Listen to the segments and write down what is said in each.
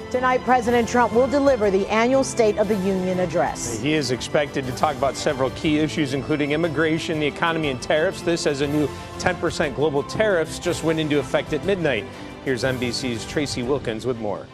Tonight, President Trump will deliver the annual State of the Union address. He is expected to talk about several key issues, including immigration, the economy, and tariffs. This as a new 10% global tariffs just went into effect at midnight. Here's NBC's Tracy Wilkins with more.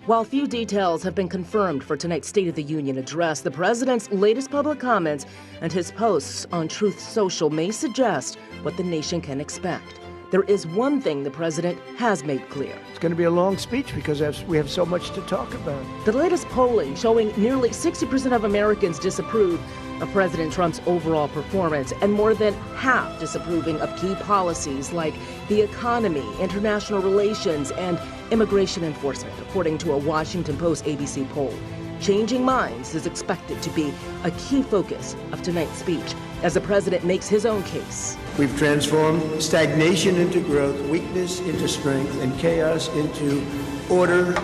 While few details have been confirmed for tonight's State of the Union address, the president's latest public comments and his posts on Truth Social may suggest what the nation can expect. There is one thing the president has made clear. It's going to be a long speech because we have so much to talk about. The latest polling showing nearly 60% of Americans disapprove of President Trump's overall performance, and more than half disapproving of key policies like the economy, international relations, and immigration enforcement, according to a Washington Post ABC poll. Changing minds is expected to be a key focus of tonight's speech as the president makes his own case. We've transformed stagnation into growth, weakness into strength, and chaos into order,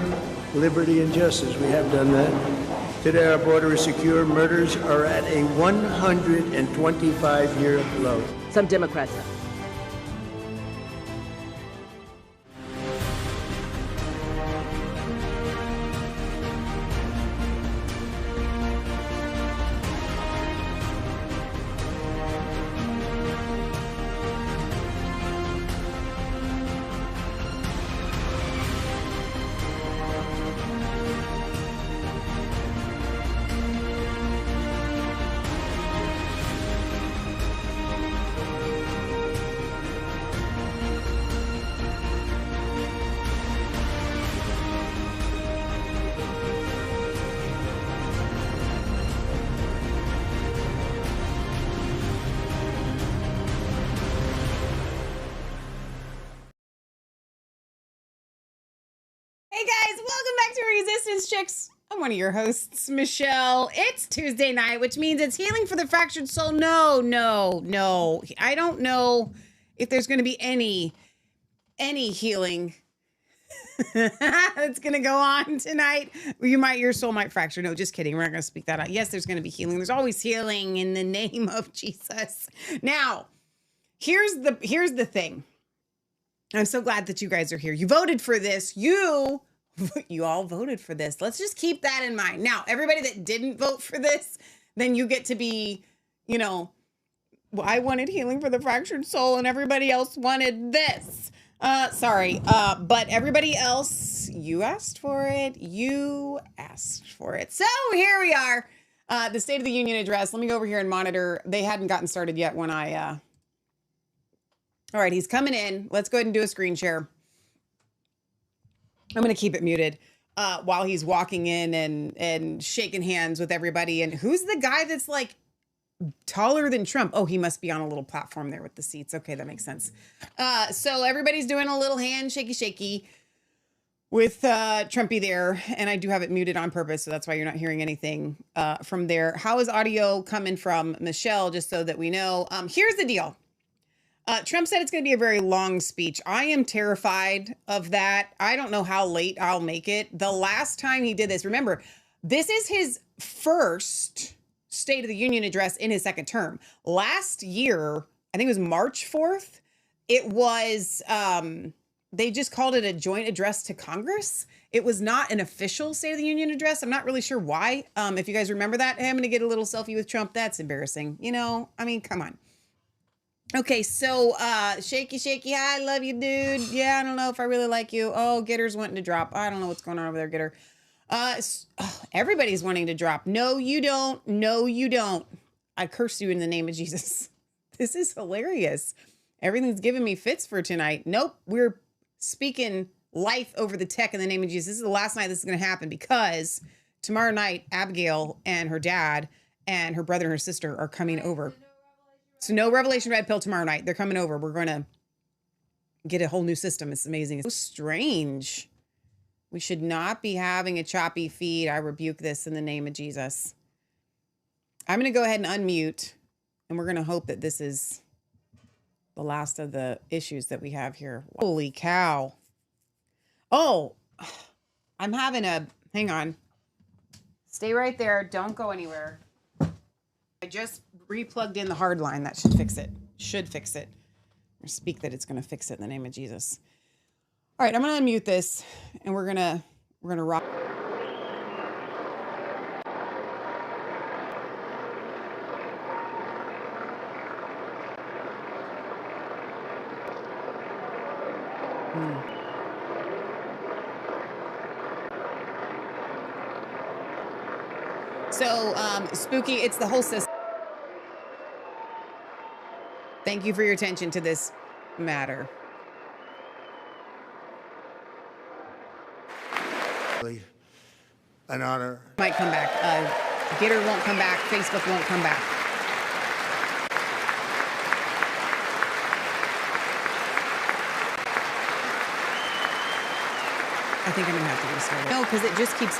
liberty, and justice. We have done that. Today our border is secure. Murders are at a 125-year low. Some Democrats Hey guys, welcome back to Resistance Chicks. I'm one of your hosts, Michelle. It's Tuesday night, which means it's Healing for the Fractured Soul. No. I don't know if there's going to be any healing that's going to go on tonight. Your soul might fracture. No, just kidding. We're not going to speak that out. Yes, there's going to be healing. There's always healing in the name of Jesus. Now, here's the thing. I'm so glad that you guys are here. You voted for this. You all voted for this. Let's just keep that in mind. Now, everybody that didn't vote for this, then you get to be, I wanted healing for the fractured soul and everybody else wanted this. Sorry. But everybody else, you asked for it. So here we are. The State of the Union address. Let me go over here and monitor. They hadn't gotten started yet when I, all right, he's coming in. Let's go ahead and do a screen share. I'm going to keep it muted while he's walking in and shaking hands with everybody. And who's the guy that's like taller than Trump? Oh, he must be on a little platform there with the seats. Okay, that makes sense. So everybody's doing a little hand shaky with Trumpy there. And I do have it muted on purpose, so that's why you're not hearing anything from there. How is audio coming from Michelle, just so that we know? Here's the deal. Trump said it's going to be a very long speech. I am terrified of that. I don't know how late I'll make it. The last time he did this, remember, this is his first State of the Union address in his second term. Last year, I think it was March 4th, it was, they just called it a joint address to Congress. It was not an official State of the Union address. I'm not really sure why. If you guys remember that, hey, I'm going to get a little selfie with Trump. That's embarrassing. Come on. Okay, so shaky, hi, love you, dude. Yeah, I don't know if I really like you. Oh, Gitter's wanting to drop. I don't know what's going on over there, Gitter. Everybody's wanting to drop. No, you don't. No, you don't. I curse you in the name of Jesus. This is hilarious. Everything's giving me fits for tonight. Nope, we're speaking life over the tech in the name of Jesus. This is the last night this is going to happen because tomorrow night, Abigail and her dad and her brother and her sister are coming over. So no Revelation Red Pill tomorrow night. They're coming over. We're going to get a whole new system. It's amazing. It's so strange. We should not be having a choppy feed. I rebuke this in the name of Jesus. I'm going to go ahead and unmute, and we're going to hope that this is the last of the issues that we have here. Holy cow. Oh, I'm having hang on. Stay right there. Don't go anywhere. I just replugged in the hard line. That should fix it. Or speak that it's going to fix it in the name of Jesus. All right, I'm going to unmute this, and we're going to We're gonna rock. So, Spooky, it's the whole system. Thank you for your attention to this matter. An honor. Might come back. Gitter won't come back. Facebook won't come back. I think I'm gonna have to restart it. No, because it just keeps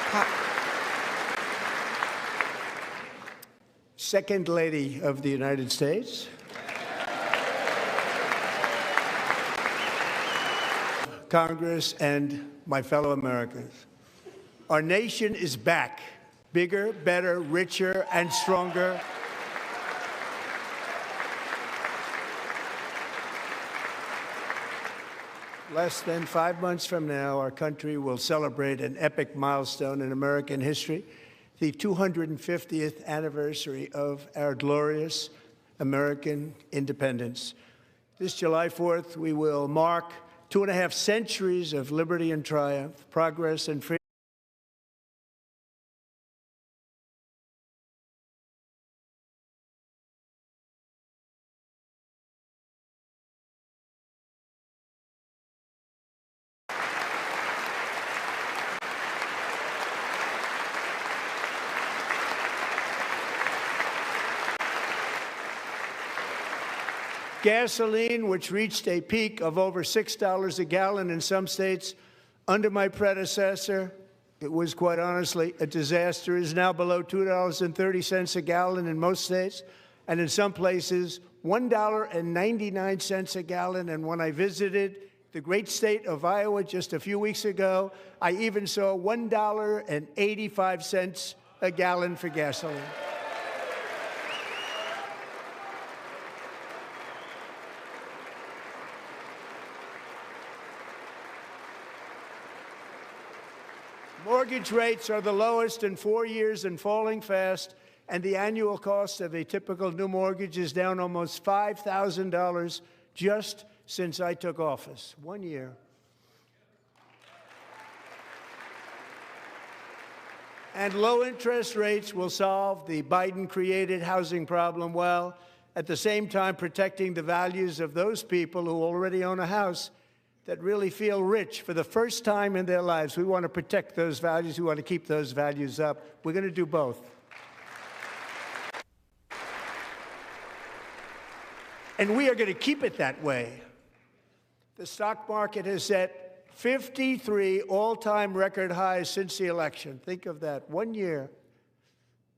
Second Lady of the United States. Congress and my fellow Americans. Our nation is back, bigger, better, richer, and stronger. Less than 5 months from now, our country will celebrate an epic milestone in American history, the 250th anniversary of our glorious American independence. This July 4th, we will mark 2.5 centuries of liberty and triumph, progress and freedom. Gasoline, which reached a peak of over $6 a gallon in some states under my predecessor, it was quite honestly a disaster, is now below $2.30 a gallon in most states, and in some places, $1.99 a gallon. And when I visited the great state of Iowa just a few weeks ago, I even saw $1.85 a gallon for gasoline. Mortgage rates are the lowest in 4 years and falling fast, and the annual cost of a typical new mortgage is down almost $5,000 just since I took office. 1 year. And low interest rates will solve the Biden-created housing problem while at the same time protecting the values of those people who already own a house that really feel rich for the first time in their lives. We want to protect those values. We want to keep those values up. We're going to do both. And we are going to keep it that way. The stock market has set 53 all-time record highs since the election. Think of that, 1 year.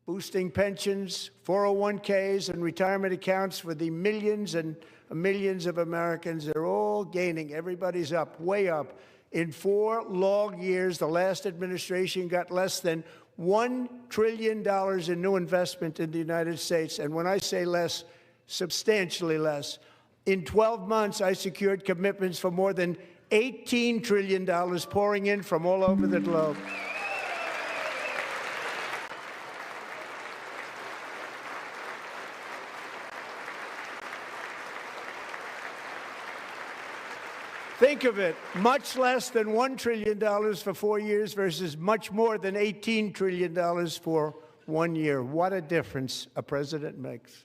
Boosting pensions, 401ks, and retirement accounts for the millions and millions of Americans. They're all gaining. Everybody's up, way up. In 4 long years, the last administration got less than $1 trillion in new investment in the United States. And when I say less, substantially less. In 12 months, I secured commitments for more than $18 trillion pouring in from all over the globe. Think of it, much less than $1 trillion for 4 years versus much more than $18 trillion for 1 year. What a difference a president makes.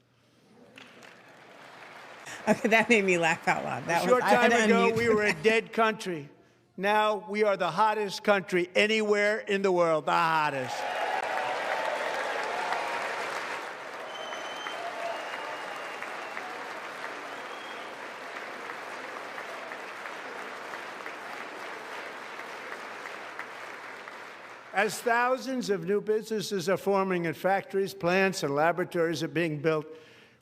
Okay, that made me laugh out loud. A short time ago, we were a dead country. Now we are the hottest country anywhere in the world, the hottest. As thousands of new businesses are forming and factories, plants, and laboratories are being built,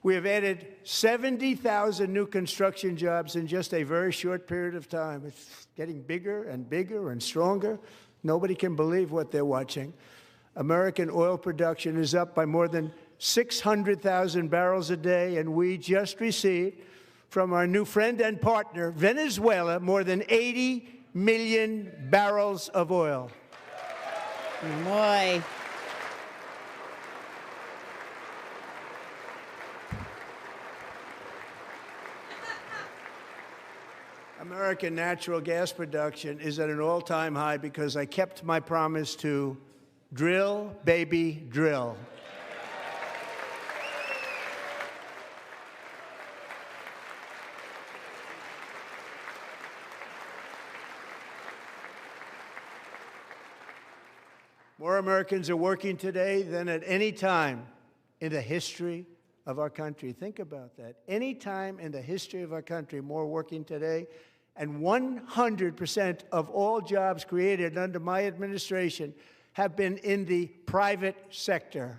we have added 70,000 new construction jobs in just a very short period of time. It's getting bigger and bigger and stronger. Nobody can believe what they're watching. American oil production is up by more than 600,000 barrels a day, and we just received from our new friend and partner, Venezuela, more than 80 million barrels of oil. Oh boy. American natural gas production is at an all-time high because I kept my promise to drill, baby, drill. More Americans are working today than at any time in the history of our country. Think about that. Any time in the history of our country, more working today. And 100% of all jobs created under my administration have been in the private sector.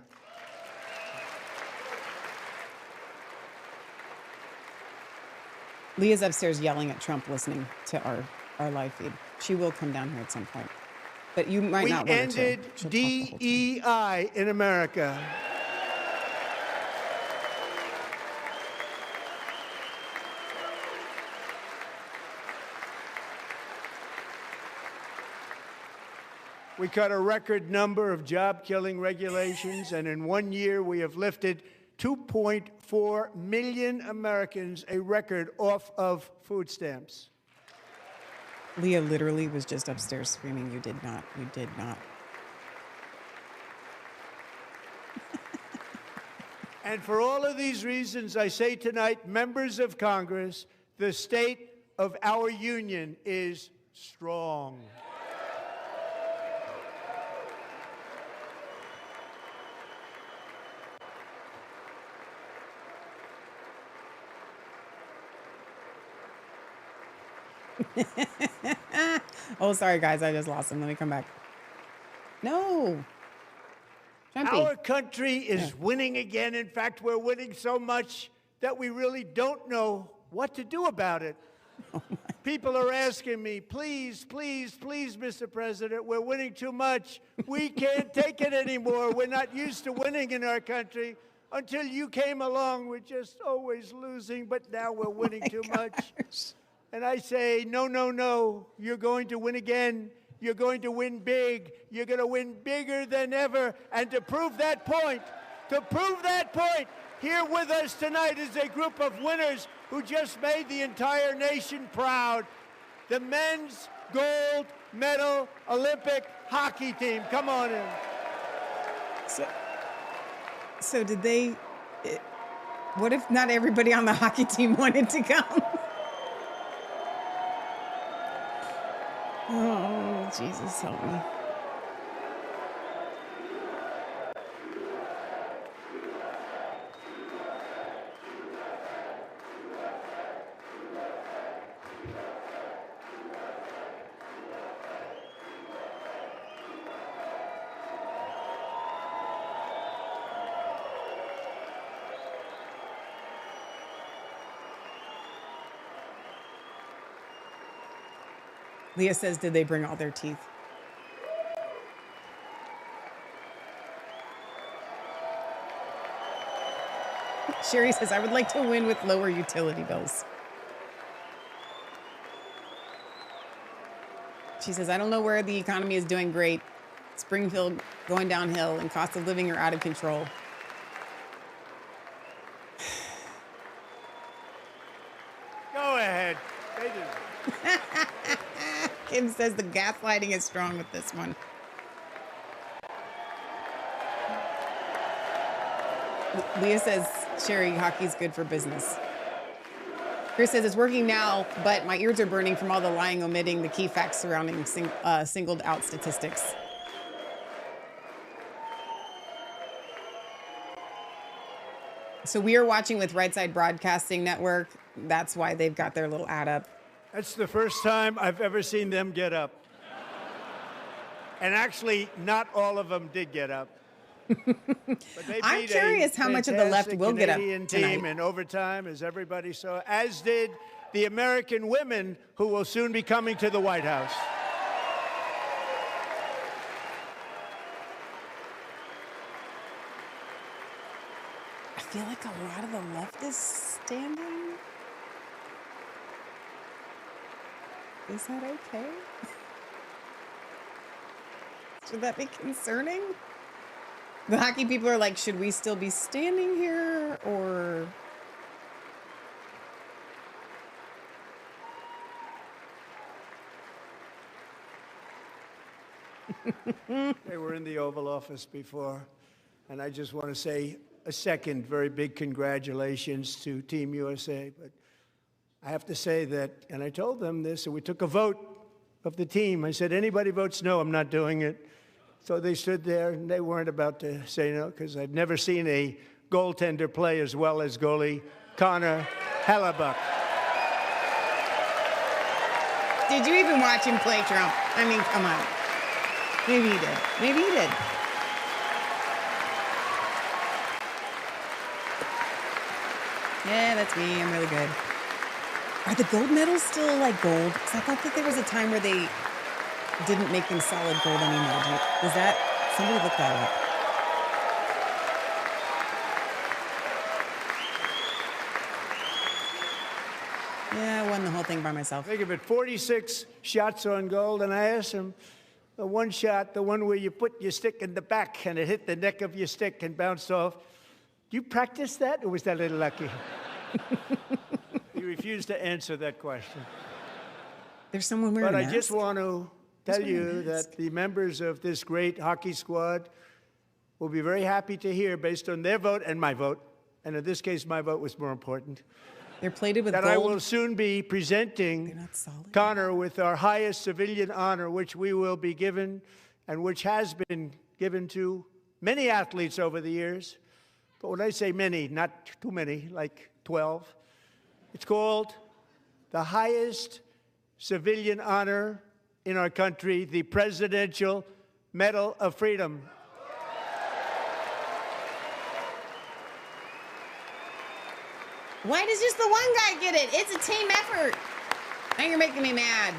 Leah's upstairs yelling at Trump listening to our live feed. She will come down here at some point. But you might not want to. We ended DEI in America. We cut a record number of job-killing regulations, and in 1 year we have lifted 2.4 million Americans, a record, off of food stamps. Leah literally was just upstairs screaming, "You did not, you did not." And for all of these reasons, I say tonight, members of Congress, the state of our union is strong. Oh, sorry, guys. I just lost him. Let me come back. No. Trumpy. Our country is winning again. In fact, we're winning so much that we really don't know what to do about it. People are asking me, please, please, please, Mr. President, we're winning too much. We can't take it anymore. We're not used to winning in our country. Until you came along, we're just always losing, but now we're winning too much. And I say, no, no, no, you're going to win again. You're going to win big. You're going to win bigger than ever. And to prove that point, here with us tonight is a group of winners who just made the entire nation proud. The men's gold medal Olympic hockey team. Come on in. So did they, what if not everybody on the hockey team wanted to come? Oh, Jesus, help me. Leah says, did they bring all their teeth? Sherry says, I would like to win with lower utility bills. She says, I don't know where the economy is doing great. Springfield going downhill and cost of living are out of control. Go ahead. Kim says the gaslighting is strong with this one. Leah says, Sherry, hockey's good for business. Chris says, it's working now, but my ears are burning from all the lying, omitting the key facts surrounding singled out statistics. So we are watching with Right Side Broadcasting Network. That's why they've got their little ad up. That's the first time I've ever seen them get up. And actually, not all of them did get up. I'm curious how much of the left will get up Canadian tonight. team in overtime, as everybody saw, as did the American women who will soon be coming to the White House. I feel like a lot of the left is standing. Is that okay? Should that be concerning? The hockey people are like, should we still be standing here or? They were in the Oval Office before, and I just want to say a second very big congratulations to Team USA. But I have to say that, and I told them this, and we took a vote of the team. I said, anybody votes no, I'm not doing it. So they stood there, and they weren't about to say no, because I've never seen a goaltender play as well as goalie Connor Hellebuck. Did you even watch him play, Trump? I mean, come on. Maybe he did. Maybe he did. Yeah, that's me. I'm really good. Are the gold medals still like gold? Because I thought that there was a time where they didn't make them solid gold anymore. Was that? Somebody look that up. Yeah, I won the whole thing by myself. Think of it, 46 shots on gold, and I asked him, the one shot, the one where you put your stick in the back and it hit the neck of your stick and bounced off. Do you practice that, or was that a little lucky? He refused to answer that question. There's someone wearing a mask? But I just want to tell you that the members of this great hockey squad will be very happy to hear, based on their vote and my vote, and in this case, my vote was more important, they're plated with that gold. I will soon be presenting Connor with our highest civilian honor, which we will be given, and which has been given to many athletes over the years. But when I say many, not too many, like 12, it's called the highest civilian honor in our country, the Presidential Medal of Freedom. Why does just the one guy get it? It's a team effort. Now you're making me mad.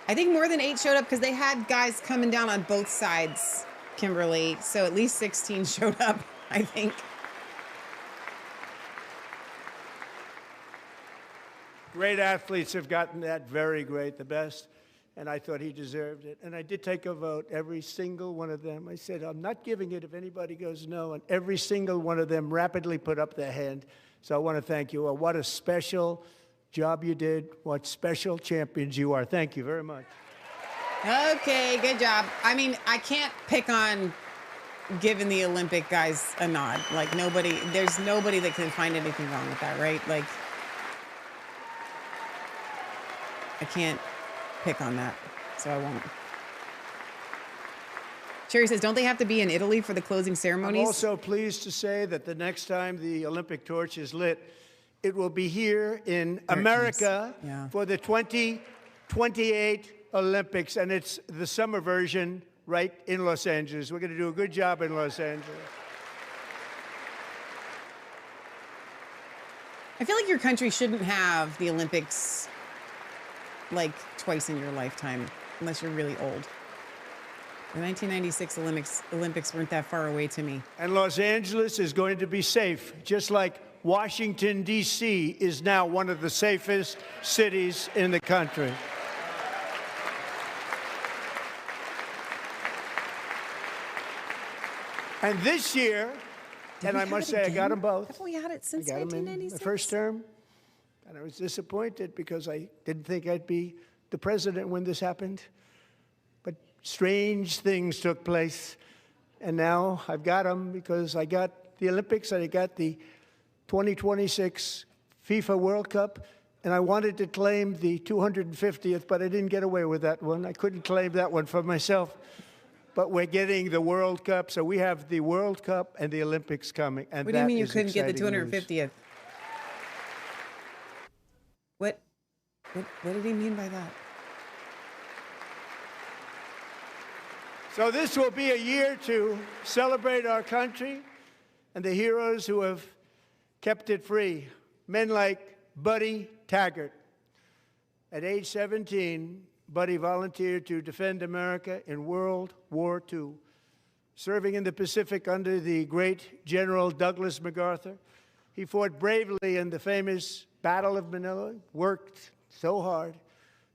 I think more than 8 showed up because they had guys coming down on both sides, Kimberly. So at least 16 showed up, I think. Great athletes have gotten that, very great, the best, and I thought he deserved it. And I did take a vote, every single one of them. I said, I'm not giving it if anybody goes no, and every single one of them rapidly put up their hand. So I want to thank you. What a special job you did. What special champions you are. Thank you very much. Okay, good job. I mean, I can't pick on giving the Olympic guys a nod. Like, there's nobody that can find anything wrong with that, right? Like, I can't pick on that, so I won't. Sherry says, don't they have to be in Italy for the closing ceremonies? I'm also pleased to say that the next time the Olympic torch is lit, it will be here in America for the 2028 Olympics, and it's the summer version right in Los Angeles. We're going to do a good job in Los Angeles. I feel like your country shouldn't have the Olympics like twice in your lifetime, unless you're really old. The 1996 Olympics weren't that far away to me. And Los Angeles is going to be safe, just like Washington, D.C. is now one of the safest cities in the country. And this year, and I must say I got them both. Haven't we had it since I got them in 1996? the first term. And I was disappointed because I didn't think I'd be the president when this happened. But strange things took place. And now I've got them because I got the Olympics and I got the 2026 FIFA World Cup. And I wanted to claim the 250th, but I didn't get away with that one. I couldn't claim that one for myself. But we're getting the World Cup. So we have the World Cup and the Olympics coming. And what do you mean you couldn't get the exciting 250th? news. What did he mean by that? So this will be a year to celebrate our country and the heroes who have kept it free. Men like Buddy Taggart. At age 17, Buddy volunteered to defend America in World War II, serving in the Pacific under the great General Douglas MacArthur. He fought bravely in the famous Battle of Manila, worked so hard.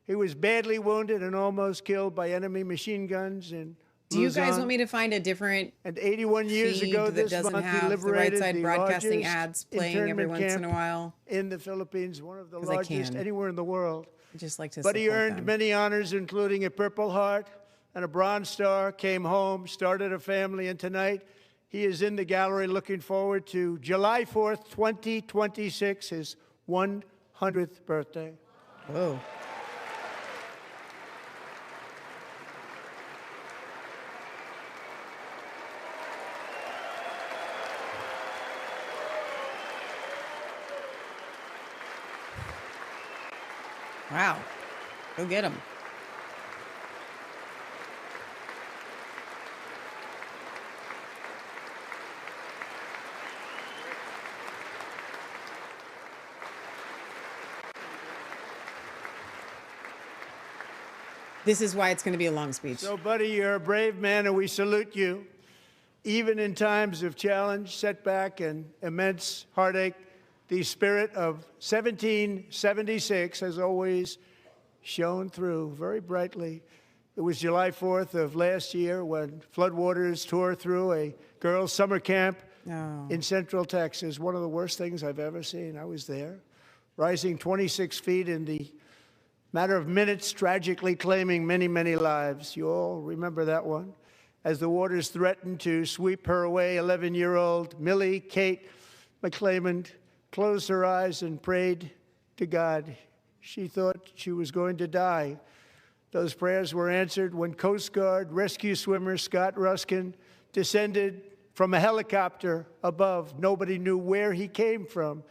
He was badly wounded and almost killed by enemy machine guns in Do you guys Luzon. want me to find a different And 81 years feed ago that this doesn't month, he have the right liberated side the broadcasting largest ads playing every internment once in a camp while? in the Philippines, one of the 'Cause I largest can. anywhere in the world. I just like to But he support earned them. many honors, including a Purple Heart and a Bronze Star, came home, started a family, and tonight he is in the gallery looking forward to July 4th, 2026, his 100th birthday. Whoa. Wow. Go get him. This is why it's going to be a long speech. So, buddy, you're a brave man, and we salute you. Even in times of challenge, setback, and immense heartache, the spirit of 1776 has always shone through very brightly. It was July 4th of last year when floodwaters tore through a girls' summer camp in Central Texas. One of the worst things I've ever seen. I was there, rising 26 feet in the matter of minutes, tragically claiming many, many lives. You all remember that one. As the waters threatened to sweep her away, 11-year-old Millie Kate McClelland closed her eyes and prayed to God. She thought she was going to die. Those prayers were answered when Coast Guard rescue swimmer Scott Ruskin descended from a helicopter above. Nobody knew where he came from.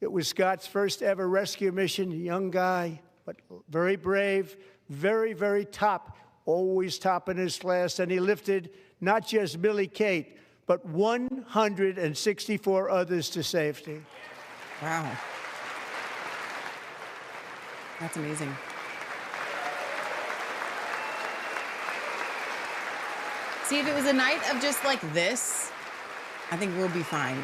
It was Scott's first ever rescue mission, a young guy, but very brave, very, very top, always top in his class. And he lifted not just Millie Kate, but 164 others to safety. Wow. That's amazing. See, if it was a night of just like this, I think we'll be fine.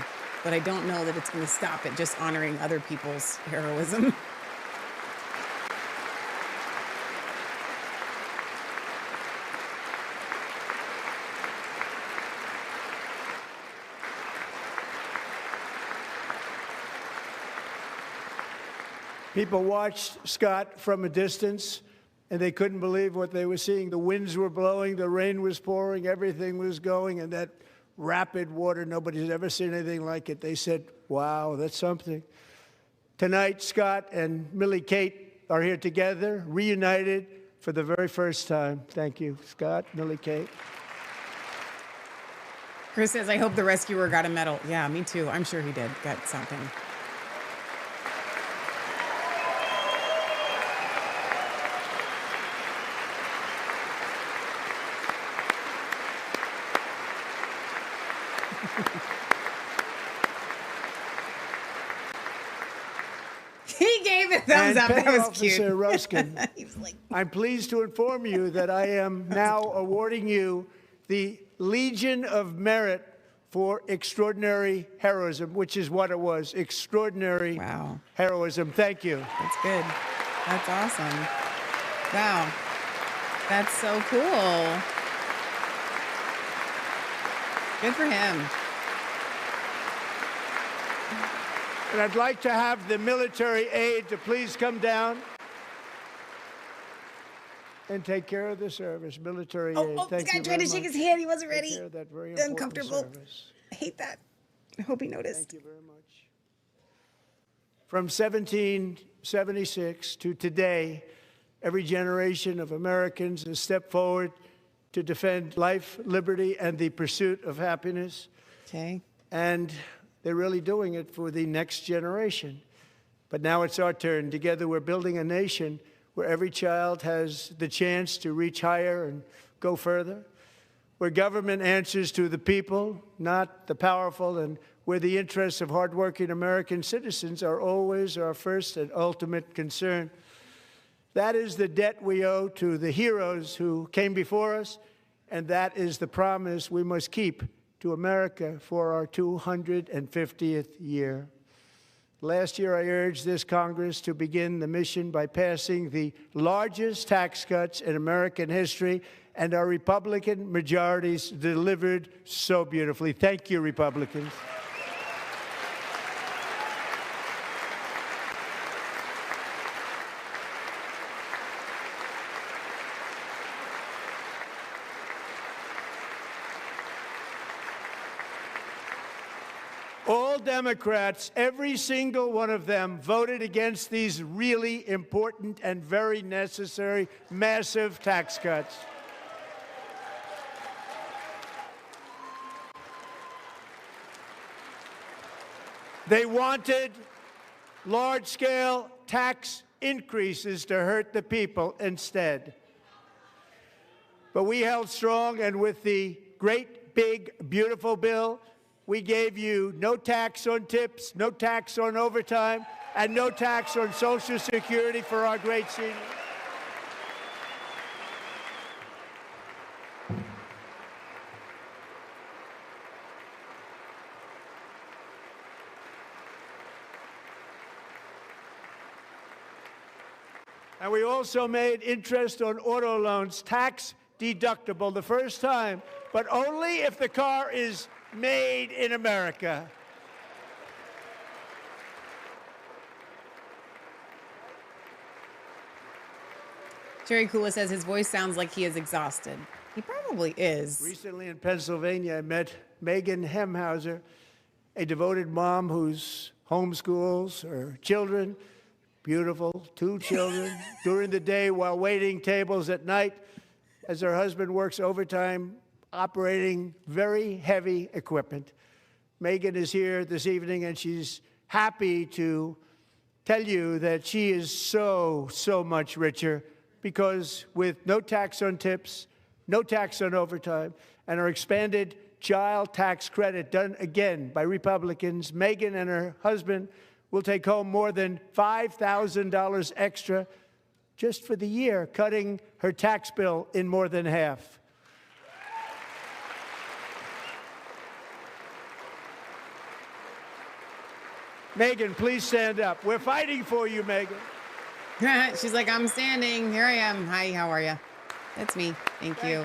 But I don't know that it's going to stop it just honoring other people's heroism. People watched Scott from a distance, and they couldn't believe what they were seeing. The winds were blowing, the rain was pouring, everything was going, and that rapid water, nobody's ever seen anything like it. They said, wow, that's something. Tonight, Scott and Millie Kate are here together, reunited for the very first time. Thank you, Scott, Millie Kate. Chris says, I hope the rescuer got a medal. Yeah, me too. I'm sure he did get something. He gave it thumbs up. That was cute. Officer Ruskin, He was like, I'm pleased to inform you that I am now awarding you the Legion of Merit for extraordinary heroism, which is what it was, extraordinary wow, heroism. Thank you. that's good. That's awesome. Wow, that's so cool. Good for him. And I'd like to have the military aide to please come down and take care of the service. Military aide. The Thank guy you tried very to shake much. his hand. He wasn't Take ready. care of that very important Uncomfortable. service. I hate that. I hope he noticed. Thank you very much. From 1776 to today, every generation of Americans has stepped forward to defend life, liberty, and the pursuit of happiness. Okay. And they're really doing it for the next generation. But now it's our turn. Together, we're building a nation where every child has the chance to reach higher and go further, where government answers to the people, not the powerful, and where the interests of hardworking American citizens are always our first and ultimate concern. That is the debt we owe to the heroes who came before us, and that is the promise we must keep to America for our 250th year. Last year, I urged this Congress to begin the mission by passing the largest tax cuts in American history, and our Republican majorities delivered so beautifully. Thank you, Republicans. All Democrats, every single one of them, voted against these really important and very necessary massive tax cuts. They wanted large-scale tax increases to hurt the people instead. But we held strong, and with the great, big, beautiful bill, we gave you no tax on tips, no tax on overtime, and no tax on Social Security for our great seniors. And we also made interest on auto loans tax deductible the first time, but only if the car is made in America. Jerry Kula says his voice sounds like he is exhausted. He probably is. Recently in Pennsylvania, I met Megan Hemhauser, a devoted mom who's homeschools her children, beautiful, 2 children, during the day while waiting tables at night as her husband works overtime operating very heavy equipment. Megan is here this evening, and she's happy to tell you that she is so much richer because with no tax on tips, no tax on overtime, and our expanded child tax credit done again by Republicans, Megan and her husband will take home more than $5,000 extra just for the year, cutting her tax bill in more than half. Megan, please stand up. We're fighting for you, Megan. She's like, I'm standing. Here I am. Hi, how are you? That's me. Thank you.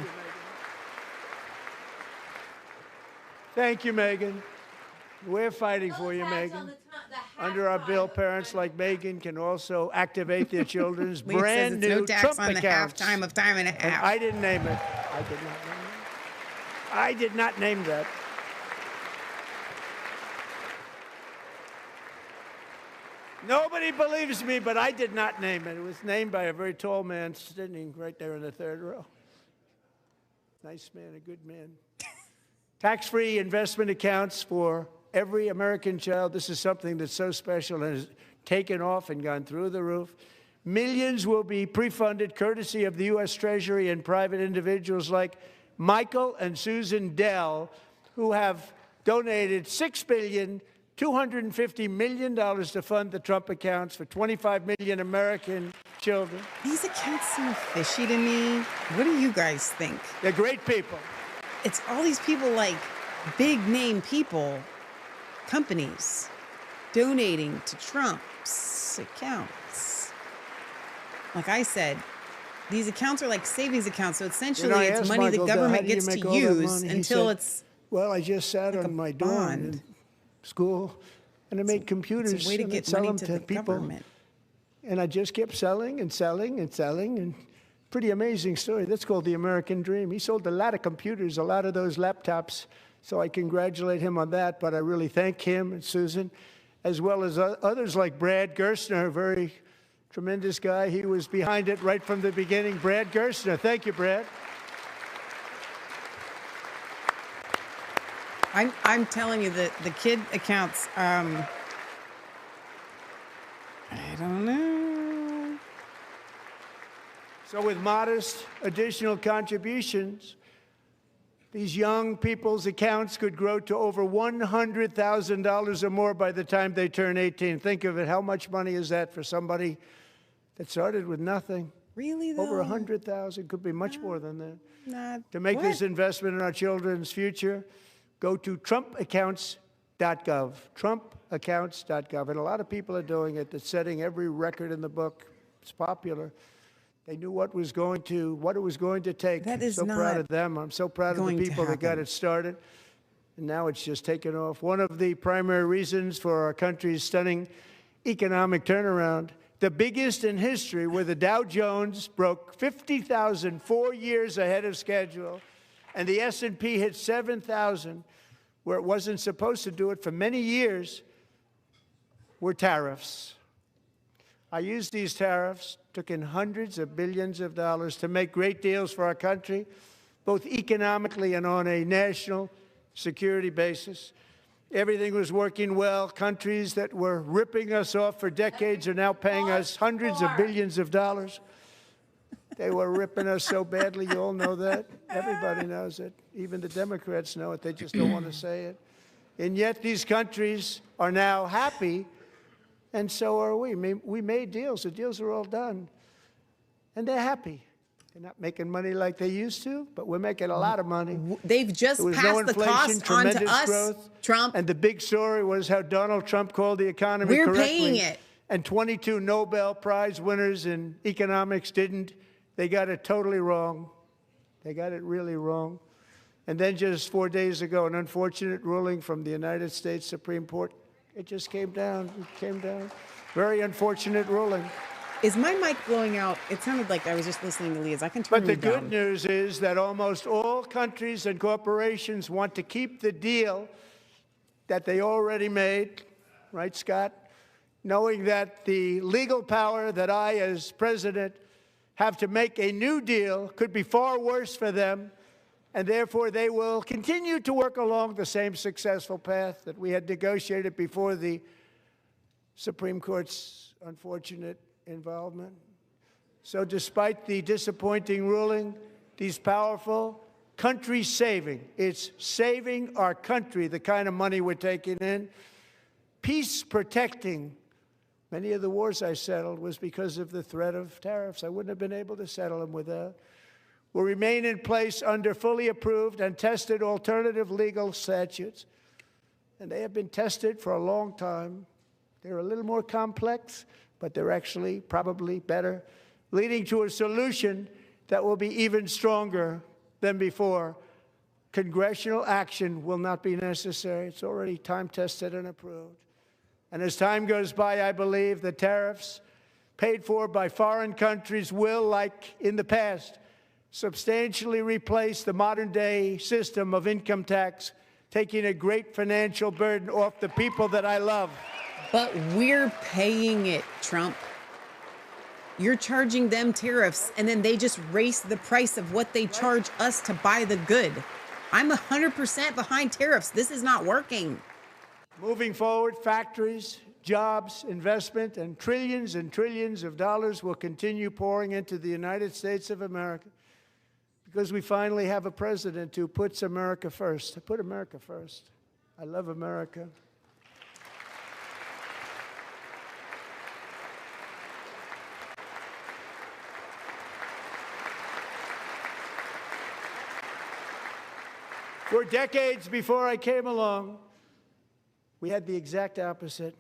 Thank you, Megan. We're fighting for you, Megan. Under our bill, parents like Megan can also activate their children's brand new no tax Trump on the accounts. half time of time and a half. And I didn't name it. I did not name that. Nobody believes me, but I did not name it. It was named by a very tall man sitting right there in the third row. Nice man, a good man. Tax-free investment accounts for every American child. This is something that's so special and has taken off and gone through the roof. Millions will be pre-funded courtesy of the U.S. Treasury and private individuals like Michael and Susan Dell, who have donated $6.25 billion to fund the Trump accounts for 25 million American children. These accounts seem fishy to me. What do you guys think? They're great people. It's all these people, like big name people, companies, donating to Trump's accounts. Like I said, these accounts are like savings accounts. So essentially, it's money the government gets to use until it's. Well, I just sat on my dorm in school, and I made computers. It's a way to get money to the government. And I just kept selling and selling and selling, and pretty amazing story. That's called the American dream. He sold a lot of computers, a lot of those laptops, so I congratulate him on that, but I really thank him and Susan, as well as others like Brad Gerstner, a very tremendous guy. He was behind it right from the beginning. Brad Gerstner. Thank you, Brad. I'm telling you that the kid accounts, I don't know. So with modest additional contributions, these young people's accounts could grow to over $100,000 or more by the time they turn 18. Think of it. How much money is that for somebody that started with nothing? Really, though? Over 100,000. Could be much more than that. Not to make this investment in our children's future, go to TrumpAccounts.org. Trump.gov, TrumpAccounts.gov, and a lot of people are doing it. They're setting every record in the book. It's popular. They knew what it was going to take. That is I'm so proud not of them. I'm so proud of the going to people that got happen. it started. And now it's just taken off. One of the primary reasons for our country's stunning economic turnaround, the biggest in history, where the Dow Jones broke 50,000 4 years ahead of schedule, and the S&P hit 7,000, where it wasn't supposed to do it for many years, were tariffs. I used these tariffs, took in hundreds of billions of dollars to make great deals for our country, both economically and on a national security basis. Everything was working well. Countries that were ripping us off for decades are now paying us hundreds of billions of dollars. They were ripping us so badly, you all know that. Everybody knows it. Even the Democrats know it. They just don't want to say it. And yet these countries are now happy, and so are we. We made deals. The deals are all done. And they're happy. They're not making money like they used to, but we're making a lot of money. They've just There was passed no the inflation, cost on to tremendous us, growth. Trump. And the big story was how Donald Trump called the economy We're correctly. paying it. And 22 Nobel Prize winners in economics didn't. They got it totally wrong. They got it really wrong. And then just 4 days ago, an unfortunate ruling from the United States Supreme Court. It just came down. It came down. Very unfortunate ruling. Is my mic blowing out? It sounded like I was just listening to Leah's. I can turn But the you down. good news is that almost all countries and corporations want to keep the deal that they already made, right, Scott? Knowing that the legal power that I, as president, have to make a new deal could be far worse for them, and therefore they will continue to work along the same successful path that we had negotiated before the Supreme Court's unfortunate involvement. So despite the disappointing ruling, these powerful country-saving, it's saving our country, the kind of money we're taking in, peace-protecting. Many of the wars I settled was because of the threat of tariffs. I wouldn't have been able to settle them without. Will remain in place under fully approved and tested alternative legal statutes. And they have been tested for a long time. They're a little more complex, but they're actually probably better, leading to a solution that will be even stronger than before. Congressional action will not be necessary. It's already time-tested and approved. And as time goes by, I believe the tariffs paid for by foreign countries will, like in the past, substantially replace the modern-day system of income tax, taking a great financial burden off the people that I love. But we're paying it, Trump. You're charging them tariffs, and then they just raise the price of what they charge us to buy the good. I'm 100% behind tariffs. This is not working. Moving forward, factories, jobs, investment, and trillions of dollars will continue pouring into the United States of America because we finally have a president who puts America first. I put America first. I love America. For decades before I came along, we had the exact opposite.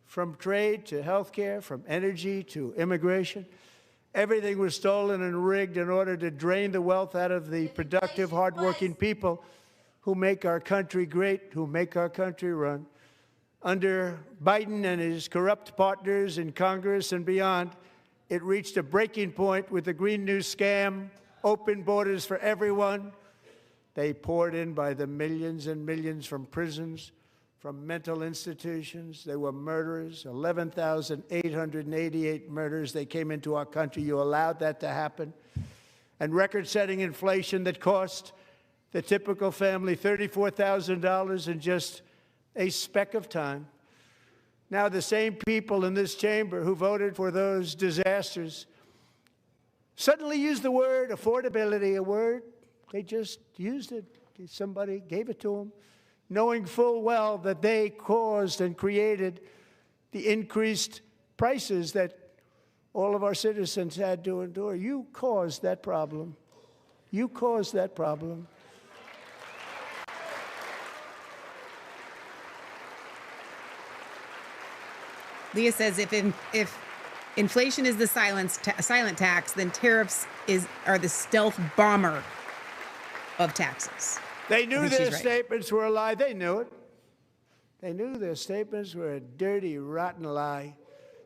From trade to health care, from energy to immigration, everything was stolen and rigged in order to drain the wealth out of the productive, hardworking people who make our country great, who make our country run. Under Biden and his corrupt partners in Congress and beyond, it reached a breaking point with the Green New scam, open borders for everyone. They poured in by the millions and millions from prisons, from mental institutions. They were murderers, 11,888 murders. They came into our country. You allowed that to happen. And record-setting inflation that cost the typical family $34,000 in just a speck of time. Now the same people in this chamber who voted for those disasters suddenly used the word affordability, a word. They just used it. Somebody gave it to them, knowing full well that they caused and created the increased prices that all of our citizens had to endure. You caused that problem. You caused that problem. Leah says if inflation is the silent tax, then tariffs are the stealth bomber of taxes. They knew their right. statements were a lie. They knew it. They knew their statements were a dirty, rotten lie.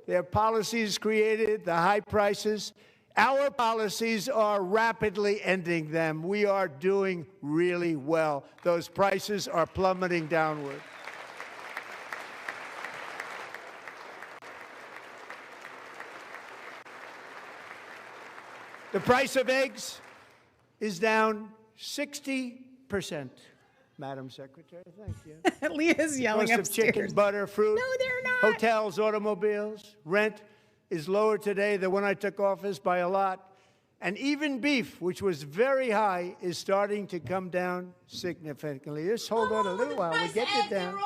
Their policies created the high prices. Our policies are rapidly ending them. We are doing really well. Those prices are plummeting downward. The price of eggs is down 60%. Madam Secretary, thank you. Leah's yelling Cost upstairs. of chicken, butter, fruit. No, they're not. Hotels, automobiles, rent is lower today than when I took office by a lot. And even beef, which was very high, is starting to come down significantly. Just hold on a little while. We get it down.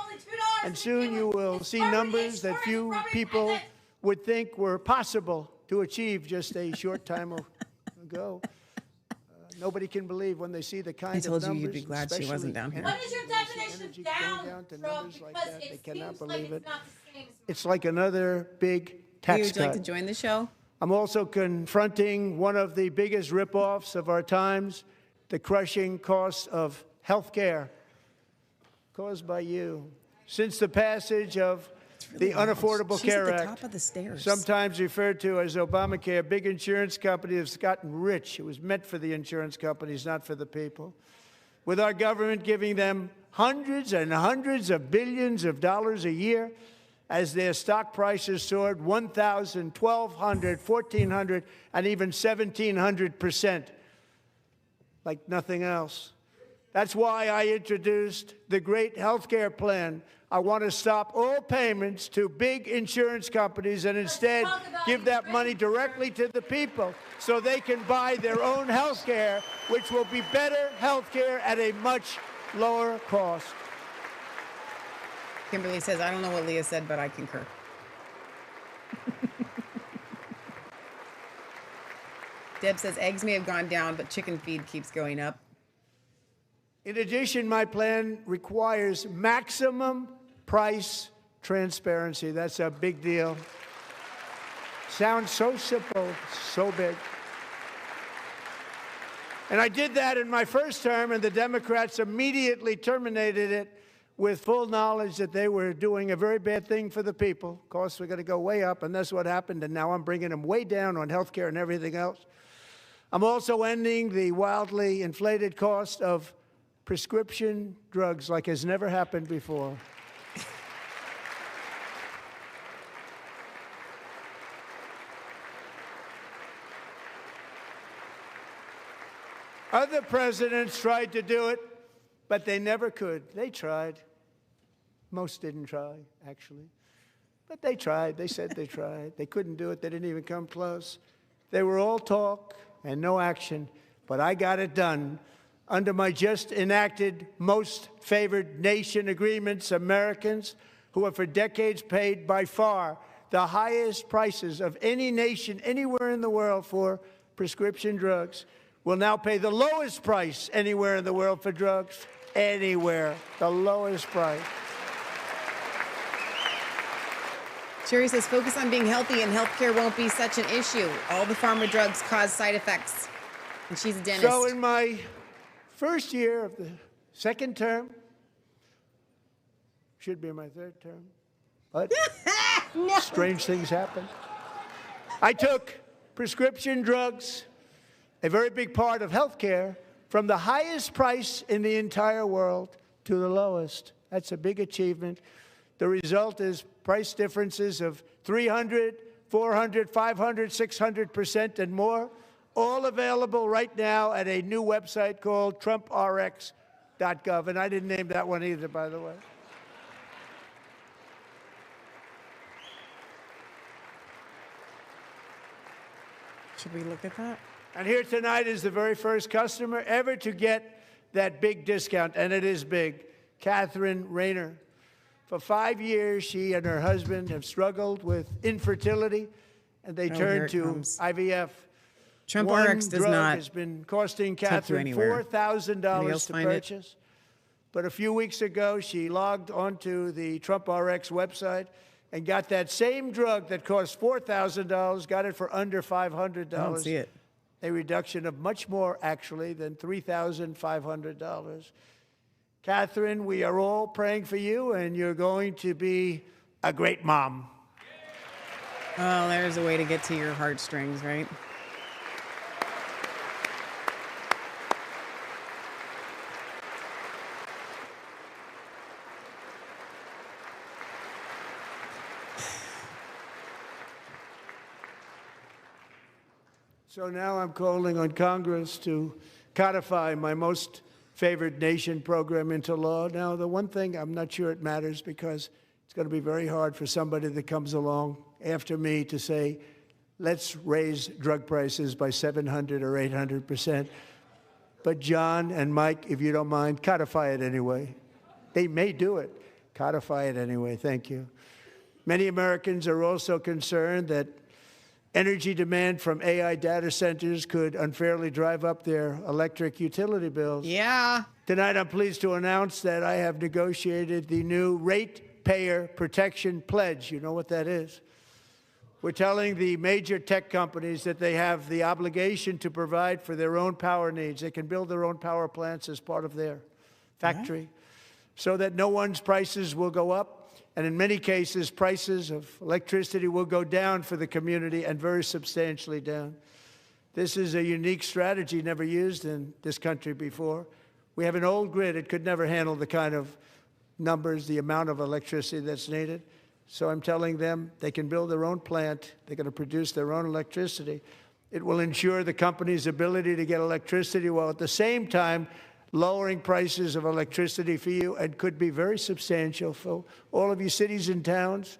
And soon you will see numbers that few people would think were possible to achieve just a short time ago. Nobody can believe when they see the kind of numbers. I told you you'd be glad she wasn't down here. What is your definition of down, Trump? Like Because that. They it cannot seems believe like it. it's not the same. It's like another big tax Would you like cut. to join the show? I'm also confronting one of the biggest ripoffs of our times, the crushing cost of health care caused by you. Since the passage of the Unaffordable She's Care at the Act, top of the stairs. sometimes referred to as Obamacare, big insurance companies have gotten rich. It was meant for the insurance companies, not for the people. With our government giving them hundreds and hundreds of billions of dollars a year as their stock prices soared 1,000, 1,200, 1,400, and even 1,700%, like nothing else. That's why I introduced the great health care plan. I want to stop all payments to big insurance companies and instead give that money directly to the people so they can buy their own health care, which will be better health care at a much lower cost. Kimberly says, I don't know what Leah said, but I concur. Deb says, eggs may have gone down, but chicken feed keeps going up. In addition, my plan requires maximum price transparency. That's a big deal. Sounds so simple, so big. And I did that in my first term, and the Democrats immediately terminated it with full knowledge that they were doing a very bad thing for the people. Costs were going to go way up, and that's what happened, and now I'm bringing them way down on health care and everything else. I'm also ending the wildly inflated cost of prescription drugs like has never happened before. Other presidents tried to do it, but they never could. They tried. Most didn't try, actually. But they tried. They said they tried. They couldn't do it. They didn't even come close. They were all talk and no action, but I got it done. Under my just enacted most favored nation agreements, Americans who have for decades paid by far the highest prices of any nation anywhere in the world for prescription drugs will now pay the lowest price anywhere in the world for drugs. Anywhere. The lowest price. Sherry says, focus on being healthy and healthcare won't be such an issue. All the pharma drugs cause side effects. And she's a dentist. So in my first year of the second term, should be my third term, but No. strange things happen. I took prescription drugs, a very big part of health care, from the highest price in the entire world to the lowest. That's a big achievement. The result is price differences of 300, 400, 500, 600% and more, all available right now at a new website called TrumpRx.gov. And I didn't name that one either, by the way. Should we look at that? And here tonight is the very first customer ever to get that big discount, and it is big, Catherine Rayner. For 5 years, she and her husband have struggled with infertility, and they turned to IVF. Trump One RX does drug not has been costing take you Catherine anywhere. $4,000 to find it? purchase. But a few weeks ago, she logged onto the Trump RX website, and got that same drug that cost $4,000, got it for under $500. I don't see it. A reduction of much more, actually, than $3,500. Catherine, we are all praying for you, and you're going to be a great mom. Oh, there's a way to get to your heartstrings, right? So now I'm calling on Congress to codify my most favored nation program into law. Now, the one thing, I'm not sure it matters because it's going to be very hard for somebody that comes along after me to say, let's raise drug prices by 700 or 800%. But John and Mike, if you don't mind, codify it anyway. They may do it. Codify it anyway. Thank you. Many Americans are also concerned that energy demand from AI data centers could unfairly drive up their electric utility bills. Yeah. Tonight, I'm pleased to announce that I have negotiated the new Ratepayer Protection Pledge. You know what that is? We're telling the major tech companies that they have the obligation to provide for their own power needs. They can build their own power plants as part of their factory so that no one's prices will go up. And in many cases, prices of electricity will go down for the community, and very substantially down. This is a unique strategy never used in this country before. We have an old grid. It could never handle the kind of numbers, the amount of electricity that's needed. So I'm telling them they can build their own plant. They're going to produce their own electricity. It will ensure the company's ability to get electricity while at the same time lowering prices of electricity for you, and could be very substantial for all of you cities and towns.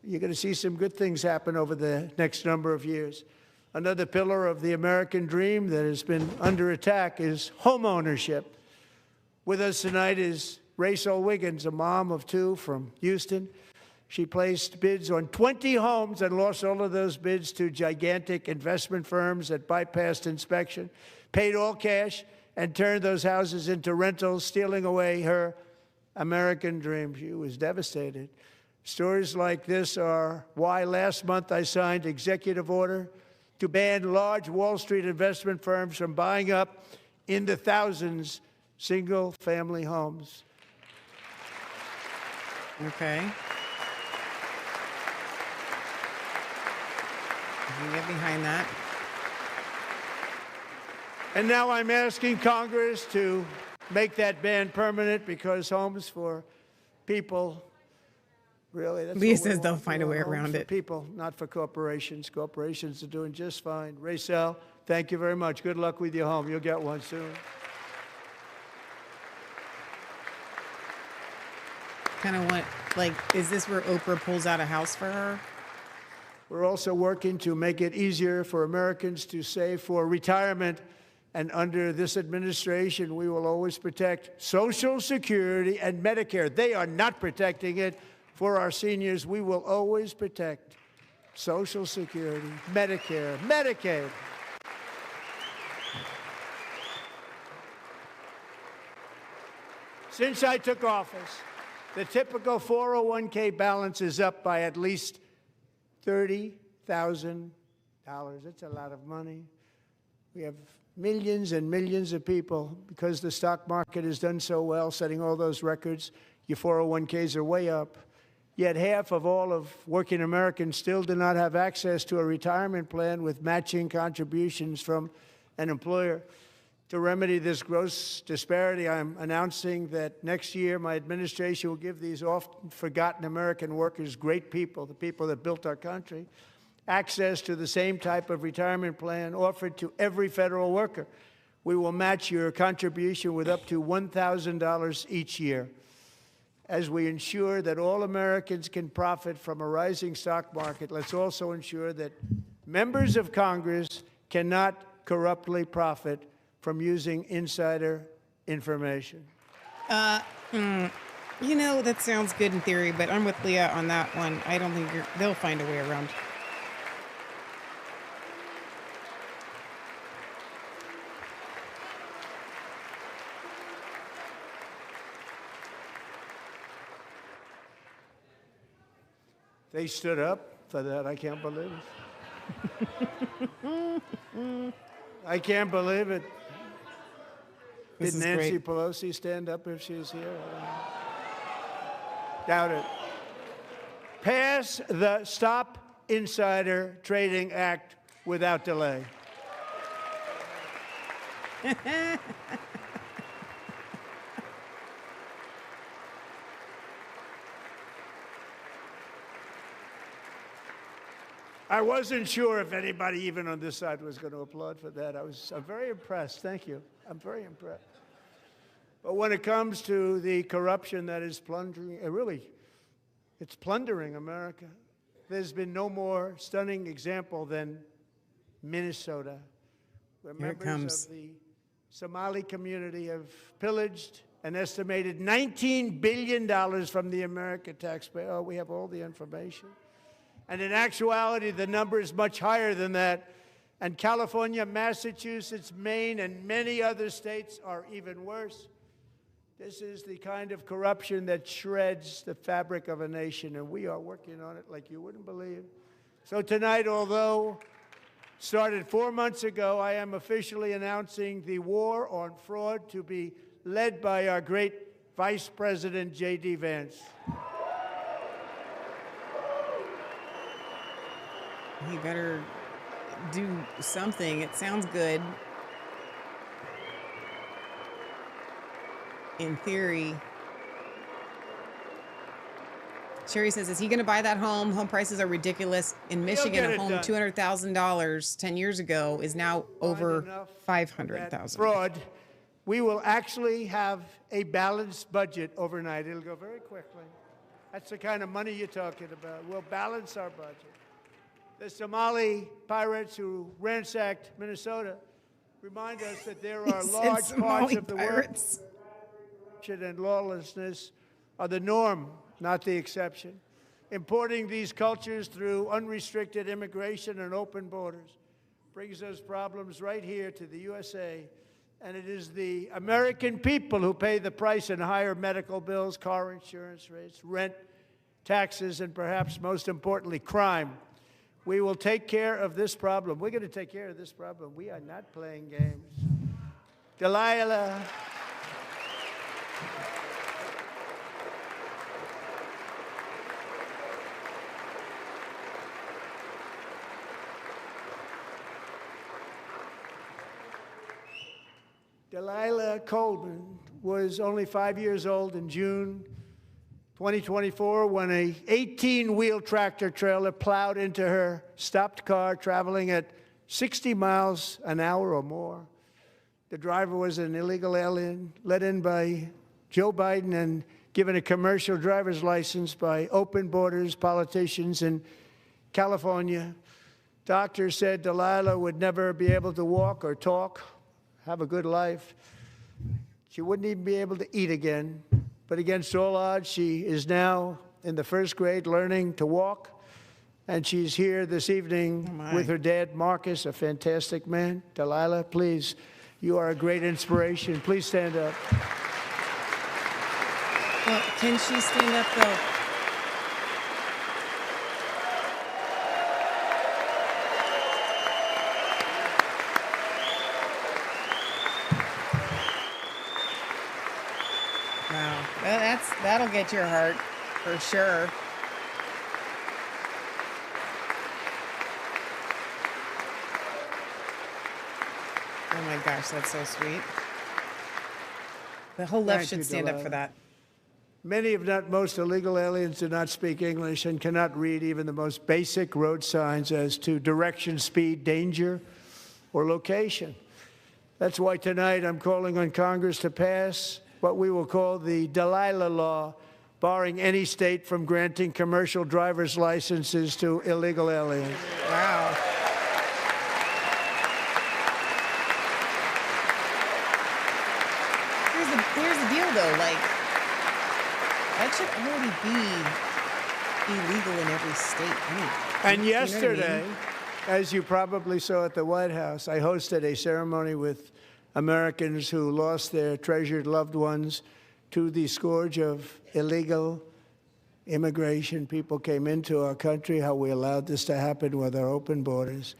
You're going to see some good things happen over the next number of years. Another pillar of the American dream that has been under attack is home ownership. With us tonight is Rachel Wiggins, a mom of two from Houston. She placed bids on 20 homes and lost all of those bids to gigantic investment firms that bypassed inspection, paid all cash, and turned those houses into rentals, stealing away her American dream. She was devastated. Stories like this are why last month I signed executive order to ban large Wall Street investment firms from buying up in the thousands single-family homes. Okay. I can get behind that. And now I'm asking Congress to make that ban permanent, because homes for people, really, that's Leah what we says they'll want. find a We way want homes around for it. people, not for corporations. Corporations are doing just fine. Rachel, thank you very much. Good luck with your home. You'll get one soon. Kind of want, like, is this where Oprah pulls out a house for her? We're also working to make it easier for Americans to save for retirement. And under this administration, we will always protect Social Security and Medicare. They are not protecting it for our seniors. We will always protect Social Security, Medicare, Medicaid. Since I took office, the typical 401k balance is up by at least $30,000. That's a lot of money. We have millions and millions of people, because the stock market has done so well, setting all those records. Your 401ks are way up. Yet half of all of working Americans still do not have access to a retirement plan with matching contributions from an employer. To remedy this gross disparity, I'm announcing that next year my administration will give these often forgotten American workers, great people, the people that built our country, access to the same type of retirement plan offered to every federal worker. We will match your contribution with up to $1,000 each year. As we ensure that all Americans can profit from a rising stock market, let's also ensure that members of Congress cannot corruptly profit from using insider information. You know, that sounds good in theory, but I'm with Leah on that one. I don't think they'll find a way around. They stood up for that. I can't believe it. I can't believe it. This Did is Nancy great. Pelosi stand up if she's here? Doubt it. Pass the Stop Insider Trading Act without delay. I wasn't sure if anybody, even on this side, was going to applaud for that. I'm very impressed. Thank you. I'm very impressed. But when it comes to the corruption that is plundering, it's plundering America. There's been no more stunning example than Minnesota, where members of the Somali community have pillaged an estimated $19 billion from the American taxpayer. Oh, we have all the information. And in actuality, the number is much higher than that. And California, Massachusetts, Maine, and many other states are even worse. This is the kind of corruption that shreds the fabric of a nation, and we are working on it like you wouldn't believe. So tonight, although started 4 months ago, I am officially announcing the war on fraud to be led by our great Vice President, J.D. Vance. He better do something. It sounds good. In theory. Sherry says, is he going to buy that home? Home prices are ridiculous. In Michigan, a home $200,000 10 years ago is now over $500,000. Fraud. We will actually have a balanced budget overnight. It'll go very quickly. That's the kind of money you're talking about. We'll balance our budget. The Somali pirates who ransacked Minnesota remind us that there are large parts of the world and lawlessness are the norm, not the exception. Importing these cultures through unrestricted immigration and open borders brings those problems right here to the USA. And it is the American people who pay the price in higher medical bills, car insurance rates, rent, taxes, and perhaps most importantly, crime. We will take care of this problem. We're going to take care of this problem. We are not playing games. Delilah. Delilah Coleman was only 5 years old in June 2024 when a 18-wheel tractor trailer plowed into her stopped car traveling at 60 miles an hour or more. The driver was an illegal alien let in by Joe Biden and given a commercial driver's license by open borders politicians in California. Doctors said Delilah would never be able to walk or talk, have a good life. She wouldn't even be able to eat again. But against all odds, she is now in the first grade learning to walk. And she's here this evening with her dad, Marcus, a fantastic man. Delilah, please, you are a great inspiration. Please stand up. Well, can she stand up, though? Wow, that'll get your heart for sure. Oh my gosh, that's so sweet. The whole left should stand up for that. Many, if not most, illegal aliens do not speak English and cannot read even the most basic road signs as to direction, speed, danger, or location. That's why tonight I'm calling on Congress to pass what we will call the Delilah Law, barring any state from granting commercial driver's licenses to illegal aliens. Wow. Here's the deal, though. Like, that should already be illegal in every state. Anyway. And yesterday, as you probably saw at the White House, I hosted a ceremony with Americans who lost their treasured loved ones to the scourge of illegal immigration. People came into our country, how we allowed this to happen with our open borders.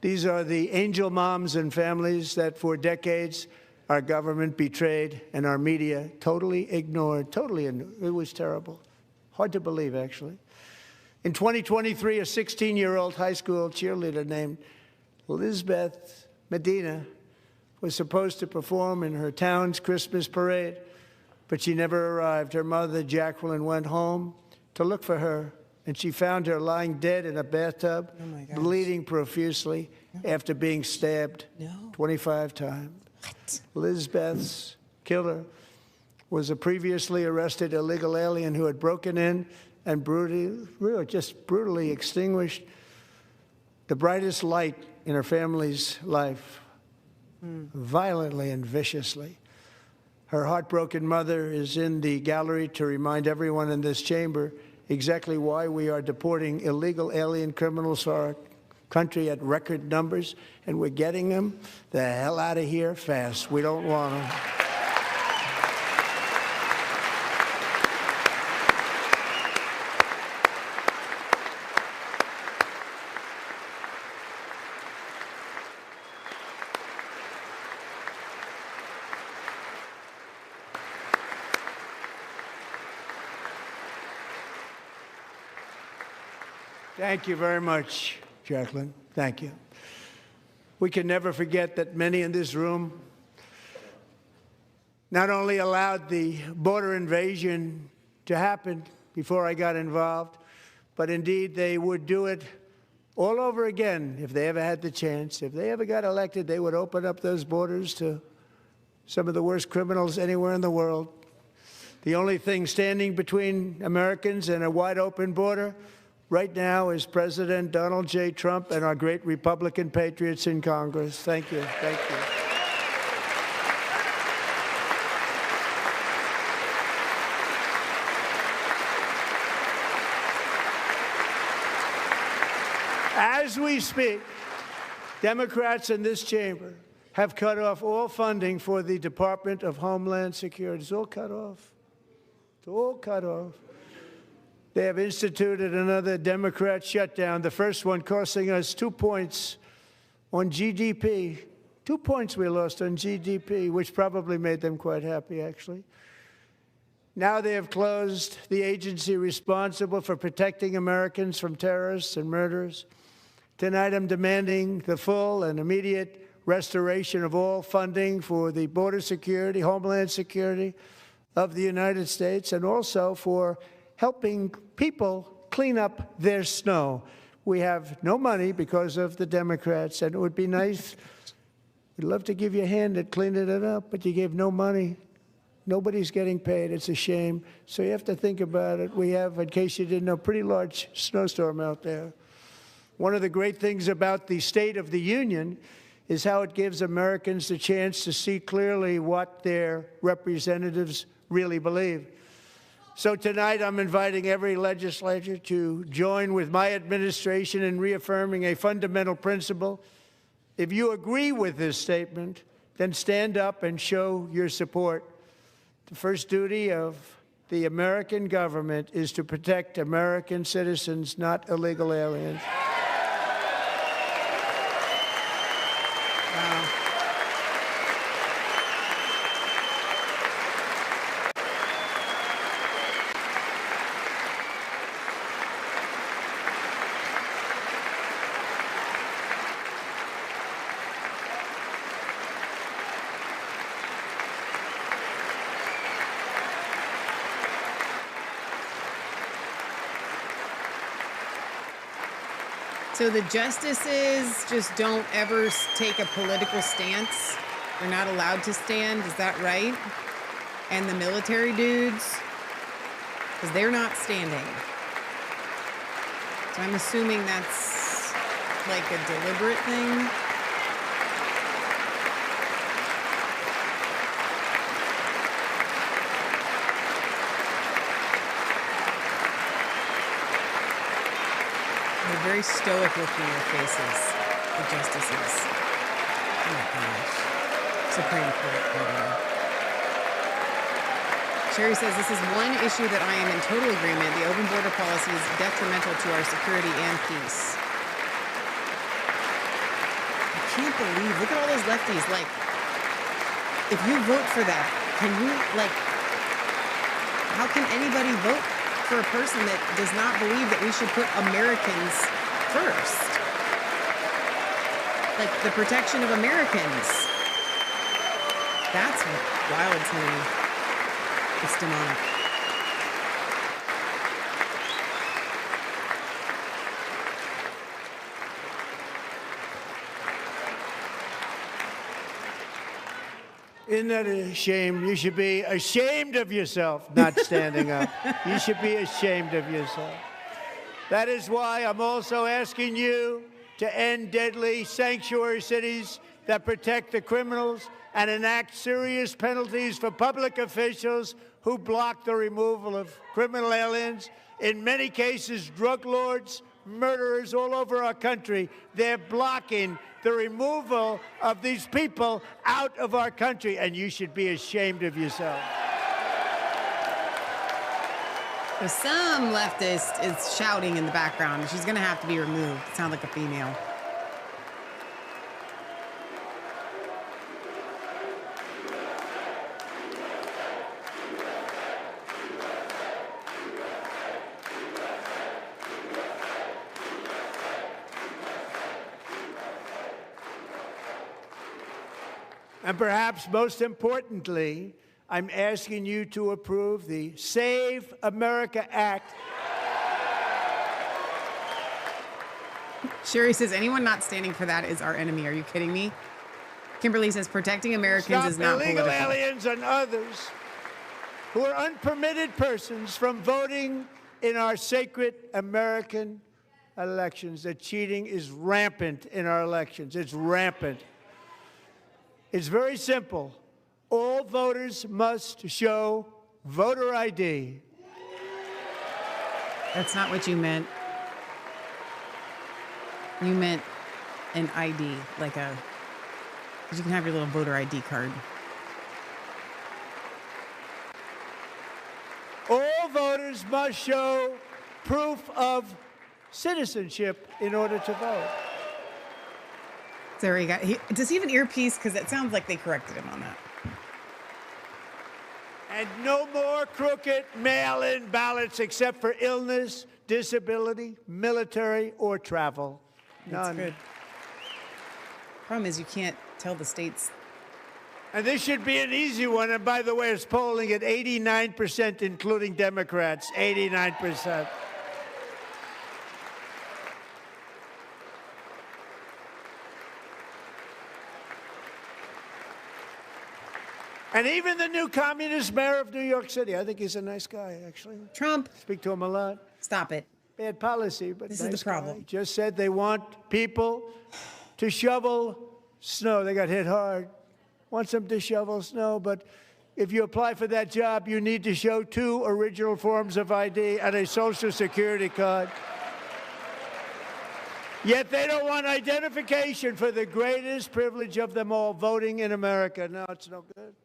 These are the angel moms and families that for decades our government betrayed and our media totally ignored. It was terrible. Hard to believe, actually. In 2023, a 16-year-old high school cheerleader named Elizabeth Medina was supposed to perform in her town's Christmas parade, but she never arrived. Her mother, Jacqueline, went home to look for her, and she found her lying dead in a bathtub, bleeding profusely after being stabbed 25 times. What? Elizabeth's killer was a previously arrested illegal alien who had broken in and brutally extinguished the brightest light in her family's life, violently and viciously. Her heartbroken mother is in the gallery to remind everyone in this chamber exactly why we are deporting illegal alien criminals to our country at record numbers, and we're getting them the hell out of here fast. We don't want them. Thank you very much, Jacqueline. Thank you. We can never forget that many in this room not only allowed the border invasion to happen before I got involved, but indeed they would do it all over again if they ever had the chance. If they ever got elected, they would open up those borders to some of the worst criminals anywhere in the world. The only thing standing between Americans and a wide open border right now is President Donald J. Trump and our great Republican patriots in Congress. Thank you. Thank you. As we speak, Democrats in this chamber have cut off all funding for the Department of Homeland Security. It's all cut off. It's all cut off. They have instituted another Democrat shutdown, the first one costing us 2 points on GDP. 2 points we lost on GDP, which probably made them quite happy, actually. Now they have closed the agency responsible for protecting Americans from terrorists and murderers. Tonight I'm demanding the full and immediate restoration of all funding for the border security, Homeland Security of the United States, and also for helping people clean up their snow. We have no money because of the Democrats, and it would be nice. We'd love to give you a hand at cleaning it up, but you gave no money. Nobody's getting paid. It's a shame. So you have to think about it. We have, in case you didn't know, a pretty large snowstorm out there. One of the great things about the State of the Union is how it gives Americans the chance to see clearly what their representatives really believe. So tonight I'm inviting every legislator to join with my administration in reaffirming a fundamental principle. If you agree with this statement, then stand up and show your support. The first duty of the American government is to protect American citizens, not illegal aliens. So the justices just don't ever take a political stance. They're not allowed to stand. Is that right? And the military dudes, because they're not standing. So I'm assuming that's like a deliberate thing. They're very stoic looking in their faces, the justices. Oh my gosh. Supreme Court. Sherry says this is one issue that I am in total agreement. The open border policy is detrimental to our security and peace. I can't believe, look at all those lefties. Like, if you vote for that, can you, like, how can anybody vote for a person that does not believe that we should put Americans first? Like, the protection of Americans. That's wild to me. It's demonic. Isn't that a shame? You should be ashamed of yourself not standing up. You should be ashamed of yourself. That is why I'm also asking you to end deadly sanctuary cities that protect the criminals and enact serious penalties for public officials who block the removal of criminal aliens. In many cases, drug lords, murderers all over our country, they're blocking the removal of these people out of our country, and you should be ashamed of yourself. There's some leftist is shouting in the background. She's going to have to be removed. It sounds like a female. And perhaps most importantly, I'm asking you to approve the Save America Act. Sherry says anyone not standing for that is our enemy. Are you kidding me? Kimberly says protecting Americans is not illegal political. Aliens and others who are unpermitted persons from voting in our sacred American elections. The cheating is rampant in our elections. It's rampant. It's very simple. All voters must show voter ID. That's not what you meant. You meant an ID, like a, you can have your little voter ID card. All voters must show proof of citizenship in order to vote. There we go. Does he have an earpiece? Because it sounds like they corrected him on that. And no more crooked mail-in ballots except for illness, disability, military, or travel. That's None. good. Problem is you can't tell the states. And this should be an easy one. And by the way, it's polling at 89%, including Democrats. 89%. And even the new communist mayor of New York City, I think he's a nice guy, actually. Trump. Speak to him a lot. Stop it. Bad policy, but This nice is the problem. guy. Just said they want people to shovel snow. They got hit hard. Wants them to shovel snow, but if you apply for that job, you need to show 2 original forms of ID and a Social Security card. Yet they don't want identification for the greatest privilege of them all, voting in America. No, it's no good.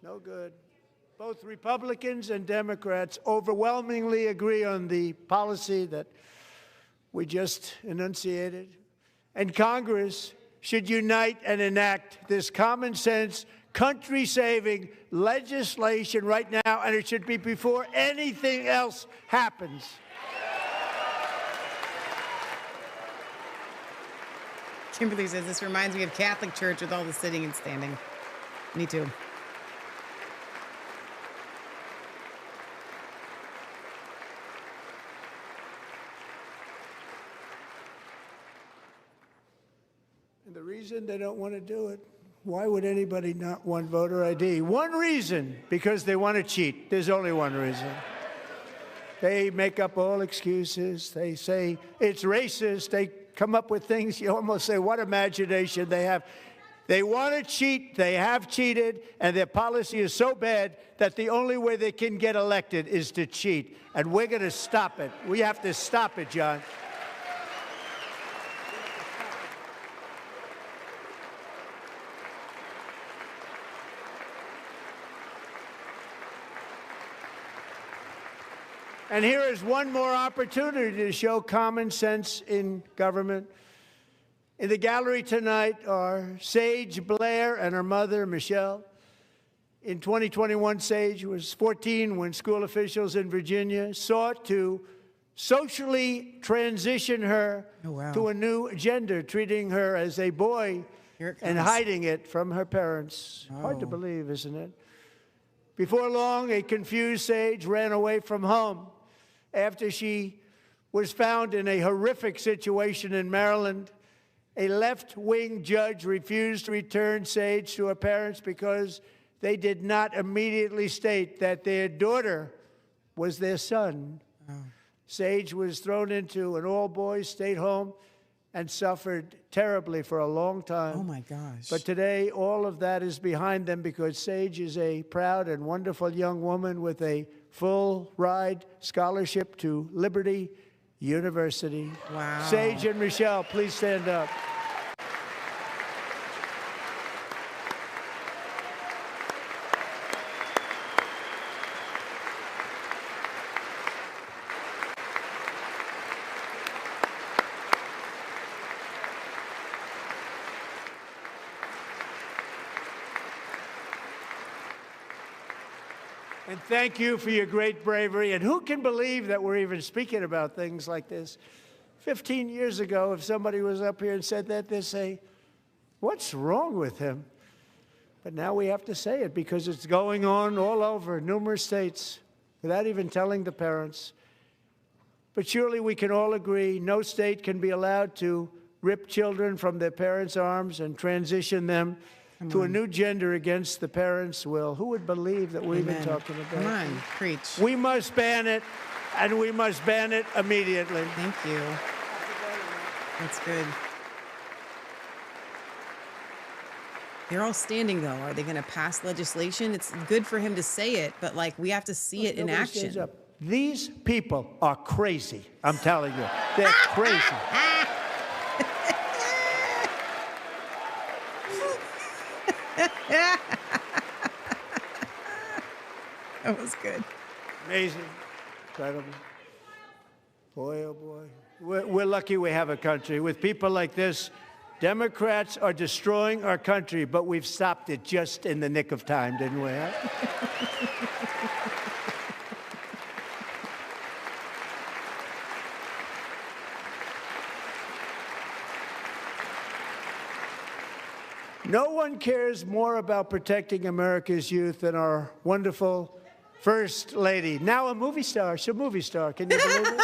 No good. Both Republicans and Democrats overwhelmingly agree on the policy that we just enunciated. And Congress should unite and enact this common sense, country-saving legislation right now, and it should be before anything else happens. Kimberly says this reminds me of Catholic Church with all the sitting and standing. Me too. And the reason they don't want to do it, why would anybody not want voter ID? One reason, because they want to cheat. There's only one reason. They make up all excuses. They say it's racist. They come up with things you almost say, what imagination they have. They want to cheat. They have cheated. And their policy is so bad that the only way they can get elected is to cheat. And we're going to stop it. We have to stop it, John. And here is one more opportunity to show common sense in government. In the gallery tonight are Sage Blair and her mother, Michelle. In 2021, Sage was 14 when school officials in Virginia sought to socially transition her to a new gender, treating her as a boy and hiding it from her parents. Hard to believe, isn't it? Before long, a confused Sage ran away from home after she was found in a horrific situation in Maryland. A left-wing judge refused to return Sage to her parents because they did not immediately state that their daughter was their son. Sage was thrown into an all-boys state home and suffered terribly for a long time. Oh, my gosh. But today, all of that is behind them because Sage is a proud and wonderful young woman with a full-ride scholarship to Liberty University. Wow. Sage and Michelle, please stand up. And thank you for your great bravery. And who can believe that we're even speaking about things like this? 15 years ago, if somebody was up here and said that, they'd say, what's wrong with him? But now we have to say it because it's going on all over numerous states without even telling the parents. But surely we can all agree no state can be allowed to rip children from their parents' arms and transition them to a new gender against the parents' will. Who would believe that we're even talking about it? Come on, preach. We must ban it, and we must ban it immediately. Thank you. That's good. They're all standing, though. Are they going to pass legislation? It's good for him to say it, but, like, we have to see it in action. These people are crazy, I'm telling you. They're crazy. That was good. Amazing. Incredible. Boy, oh boy. We're lucky we have a country. With people like this, Democrats are destroying our country, but we've stopped it just in the nick of time, didn't we? Huh? No one cares more about protecting America's youth than our wonderful First Lady. Now a movie star. She's a movie star. Can you believe it?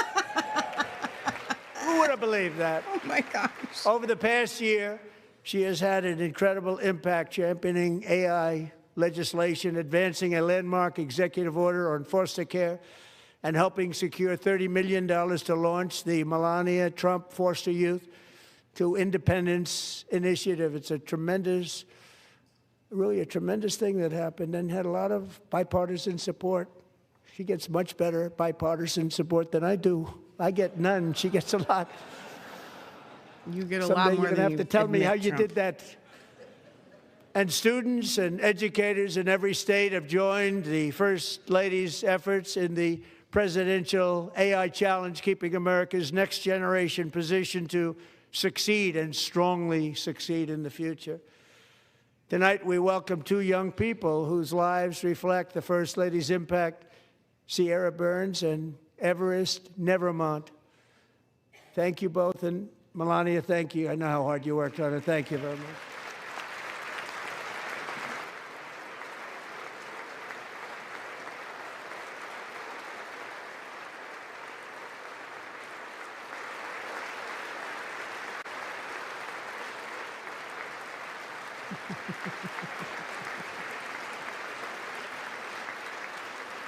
Who would have believed that? Oh, my gosh. Over the past year, she has had an incredible impact championing AI legislation, advancing a landmark executive order on foster care, and helping secure $30 million to launch the Melania Trump Foster Youth to Independence Initiative. It's a tremendous, really a tremendous thing that happened and had a lot of bipartisan support. She gets much better bipartisan support than I do. I get none. She gets a lot. You get a Someday lot more you're going to than have to tell me how you Trump. did that. And students and educators in every state have joined the First Lady's efforts in the presidential AI challenge, keeping America's next generation positioned to succeed and strongly succeed in the future. Tonight, we welcome two young people whose lives reflect the First Lady's impact, Sierra Burns and Everest Nevermont. Thank you both, and Melania, thank you. I know how hard you worked on it. Thank you very much.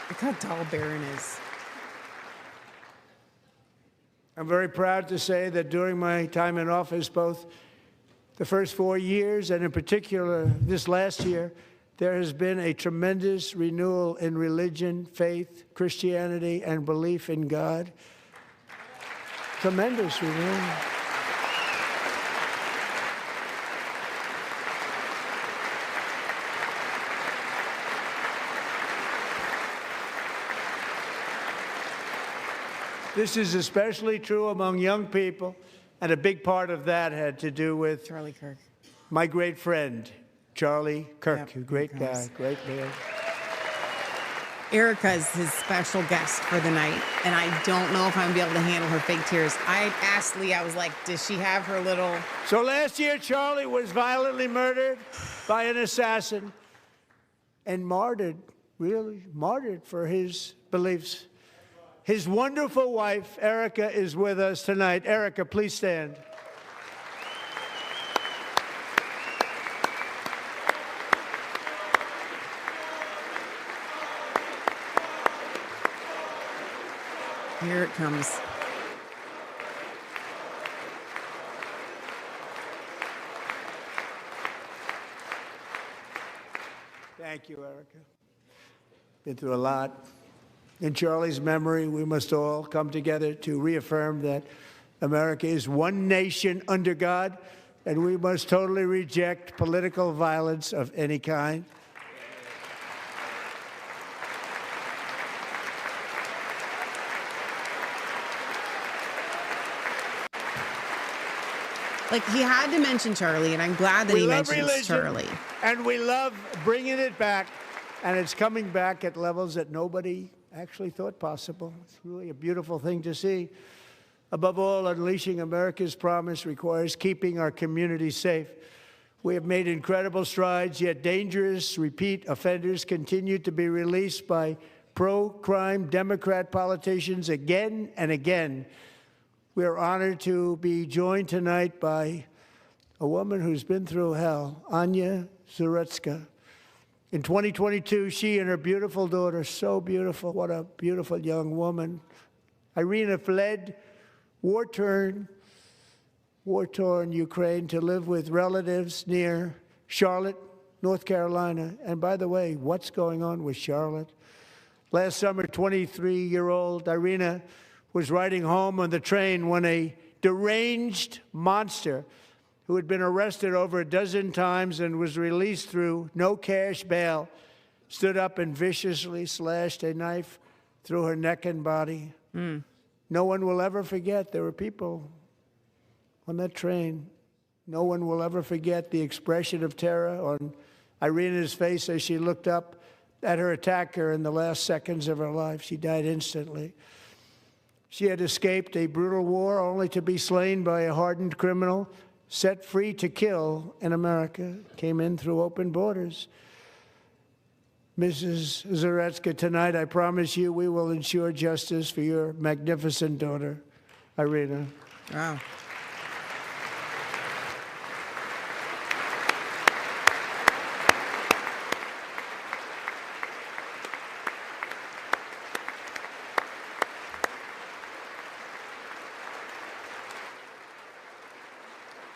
Look how tall Barron is. I'm very proud to say that during my time in office, both the first 4 years and in particular this last year, there has been a tremendous renewal in religion, faith, Christianity, and belief in God. Tremendous renewal. This is especially true among young people, and a big part of that had to do with Charlie Kirk. my great friend, Charlie Kirk. Yep, Great here it comes. guy, great man. Erica's his special guest for the night, and I don't know if I'm gonna be able to handle her fake tears. I asked Lee, I was like, does she have her little... So last year, Charlie was violently murdered by an assassin and martyred, really martyred for his beliefs. His wonderful wife, Erica, is with us tonight. Erica, please stand. Here it comes. Thank you, Erica. Been through a lot. In Charlie's memory, we must all come together to reaffirm that America is one nation under God, and we must totally reject political violence of any kind. Like, he had to mention Charlie, and I'm glad that he mentions religion, Charlie. and we love bringing it back, and it's coming back at levels that nobody actually thought possible. It's really a beautiful thing to see. Above all, unleashing America's promise requires keeping our communities safe. We have made incredible strides, yet dangerous repeat offenders continue to be released by pro-crime Democrat politicians again and again. We are honored to be joined tonight by a woman who's been through hell, Anya Zarutska. In 2022, she and her beautiful daughter, so beautiful, what a beautiful young woman, Irina, fled war-torn Ukraine to live with relatives near Charlotte, North Carolina. And by the way, what's going on with Charlotte? Last summer, 23-year-old Irina was riding home on the train when a deranged monster who had been arrested over a dozen times and was released through no cash bail stood up and viciously slashed a knife through her neck and body. No one will ever forget. There were people on that train. No one will ever forget the expression of terror on Irina's face as she looked up at her attacker in the last seconds of her life. She died instantly. She had escaped a brutal war only to be slain by a hardened criminal set free to kill in America. Came in through open borders. Mrs. Zarutska, tonight I promise you we will ensure justice for your magnificent daughter, Irina. Wow.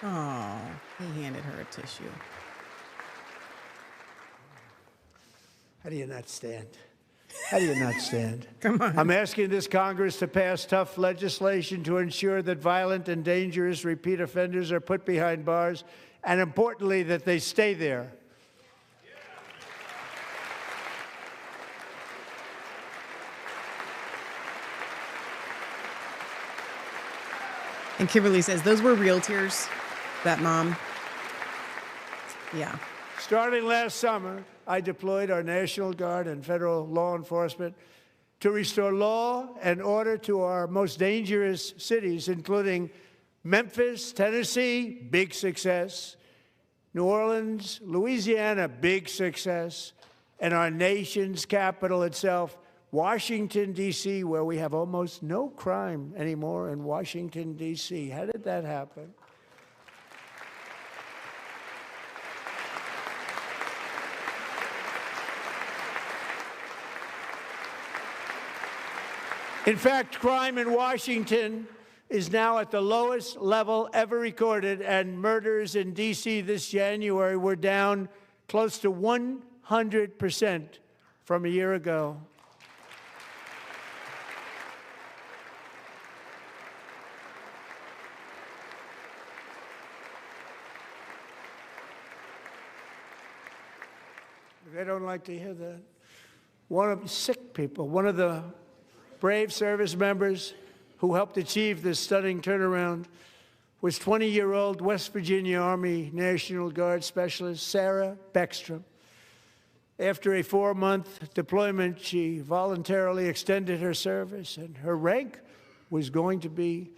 Oh, he handed her a tissue. How do you not stand? How do you not stand? Come on. I'm asking this Congress to pass tough legislation to ensure that violent and dangerous repeat offenders are put behind bars, and importantly, that they stay there. And Kimberly says, those were real tears, that mom. Yeah. Starting last summer, I deployed our National Guard and federal law enforcement to restore law and order to our most dangerous cities, including Memphis, Tennessee, big success, New Orleans, Louisiana, big success, and our nation's capital itself, Washington, D.C., where we have almost no crime anymore in Washington, D.C. How did that happen? In fact, crime in Washington is now at the lowest level ever recorded, and murders in D.C. this January were down close to 100% from a year ago. They don't like to hear that. One of the sick people, one of the brave service members who helped achieve this stunning turnaround was 20-year-old West Virginia Army National Guard Specialist Sarah Beckstrom. After a 4-month deployment, she voluntarily extended her service, and her rank was going to be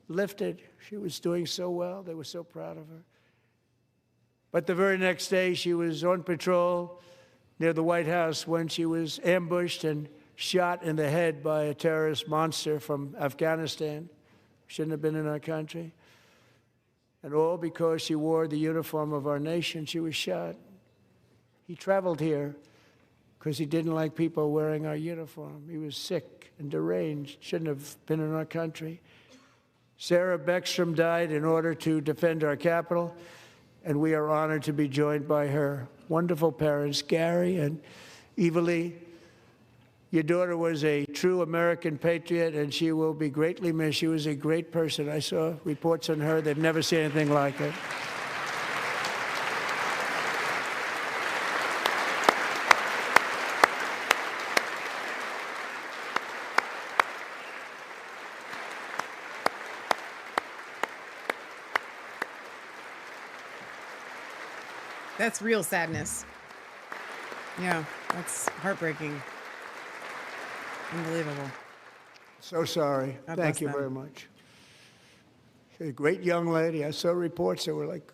lifted. She was doing so well. They were so proud of her. But the very next day, she was on patrol near the White House when she was ambushed and shot in the head by a terrorist monster from Afghanistan. Shouldn't have been in our country. And all because she wore the uniform of our nation. She was shot. He traveled here because he didn't like people wearing our uniform. He was sick and deranged, shouldn't have been in our country. Sarah Beckstrom died in order to defend our capital, and we are honored to be joined by her wonderful parents, Gary and Evalie. Your daughter was a true American patriot, and she will be greatly missed. She was a great person. I saw reports on her. They've never seen anything like it. That's real sadness. Yeah, that's heartbreaking. Unbelievable. So sorry. God Thank bless you them. very much. She's a great young lady. I saw reports that were like,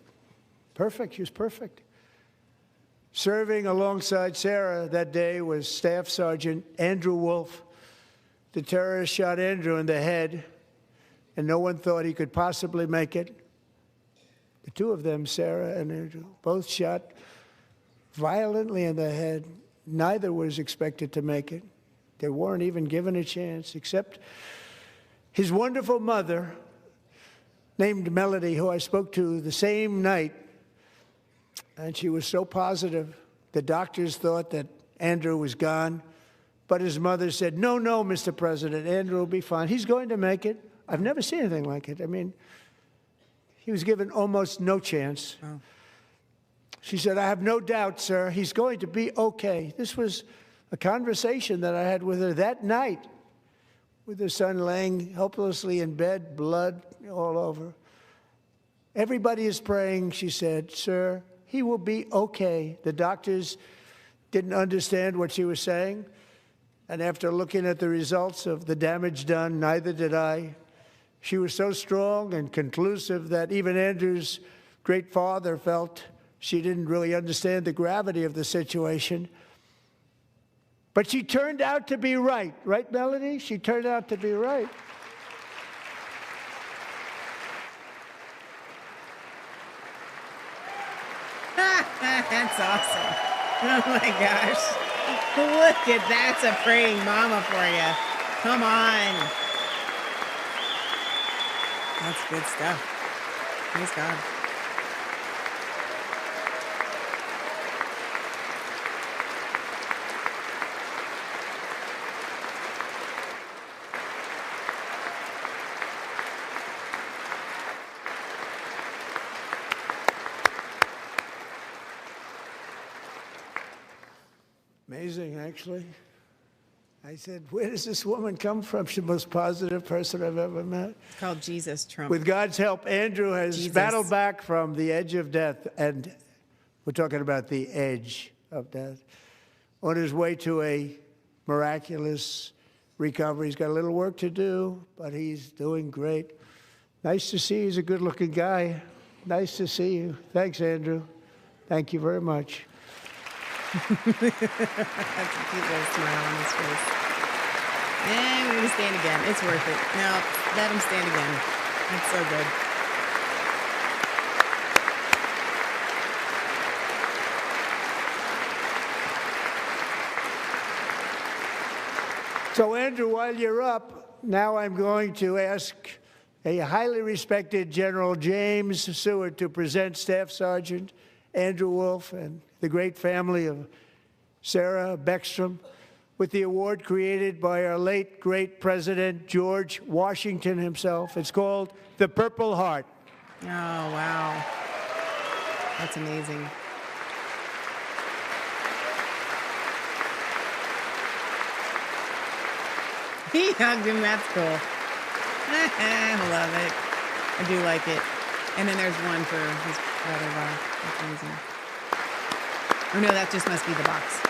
perfect. She was perfect. Serving alongside Sarah that day was Staff Sergeant Andrew Wolf. The terrorist shot Andrew in the head, and no one thought he could possibly make it. The two of them, Sarah and Andrew, both shot violently in the head. Neither was expected to make it. They weren't even given a chance, except his wonderful mother, named Melody, who I spoke to the same night, and she was so positive. The doctors thought that Andrew was gone, but his mother said, no, Mr. President, Andrew will be fine. He's going to make it. I've never seen anything like it. I mean, he was given almost no chance. Oh. She said, I have no doubt, sir, he's going to be okay. This was a conversation that I had with her that night, with her son laying helplessly in bed, blood all over. Everybody is praying, she said, sir, he will be okay. The doctors didn't understand what she was saying, and after looking at the results of the damage done, neither did I. She was so strong and conclusive that even Andrew's great father felt she didn't really understand the gravity of the situation. But she turned out to be right. Right, Melody? She turned out to be right. That's awesome. Oh, my gosh. Look at that's a praying mama for you. Come on. That's good stuff. Praise God. Amazing, actually. I said, where does this woman come from? She's the most positive person I've ever met. It's called Jesus Trump. With God's help, Andrew has battled back from the edge of death, and we're talking about the edge of death, on his way to a miraculous recovery. He's got a little work to do, but he's doing great. Nice to see you. He's a good-looking guy. Nice to see you. Thanks, Andrew. Thank you very much. That's a cute little smile on his face. And we're going to stand again. It's worth it. No, let him stand again. That's so good. So, Andrew, while you're up, now I'm going to ask a highly respected General James Seward to present Staff Sergeant Andrew Wolf and the great family of Sarah Beckstrom with the award created by our late, great President George Washington himself. It's called the Purple Heart. Oh, wow. That's amazing. He hugged him. That's cool. I love it. I do like it. And then there's one for his brother. Wow, that's amazing. Oh no, that just must be the box.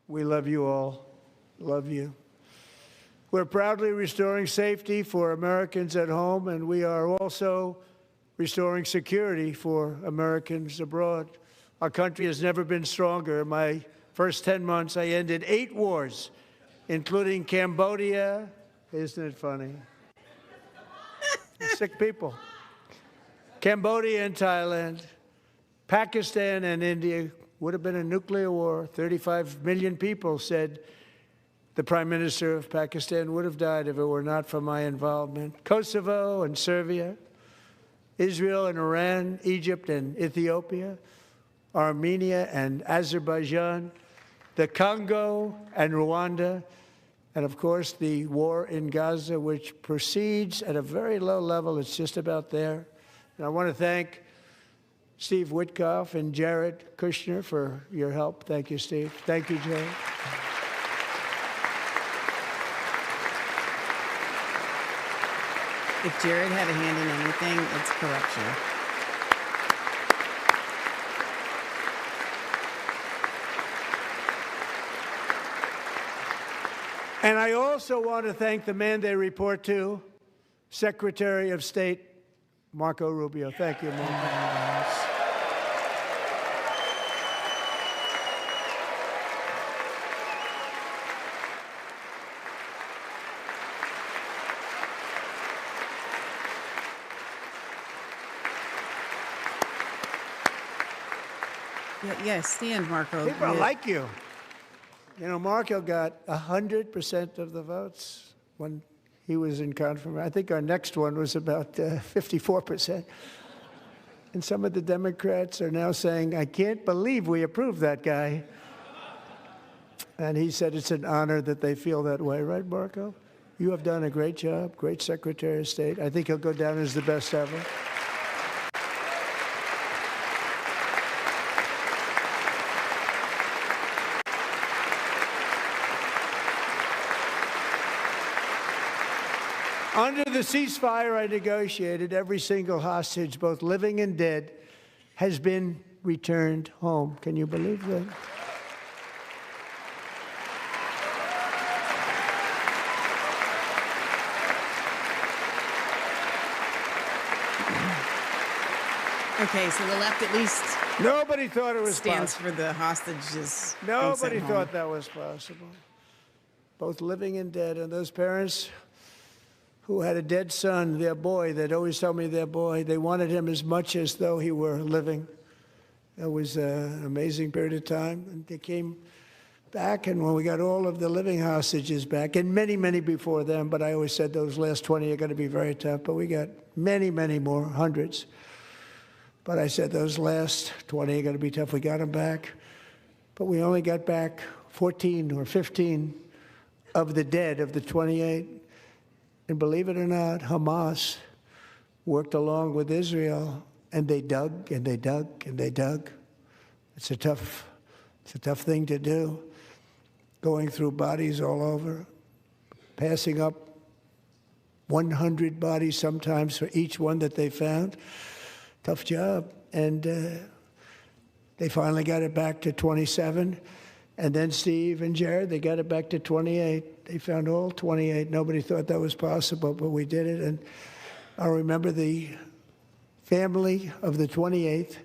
We love you all. Love you. We're proudly restoring safety for Americans at home, and we are also restoring security for Americans abroad. Our country has never been stronger. In my first 10 months, I ended 8 wars, including Cambodia. Isn't it funny? Sick people. Cambodia and Thailand, Pakistan and India. Would have been a nuclear war. 35 million people, said the Prime Minister of Pakistan, would have died if it were not for my involvement. Kosovo and Serbia, Israel and Iran, Egypt and Ethiopia, Armenia and Azerbaijan, the Congo and Rwanda, and of course the war in Gaza, which proceeds at a very low level. It's just about there. And I want to thank Steve Witkoff and Jared Kushner for your help. Thank you, Steve. Thank you, Jared. If Jared had a hand in anything, it's corruption. And I also want to thank the man they report to, Secretary of State Marco Rubio. Thank you, Marco. Yes, stand, Marco. People like you. You know, Marco got 100% of the votes when he was in confirmation. I think our next one was about 54%. And some of the Democrats are now saying, I can't believe we approved that guy. And he said it's an honor that they feel that way. Right, Marco? You have done a great job, great Secretary of State. I think he'll go down as the best ever. Under the ceasefire I negotiated, every single hostage, both living and dead, has been returned home. Can you believe that? Okay, so the left at least Nobody thought it was stands possible. for the hostages. Nobody thought that was possible. Both living and dead, and those parents who had a dead son, their boy, they'd always tell me their boy, they wanted him as much as though he were living. It was an amazing period of time. And they came back, and when we got all of the living hostages back, and many, many before them, but I always said those last 20 are going to be very tough, but we got many, many more, hundreds. But I said those last 20 are going to be tough. We got them back, but we only got back 14 or 15 of the dead, of the 28. And believe it or not, Hamas worked along with Israel, and they dug and they dug and they dug. It's a tough thing to do, going through bodies all over, passing up 100 bodies sometimes for each one that they found. Tough job. And they finally got it back to 27. And then Steve and Jared, they got it back to 28. They found all 28. Nobody thought that was possible, but we did it. And I remember the family of the 28th.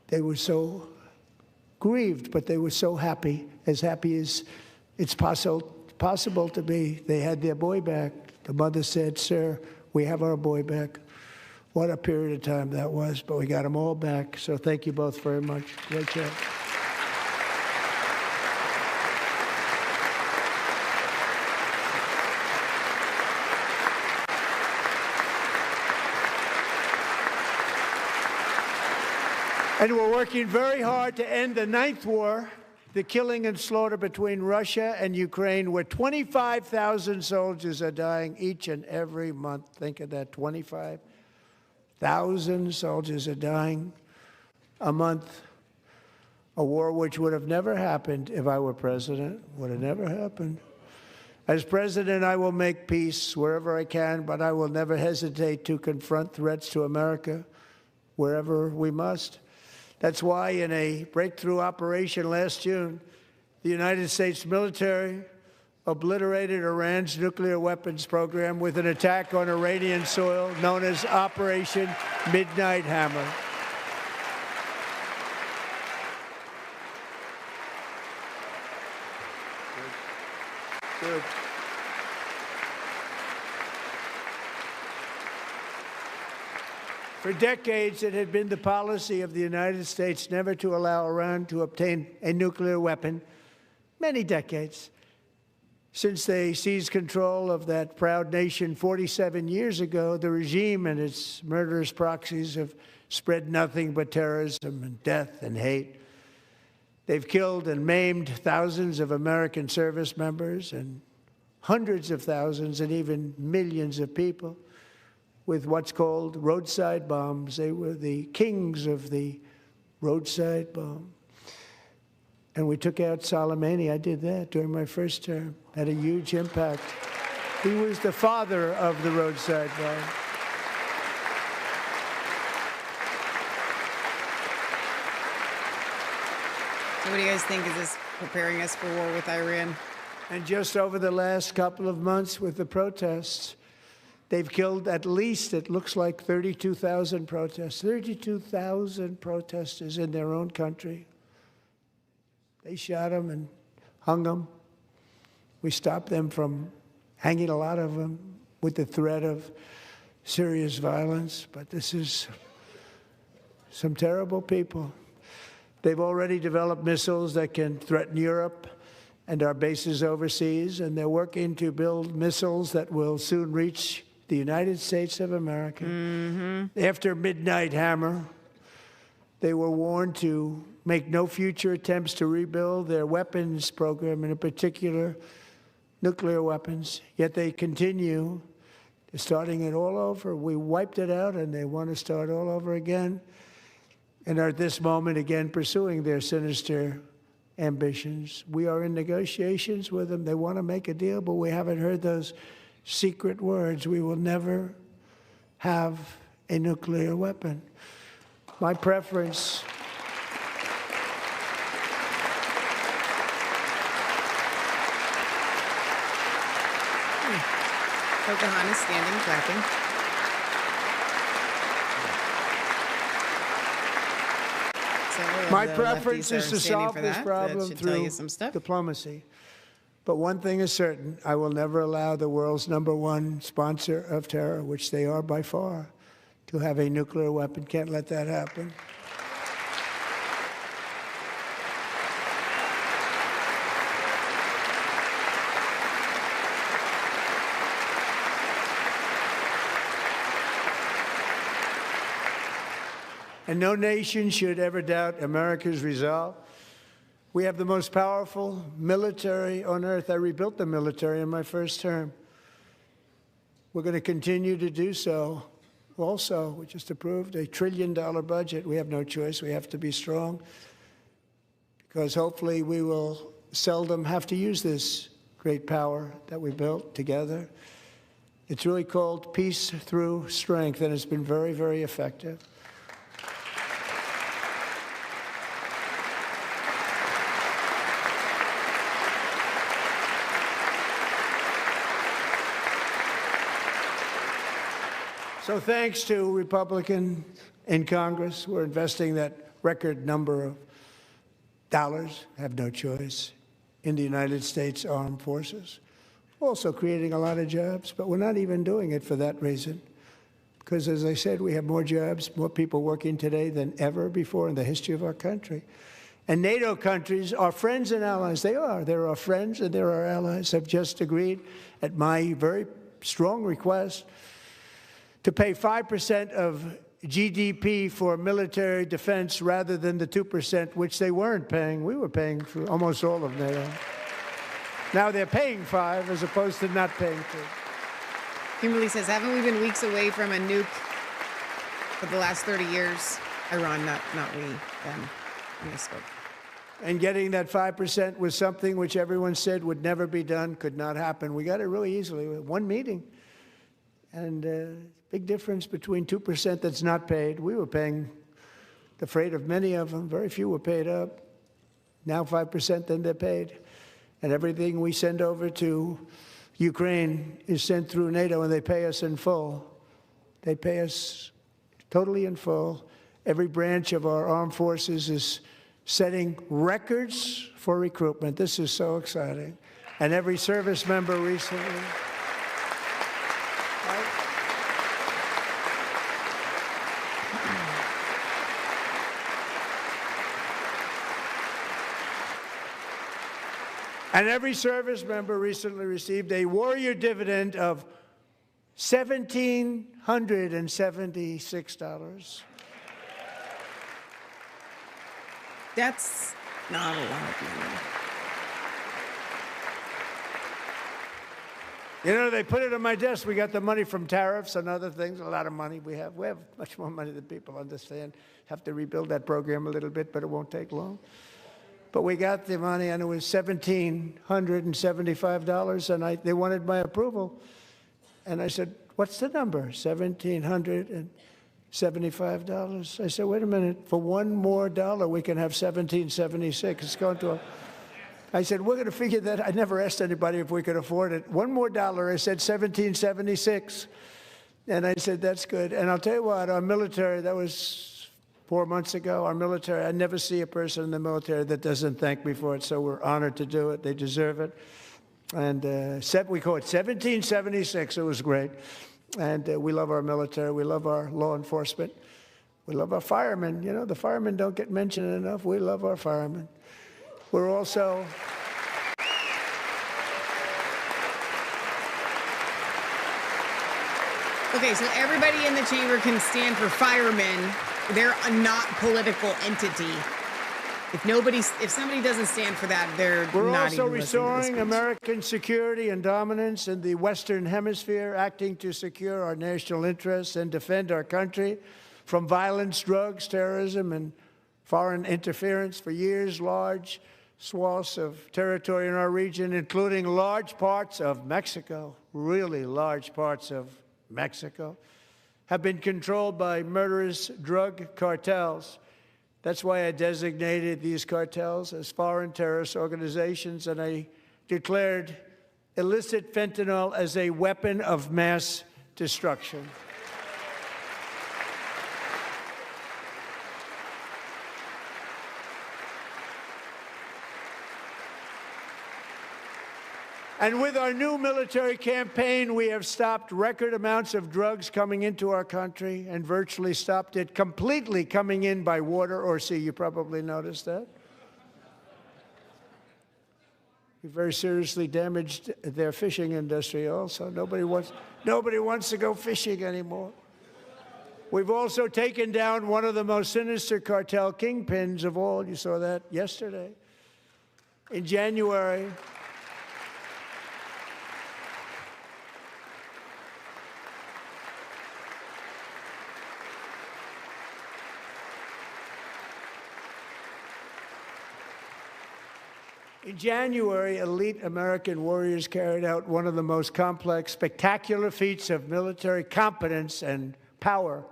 They were so grieved, but they were so happy as it's possible to be. They had their boy back. The mother said, "Sir, we have our boy back." What a period of time that was, but we got them all back. So thank you both very much. Great job. And we're working very hard to end the ninth war, the killing and slaughter between Russia and Ukraine, where 25,000 soldiers are dying each and every month. Think of that, 25,000 soldiers are dying a month. A war which would have never happened if I were president, would have never happened. As president, I will make peace wherever I can, but I will never hesitate to confront threats to America wherever we must. That's why in a breakthrough operation last June, the United States military obliterated Iran's nuclear weapons program with an attack on Iranian soil known as Operation Midnight Hammer. Good. For decades, it had been the policy of the United States never to allow Iran to obtain a nuclear weapon. Many decades. Since they seized control of that proud nation 47 years ago, the regime and its murderous proxies have spread nothing but terrorism and death and hate. They've killed and maimed thousands of American service members and hundreds of thousands and even millions of people with what's called roadside bombs. They were the kings of the roadside bomb. And we took out Soleimani. I did that during my first term. Had a huge impact. He was the father of the roadside bomb. So what do you guys think? Is this preparing us for war with Iran? And just over the last couple of months with the protests, they've killed at least, it looks like, 32,000 protests. 32,000 protesters in their own country. They shot them and hung them. We stopped them from hanging a lot of them with the threat of serious violence. But this is some terrible people. They've already developed missiles that can threaten Europe and our bases overseas, and they're working to build missiles that will soon reach the United States of America. After Midnight Hammer, they were warned to make no future attempts to rebuild their weapons program, and in particular, nuclear weapons. Yet they continue, starting it all over. We wiped it out, and they want to start all over again, and are at this moment again pursuing their sinister ambitions. We are in negotiations with them. They want to make a deal, but we haven't heard those secret words. We will never have a nuclear weapon. My preference. Pocahontas standing, clapping. My preference is to solve this problem through diplomacy. But one thing is certain, I will never allow the world's #1 sponsor of terror, which they are by far, to have a nuclear weapon. Can't let that happen. And no nation should ever doubt America's resolve. We have the most powerful military on earth. I rebuilt the military in my first term. We're going to continue to do so. Also, we just approved a $1 trillion budget. We have no choice. We have to be strong because hopefully we will seldom have to use this great power that we built together. It's really called peace through strength, and it's been very, very effective. So thanks to Republicans in Congress, we're investing that record number of dollars, have no choice, in the United States Armed Forces. Also creating a lot of jobs, but we're not even doing it for that reason. Because as I said, we have more jobs, more people working today than ever before in the history of our country. And NATO countries are friends and allies. They are. They're our friends and they're our allies. Have just agreed at my very strong request to pay 5% of GDP for military defense rather than the 2%, which they weren't paying. We were paying for almost all of NATO. Now they're paying 5 as opposed to not paying 2. Kimberly says, haven't we been weeks away from a nuke for the last 30 years? Iran, not we, them. I misspoke. And getting that 5% was something which everyone said would never be done, could not happen. We got it really easily with one meeting. And big difference between 2% that's not paid. We were paying the freight of many of them. Very few were paid up. Now 5%, then they're paid. And everything we send over to Ukraine is sent through NATO, and they pay us in full. They pay us totally in full. Every branch of our armed forces is setting records for recruitment. This is so exciting. And every service member recently. And every service member recently received a warrior dividend of $1,776. That's not a lot of money. You know, they put it on my desk. We got the money from tariffs and other things, a lot of money we have. We have much more money than people understand. Have to rebuild that program a little bit, but it won't take long. But we got the money, and it was $1,775, and they wanted my approval. And I said, what's the number? $1,775. I said, wait a minute. For one more dollar, we can have $1,776. It's going to I said, we're going to figure that. I never asked anybody if we could afford it. One more dollar, I said $1,776. And I said, that's good. And I'll tell you what, our military, that was 4 months ago, our military, I never see a person in the military that doesn't thank me for it, so we're honored to do it. They deserve it. And we call it 1776. It was great. And we love our military. We love our law enforcement. We love our firemen. You know, the firemen don't get mentioned enough. We love our firemen. We're also... Okay, so everybody in the chamber can stand for firemen. They're a not political entity. If somebody doesn't stand for that, they're We're not also even restoring American security and dominance in the Western Hemisphere, acting to secure our national interests and defend our country from violence, drugs, terrorism, and foreign interference. For years, large swaths of territory in our region, including large parts of Mexico, really large parts of Mexico, have been controlled by murderous drug cartels. That's why I designated these cartels as foreign terrorist organizations, and I declared illicit fentanyl as a weapon of mass destruction. And with our new military campaign, we have stopped record amounts of drugs coming into our country and virtually stopped it completely coming in by water or sea. You probably noticed that. We very seriously damaged their fishing industry also. Nobody wants to go fishing anymore. We've also taken down one of the most sinister cartel kingpins of all. You saw that yesterday. In January, elite American warriors carried out one of the most complex, spectacular feats of military competence and power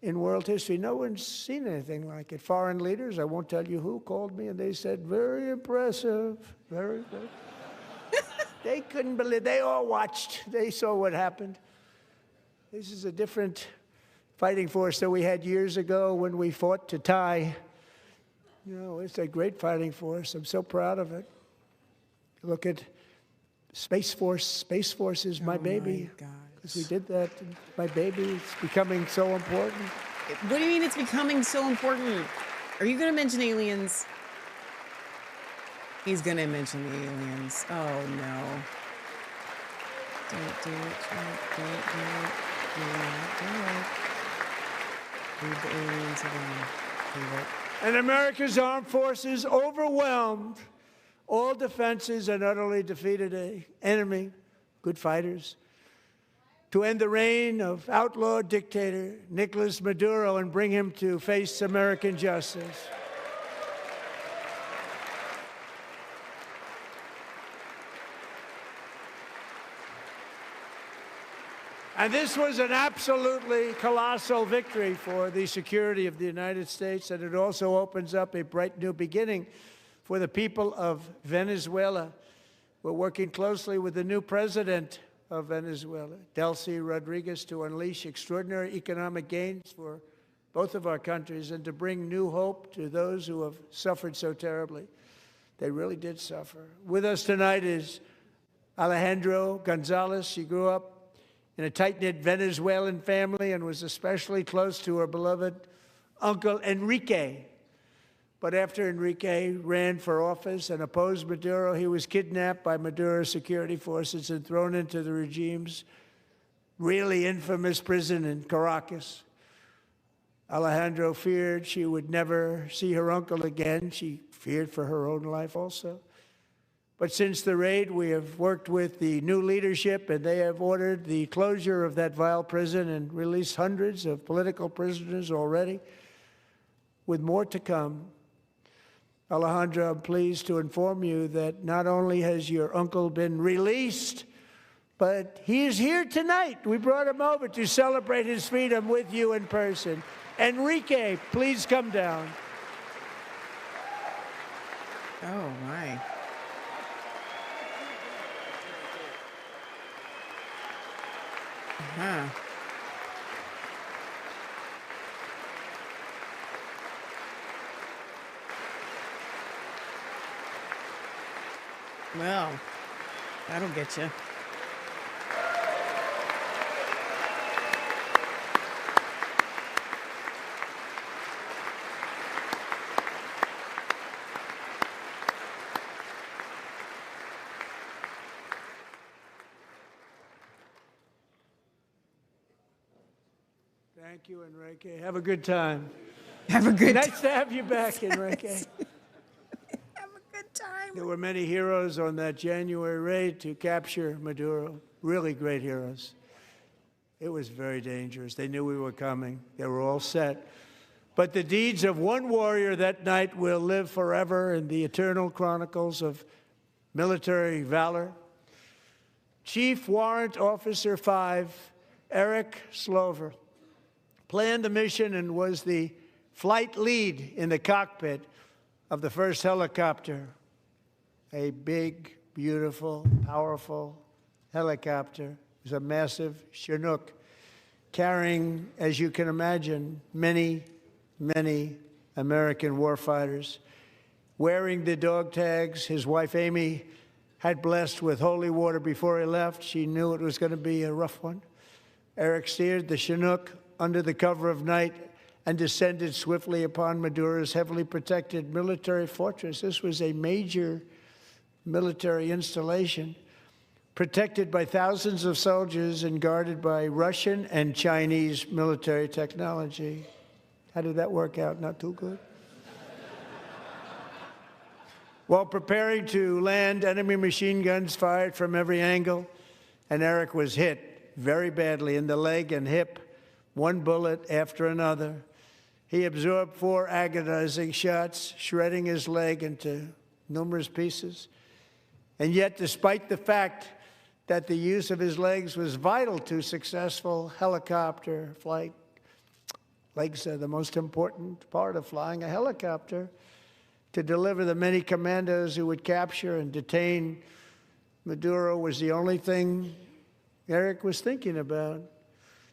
in world history. No one's seen anything like it. Foreign leaders, I won't tell you who, called me and they said, very impressive, very good. They couldn't believe, they all watched. They saw what happened. This is a different fighting force that we had years ago when we fought to tie. You know, it's a great fighting force. I'm so proud of it. Look at Space Force. Space Force is my baby. Because we did that. My baby, it's becoming so important. What do you mean it's becoming so important? Are you going to mention aliens? He's going to mention the aliens. Oh, no. Don't do it. Don't do it. Do not do it. Leave the aliens alone. Leave it. And America's armed forces overwhelmed all defenses and utterly defeated an enemy, good fighters, to end the reign of outlaw dictator Nicolas Maduro and bring him to face American justice. And this was an absolutely colossal victory for the security of the United States, and it also opens up a bright new beginning for the people of Venezuela. We're working closely with the new president of Venezuela, Delcy Rodriguez, to unleash extraordinary economic gains for both of our countries and to bring new hope to those who have suffered so terribly. They really did suffer. With us tonight is Alejandro Gonzalez. She grew up in a tight-knit Venezuelan family and was especially close to her beloved uncle Enrique. But after Enrique ran for office and opposed Maduro, he was kidnapped by Maduro's security forces and thrown into the regime's really infamous prison in Caracas. Alejandro feared she would never see her uncle again. She feared for her own life also. But since the raid, we have worked with the new leadership, and they have ordered the closure of that vile prison and released hundreds of political prisoners already, with more to come. Alejandro, I'm pleased to inform you that not only has your uncle been released, but he is here tonight. We brought him over to celebrate his freedom with you in person. Enrique, please come down. Oh, my. Huh. Well, that'll get you. Thank you, Enrique. Have a good time. Have a good Nice to have you back, Enrique. Have a good time. There were many heroes on that January raid to capture Maduro, really great heroes. It was very dangerous. They knew we were coming. They were all set. But the deeds of one warrior that night will live forever in the eternal chronicles of military valor. Chief Warrant Officer 5, Eric Slover, planned the mission and was the flight lead in the cockpit of the first helicopter, a big, beautiful, powerful helicopter. It was a massive Chinook carrying, as you can imagine, many, many American warfighters. Wearing the dog tags his wife Amy had blessed with holy water before he left. She knew it was going to be a rough one. Eric steered the Chinook under the cover of night and descended swiftly upon Maduro's heavily protected military fortress. This was a major military installation, protected by thousands of soldiers and guarded by Russian and Chinese military technology. How did that work out? Not too good. While preparing to land, enemy machine guns fired from every angle, and Eric was hit very badly in the leg and hip, one bullet after another. He absorbed 4 agonizing shots, shredding his leg into numerous pieces. And yet, despite the fact that the use of his legs was vital to successful helicopter flight, legs are the most important part of flying a helicopter, to deliver the many commandos who would capture and detain Maduro was the only thing Eric was thinking about.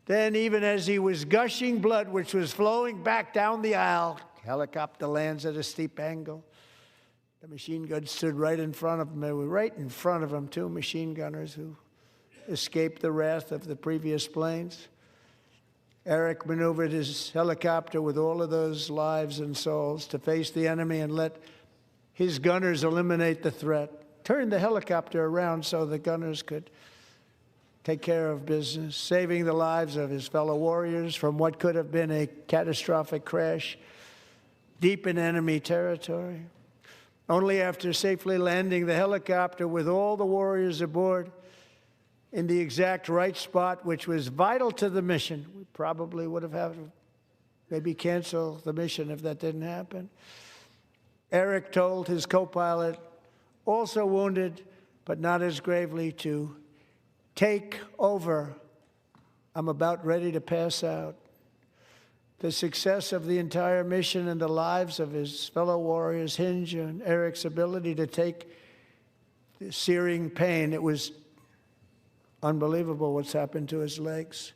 Then, even as he was gushing blood, which was flowing back down the aisle, helicopter lands at a steep angle. The machine gun stood right in front of him. They were right in front of him, 2 machine gunners who escaped the wrath of the previous planes. Eric maneuvered his helicopter with all of those lives and souls to face the enemy and let his gunners eliminate the threat. Turned the helicopter around so the gunners could take care of business, saving the lives of his fellow warriors from what could have been a catastrophic crash deep in enemy territory. Only after safely landing the helicopter with all the warriors aboard in the exact right spot, which was vital to the mission. We probably would have had to maybe cancel the mission if that didn't happen. Eric told his co-pilot, also wounded, but not as gravely, to take over. I'm about ready to pass out. The success of the entire mission and the lives of his fellow warriors hinge on Eric's ability to take the searing pain. It was unbelievable what's happened to his legs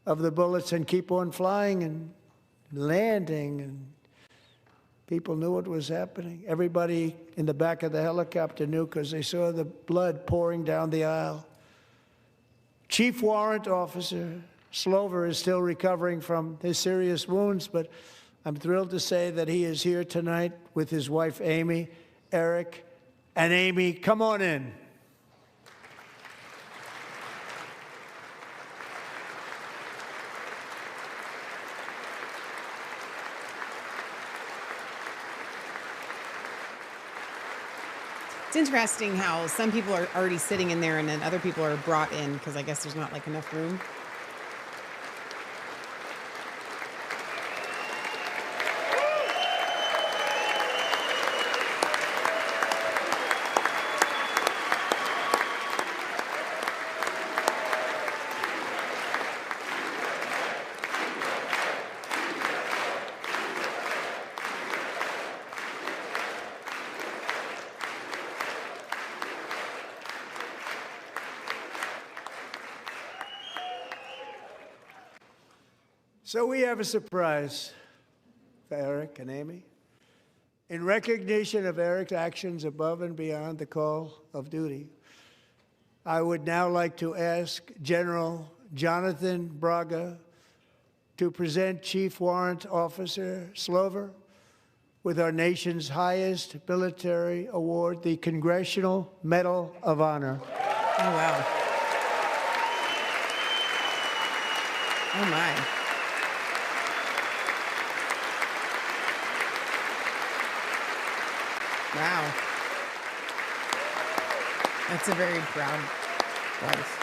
of the bullets and keep on flying and landing, and people knew what was happening. Everybody in the back of the helicopter knew because they saw the blood pouring down the aisle. Chief Warrant Officer Slover is still recovering from his serious wounds, but I'm thrilled to say that he is here tonight with his wife, Amy, Eric, and Amy. Come on in. It's interesting how some people are already sitting in there and then other people are brought in because I guess there's not like enough room. So we have a surprise for Eric and Amy. In recognition of Eric's actions above and beyond the call of duty, I would now like to ask General Jonathan Braga to present Chief Warrant Officer Slover with our nation's highest military award, the Congressional Medal of Honor. Oh, wow. Oh, my. Wow. That's a very proud wife.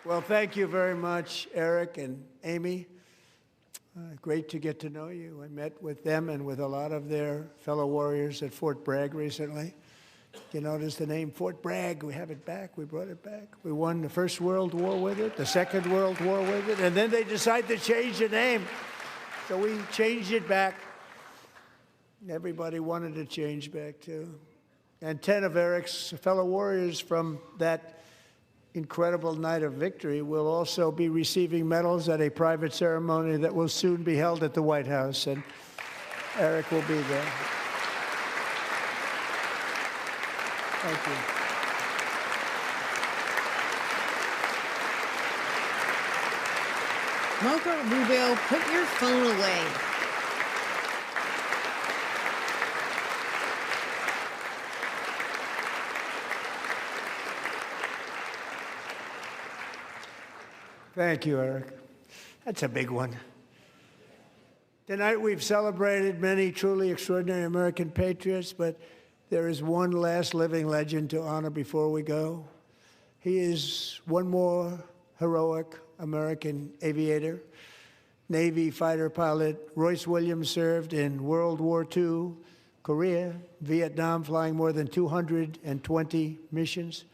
Well, thank you very much, Eric and Amy. Great to get to know you. I met with them and with a lot of their fellow warriors at Fort Bragg recently. You notice the name Fort Bragg. We have it back. We brought it back. We won the First World War with it, the Second World War with it, and then they decided to change the name. So we changed it back. Everybody wanted to change back, too. And 10 of Eric's fellow warriors from that incredible night of victory will also be receiving medals at a private ceremony that will soon be held at the White House, and Eric will be there. Thank you. Mocha Rubio, put your phone away. Thank you, Eric. That's a big one. Tonight we've celebrated many truly extraordinary American patriots, but there is one last living legend to honor before we go. He is one more heroic American aviator. Navy fighter pilot. Royce Williams served in World War II, Korea, Vietnam, flying more than 220 missions.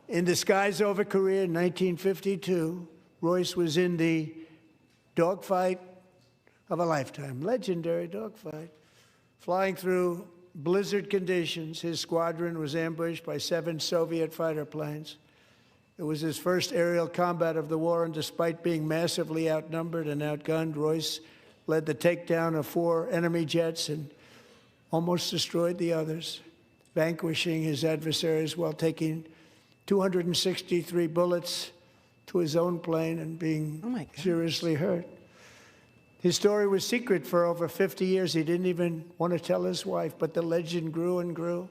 In the skies over Korea in 1952, Royce was in the dogfight of a lifetime, legendary dogfight. Flying through blizzard conditions, his squadron was ambushed by 7 Soviet fighter planes. It was his first aerial combat of the war, and despite being massively outnumbered and outgunned, Royce led the takedown of 4 enemy jets and almost destroyed the others, vanquishing his adversaries while taking 263 bullets to his own plane and being seriously hurt. His story was secret for over 50 years. He didn't even want to tell his wife, but the legend grew and grew.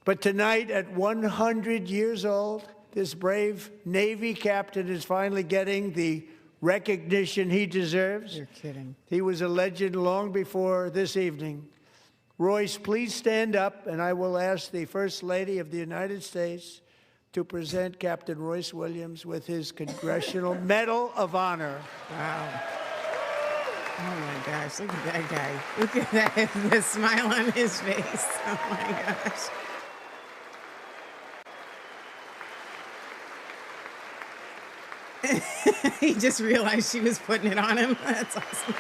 But tonight, at 100 years old, this brave Navy captain is finally getting the recognition he deserves. You're kidding. He was a legend long before this evening. Royce, please stand up, and I will ask the First Lady of the United States to present Captain Royce Williams with his Congressional Medal of Honor. Wow. Oh my gosh, look at that guy. Look at that, the smile on his face. Oh my gosh. He just realized she was putting it on him. That's awesome.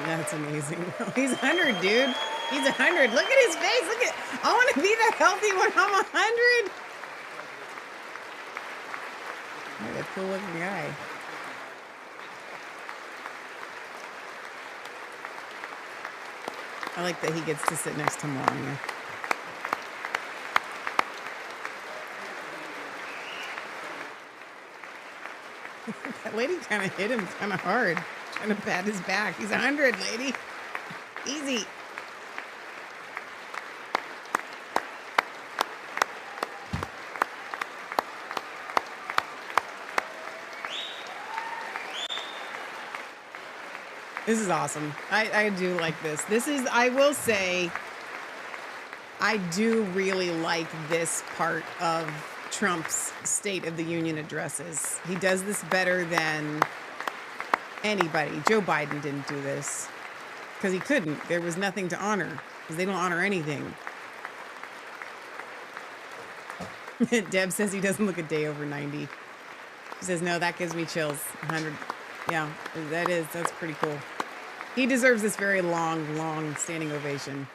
That's amazing. He's 100, dude. He's 100. Look at his face. Look at. I want to be that healthy when I'm 100. What a cool looking guy. I like that he gets to sit next to Melania. That lady kind of hit him kind of hard, trying to pat his back. He's 100, lady. Easy. This is awesome. I do like this. This is, I will say, I do really like this part of Trump's State of the Union addresses. He does this better than anybody. Joe Biden didn't do this because he couldn't. There was nothing to honor because they don't honor anything. Deb says he doesn't look a day over 90. She says, no, that gives me chills. 100. Yeah, that's pretty cool. He deserves this very long standing ovation.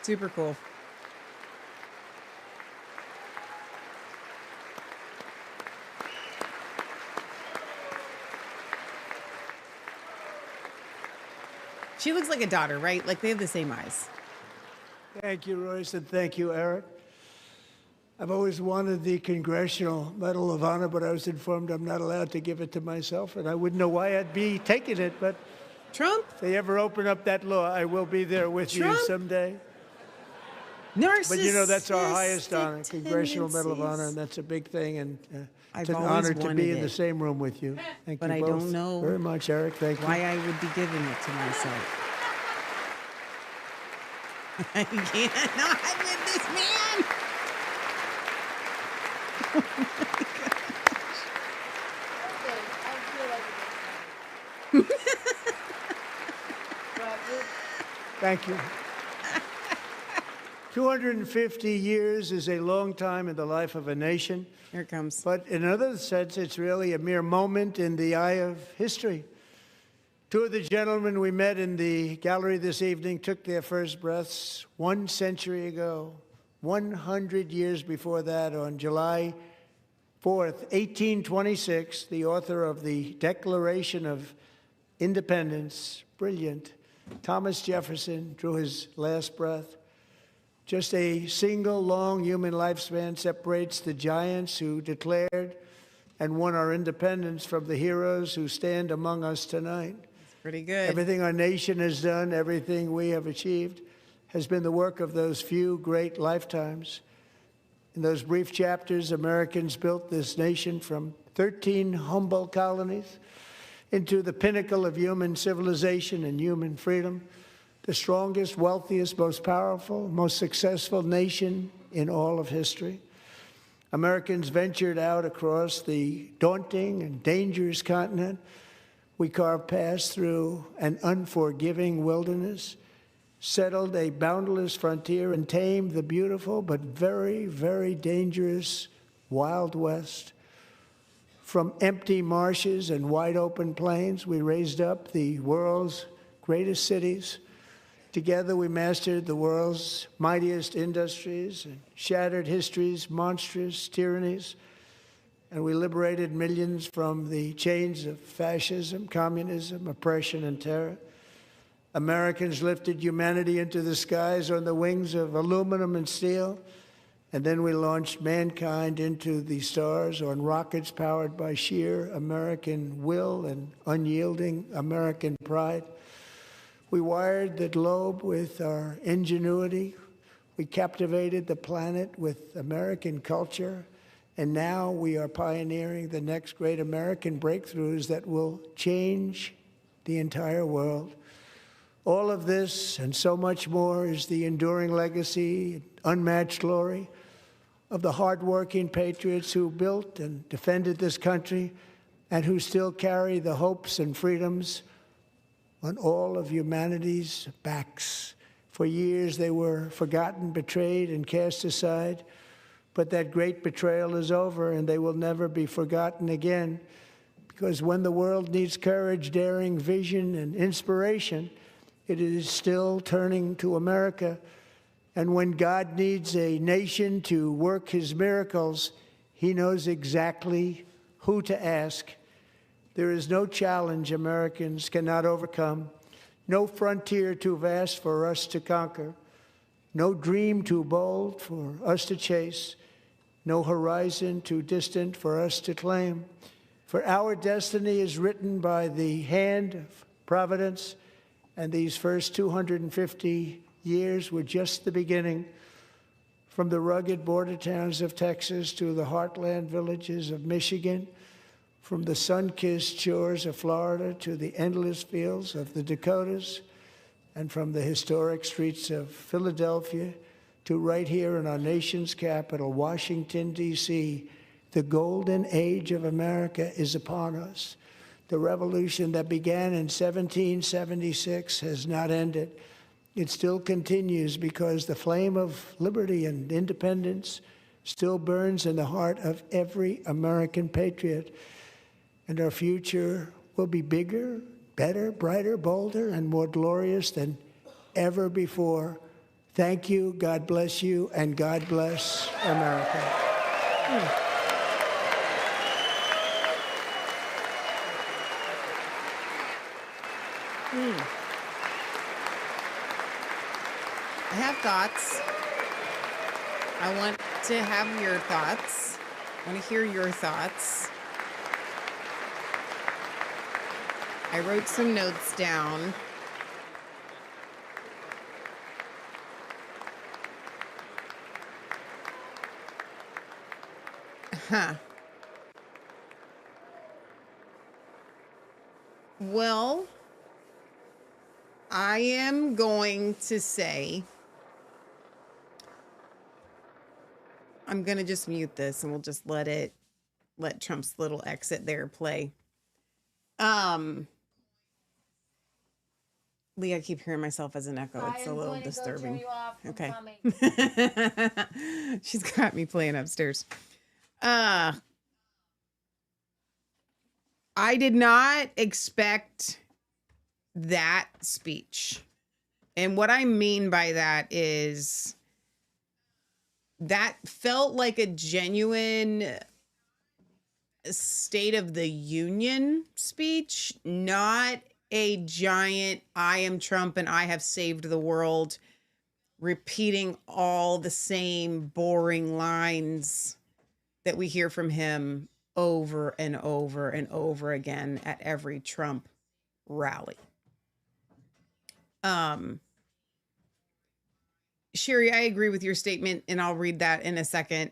Super cool. She looks like a daughter, right? Like they have the same eyes. Thank you, Royce, and thank you, Eric. I've always wanted the Congressional Medal of Honor, but I was informed I'm not allowed to give it to myself, and I wouldn't know why I'd be taking it, but Trump? if they ever open up that law, I will be there with you someday. Narcissistic. But you know, that's our highest honor, Congressional Medal of Honor, and that's a big thing, and it's an honor to be in the same room with you. Thank but you I both don't know very much, Eric. Thank you. why I would be giving it to myself. I can't not with this man. Oh my gosh. Thank you. 250 years is a long time in the life of a nation. Here it comes. But in another sense, it's really a mere moment in the eye of history. Two of the gentlemen we met in the gallery this evening took their first breaths 1 century ago, 100 years before that, on July 4th, 1826, the author of the Declaration of Independence, brilliant, Thomas Jefferson, drew his last breath. Just a single long human lifespan separates the giants who declared and won our independence from the heroes who stand among us tonight. Pretty good. Everything our nation has done, everything we have achieved, has been the work of those few great lifetimes. In those brief chapters, Americans built this nation from 13 humble colonies into the pinnacle of human civilization and human freedom, the strongest, wealthiest, most powerful, most successful nation in all of history. Americans ventured out across the daunting and dangerous continent. We carved paths through an unforgiving wilderness, settled a boundless frontier, and tamed the beautiful but very, very dangerous Wild West. From empty marshes and wide open plains, we raised up the world's greatest cities. Together, we mastered the world's mightiest industries and shattered history's monstrous tyrannies. And we liberated millions from the chains of fascism, communism, oppression, and terror. Americans lifted humanity into the skies on the wings of aluminum and steel. And then we launched mankind into the stars on rockets powered by sheer American will and unyielding American pride. We wired the globe with our ingenuity. We captivated the planet with American culture. And now we are pioneering the next great American breakthroughs that will change the entire world. All of this and so much more is the enduring legacy, unmatched glory of the hardworking patriots who built and defended this country and who still carry the hopes and freedoms on all of humanity's backs. For years they were forgotten, betrayed, and cast aside. But that great betrayal is over, and they will never be forgotten again. Because when the world needs courage, daring, vision, and inspiration, it is still turning to America. And when God needs a nation to work his miracles, he knows exactly who to ask. There is no challenge Americans cannot overcome, no frontier too vast for us to conquer, no dream too bold for us to chase, no horizon too distant for us to claim. For our destiny is written by the hand of providence, and these first 250 years were just the beginning. From the rugged border towns of Texas to the heartland villages of Michigan, from the sun-kissed shores of Florida to the endless fields of the Dakotas, and from the historic streets of Philadelphia to right here in our nation's capital, Washington, D.C., the golden age of America is upon us. The revolution that began in 1776 has not ended. It still continues because the flame of liberty and independence still burns in the heart of every American patriot. And our future will be bigger, better, brighter, bolder, and more glorious than ever before. Thank you, God bless you, and God bless America. I have thoughts. I want to have your thoughts. I want to hear your thoughts. I wrote some notes down. Well, I am going to say, I'm going to just mute this and we'll just let Trump's little exit there play. Lee, I keep hearing myself as an echo. It's a little disturbing. Okay. She's got me playing upstairs. I did not expect that speech. And what I mean by that is that felt like a genuine State of the Union speech, not a giant, I am Trump and I have saved the world, repeating all the same boring lines that we hear from him over and over and over again at every Trump rally. Sherry, I agree with your statement, and I'll read that in a second.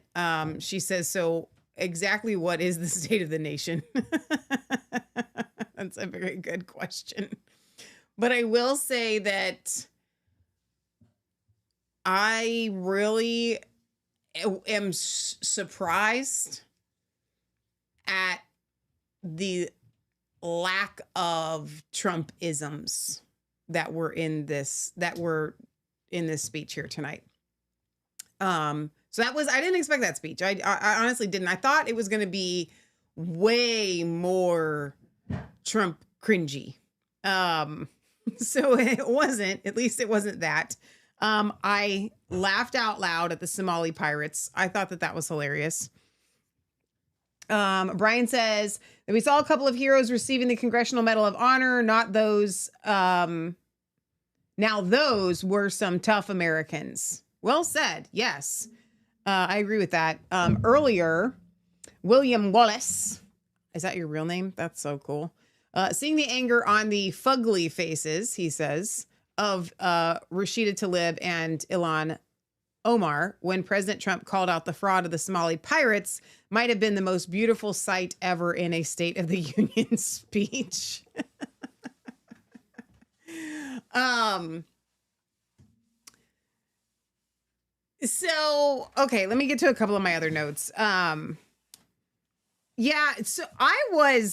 She says, so exactly what is the state of the nation? That's a very good question. But I will say that I really am surprised at the lack of Trumpisms that were in this speech here tonight. So that was, I didn't expect that speech. I honestly didn't. I thought it was going to be way more Trump cringy. So it wasn't, at least it wasn't that. I laughed out loud at the Somali pirates. I thought that was hilarious. Brian says that we saw a couple of heroes receiving the Congressional Medal of Honor, not those. Now those were some tough Americans. Well said. Yes. I agree with that. Earlier, William Wallace, is that your real name? That's so cool. Seeing the anger on the fugly faces, he says, of Rashida Tlaib and Ilhan Omar when President Trump called out the fraud of the Somali pirates might have been the most beautiful sight ever in a State of the Union speech. So, okay, let me get to a couple of my other notes. Yeah, so I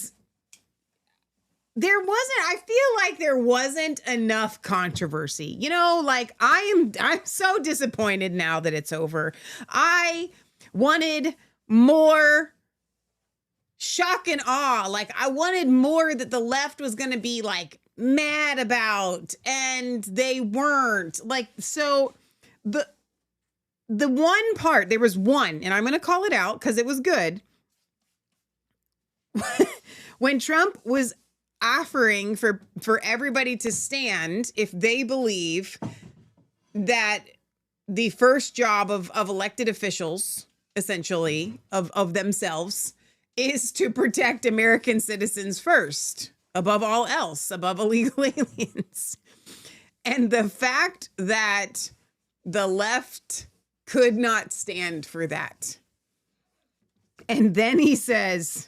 feel like there wasn't enough controversy. You know, like I'm so disappointed now that it's over. I wanted more shock and awe. Like I wanted more that the left was going to be like mad about, and they weren't. Like, so the one part, there was one, and I'm going to call it out because it was good. When Trump was offering for everybody to stand if they believe that the first job of elected officials, essentially, of themselves, is to protect American citizens first, above all else, above illegal aliens. And the fact that the left could not stand for that. And then he says,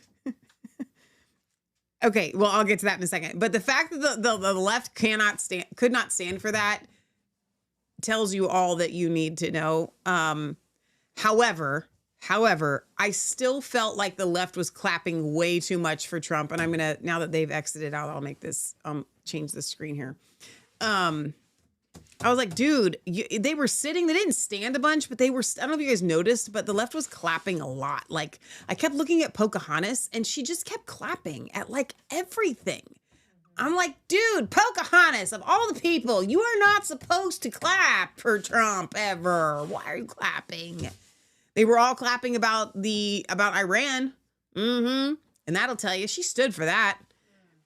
okay, well, I'll get to that in a second. But the fact that the left could not stand for that tells you all that you need to know. However, I still felt like the left was clapping way too much for Trump. And I'm going to, now that they've exited out, I'll make this, change the screen here. I was like, dude, they were sitting, they didn't stand a bunch, but they were, I don't know if you guys noticed, but the left was clapping a lot. Like I kept looking at Pocahontas and she just kept clapping at like everything. I'm like, dude, Pocahontas, of all the people, you are not supposed to clap for Trump ever. Why are you clapping? They were all clapping about Iran. And that'll tell you she stood for that.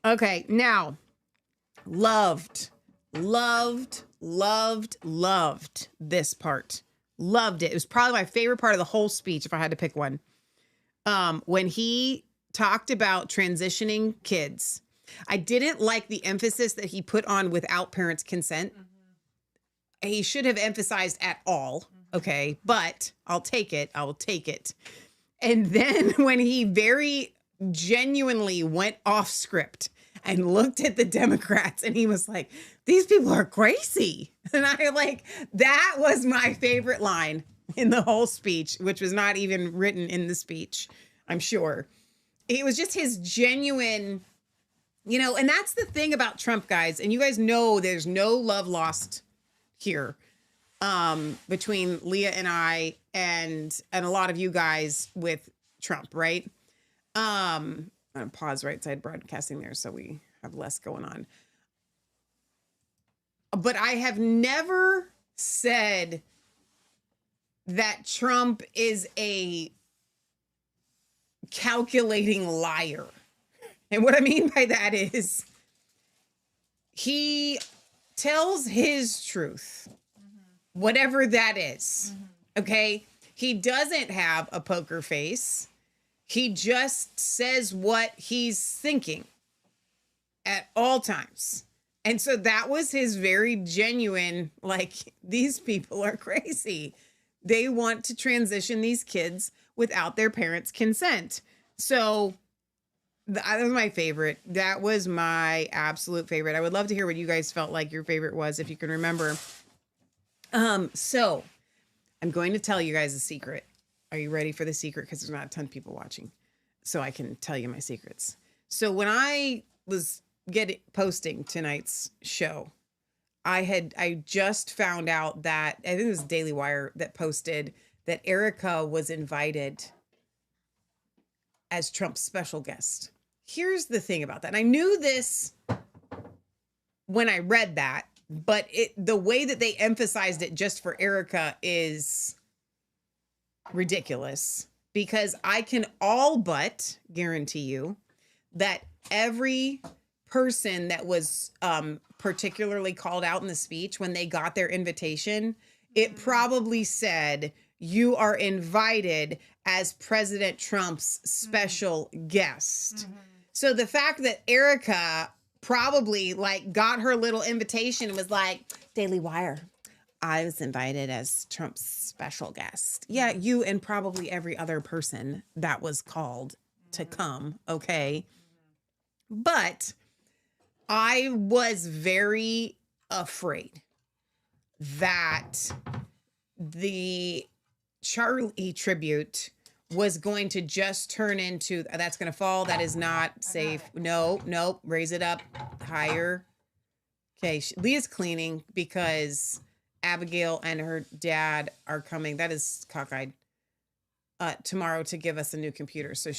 Okay, now, loved this part. Loved it. It was probably my favorite part of the whole speech, if I had to pick one. When he talked about transitioning kids, I didn't like the emphasis that he put on without parents' consent. He should have emphasized at all. Okay, but I'll take it. I will take it. And then when he very genuinely went off script and looked at the Democrats and he was like, these people are crazy. And I like, that was my favorite line in the whole speech, which was not even written in the speech, I'm sure. It was just his genuine, you know, and that's the thing about Trump, guys. And you guys know there's no love lost here between Leah and I and a lot of you guys with Trump, right? I'm going to pause right side broadcasting there so we have less going on. But I have never said that Trump is a calculating liar. And what I mean by that is he tells his truth, whatever that is. Okay? He doesn't have a poker face. He just says what he's thinking at all times. And so that was his very genuine, like, these people are crazy. They want to transition these kids without their parents' consent. So that was my favorite. That was my absolute favorite. I would love to hear what you guys felt like your favorite was, if you can remember. So I'm going to tell you guys a secret. Are you ready for the secret? Because there's not a ton of people watching. So I can tell you my secrets. So when I was posting tonight's show, I just found out that, I think it was Daily Wire that posted that Erica was invited as Trump's special guest. Here's the thing about that. And I knew this when I read that, but the way that they emphasized it just for Erica is ridiculous, because I can all but guarantee you that every person that was particularly called out in the speech, when they got their invitation, it probably said, "You are invited as President Trump's special guest." So the fact that Erica probably like got her little invitation and was like, Daily Wire, I was invited as Trump's special guest. Yeah, you and probably every other person that was called to come, okay? But I was very afraid that the Charlie tribute was going to just turn into, that's going to fall. That is not safe. No, raise it up higher. Okay, Leah's cleaning because Abigail and her dad are coming. That is cockeyed. Tomorrow to give us a new computer. So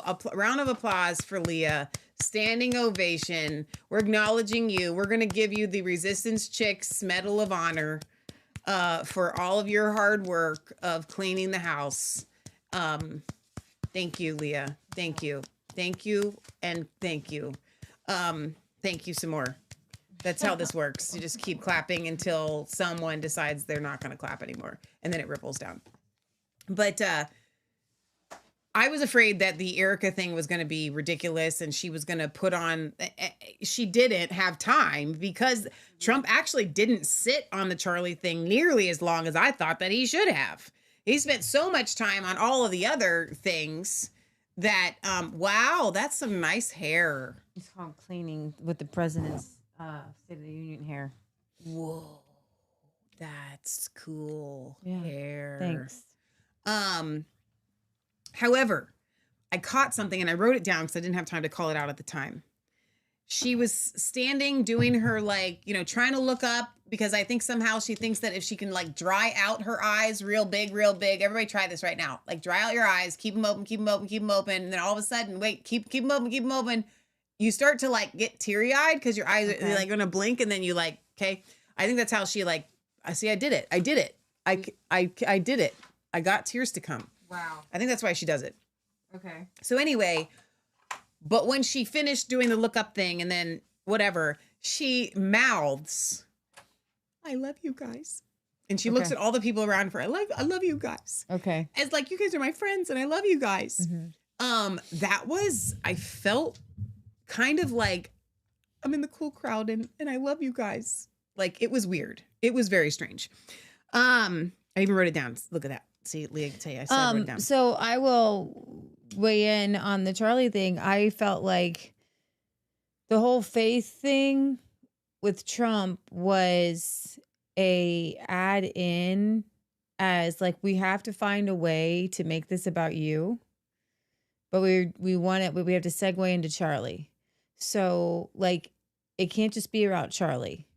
a round of applause for Leah. Standing ovation. We're acknowledging you. We're going to give you the Resistance Chicks Medal of Honor for all of your hard work of cleaning the house. Thank you, Leah. Thank you. Thank you. And thank you. Thank you some more. That's how this works. You just keep clapping until someone decides they're not going to clap anymore. And then it ripples down. But I was afraid that the Erica thing was going to be ridiculous and she was going to put on, she didn't have time because Trump actually didn't sit on the Charlie thing nearly as long as I thought that he should have. He spent so much time on all of the other things that, wow, that's some nice hair. It's called cleaning with the president's State of the Union hair. Whoa, that's cool Yeah, hair. thanks. However, I caught something and I wrote it down because I didn't have time to call it out at the time. She was standing doing her, like, you know, trying to look up because I think somehow she thinks that if she can like dry out her eyes real big, everybody try this right now. Like dry out your eyes, keep them open, keep them open, keep them open. And then all of a sudden, wait, keep them open, keep them open. You start to like get teary eyed because your eyes are like going to blink and then you like, okay. I think that's how she like, I see, I did it. I did it. I did it. I got tears to come. Wow. I think that's why she does it. Okay. So anyway, but when she finished doing the look up thing and then whatever, she mouths, "I love you guys." And she looks at all the people around her. I love you guys. Okay. It's like, you guys are my friends and I love you guys. Mm-hmm. That was, I felt kind of like I'm in the cool crowd and I love you guys. Like it was weird. It was very strange. I even wrote it down. Look at that. See, Leah can tell you. I wrote it down. So I will weigh in on the Charlie thing. I felt like the whole faith thing with Trump was a add in as like, we have to find a way to make this about you, but we want it, but we have to segue into Charlie. So like, it can't just be about Charlie.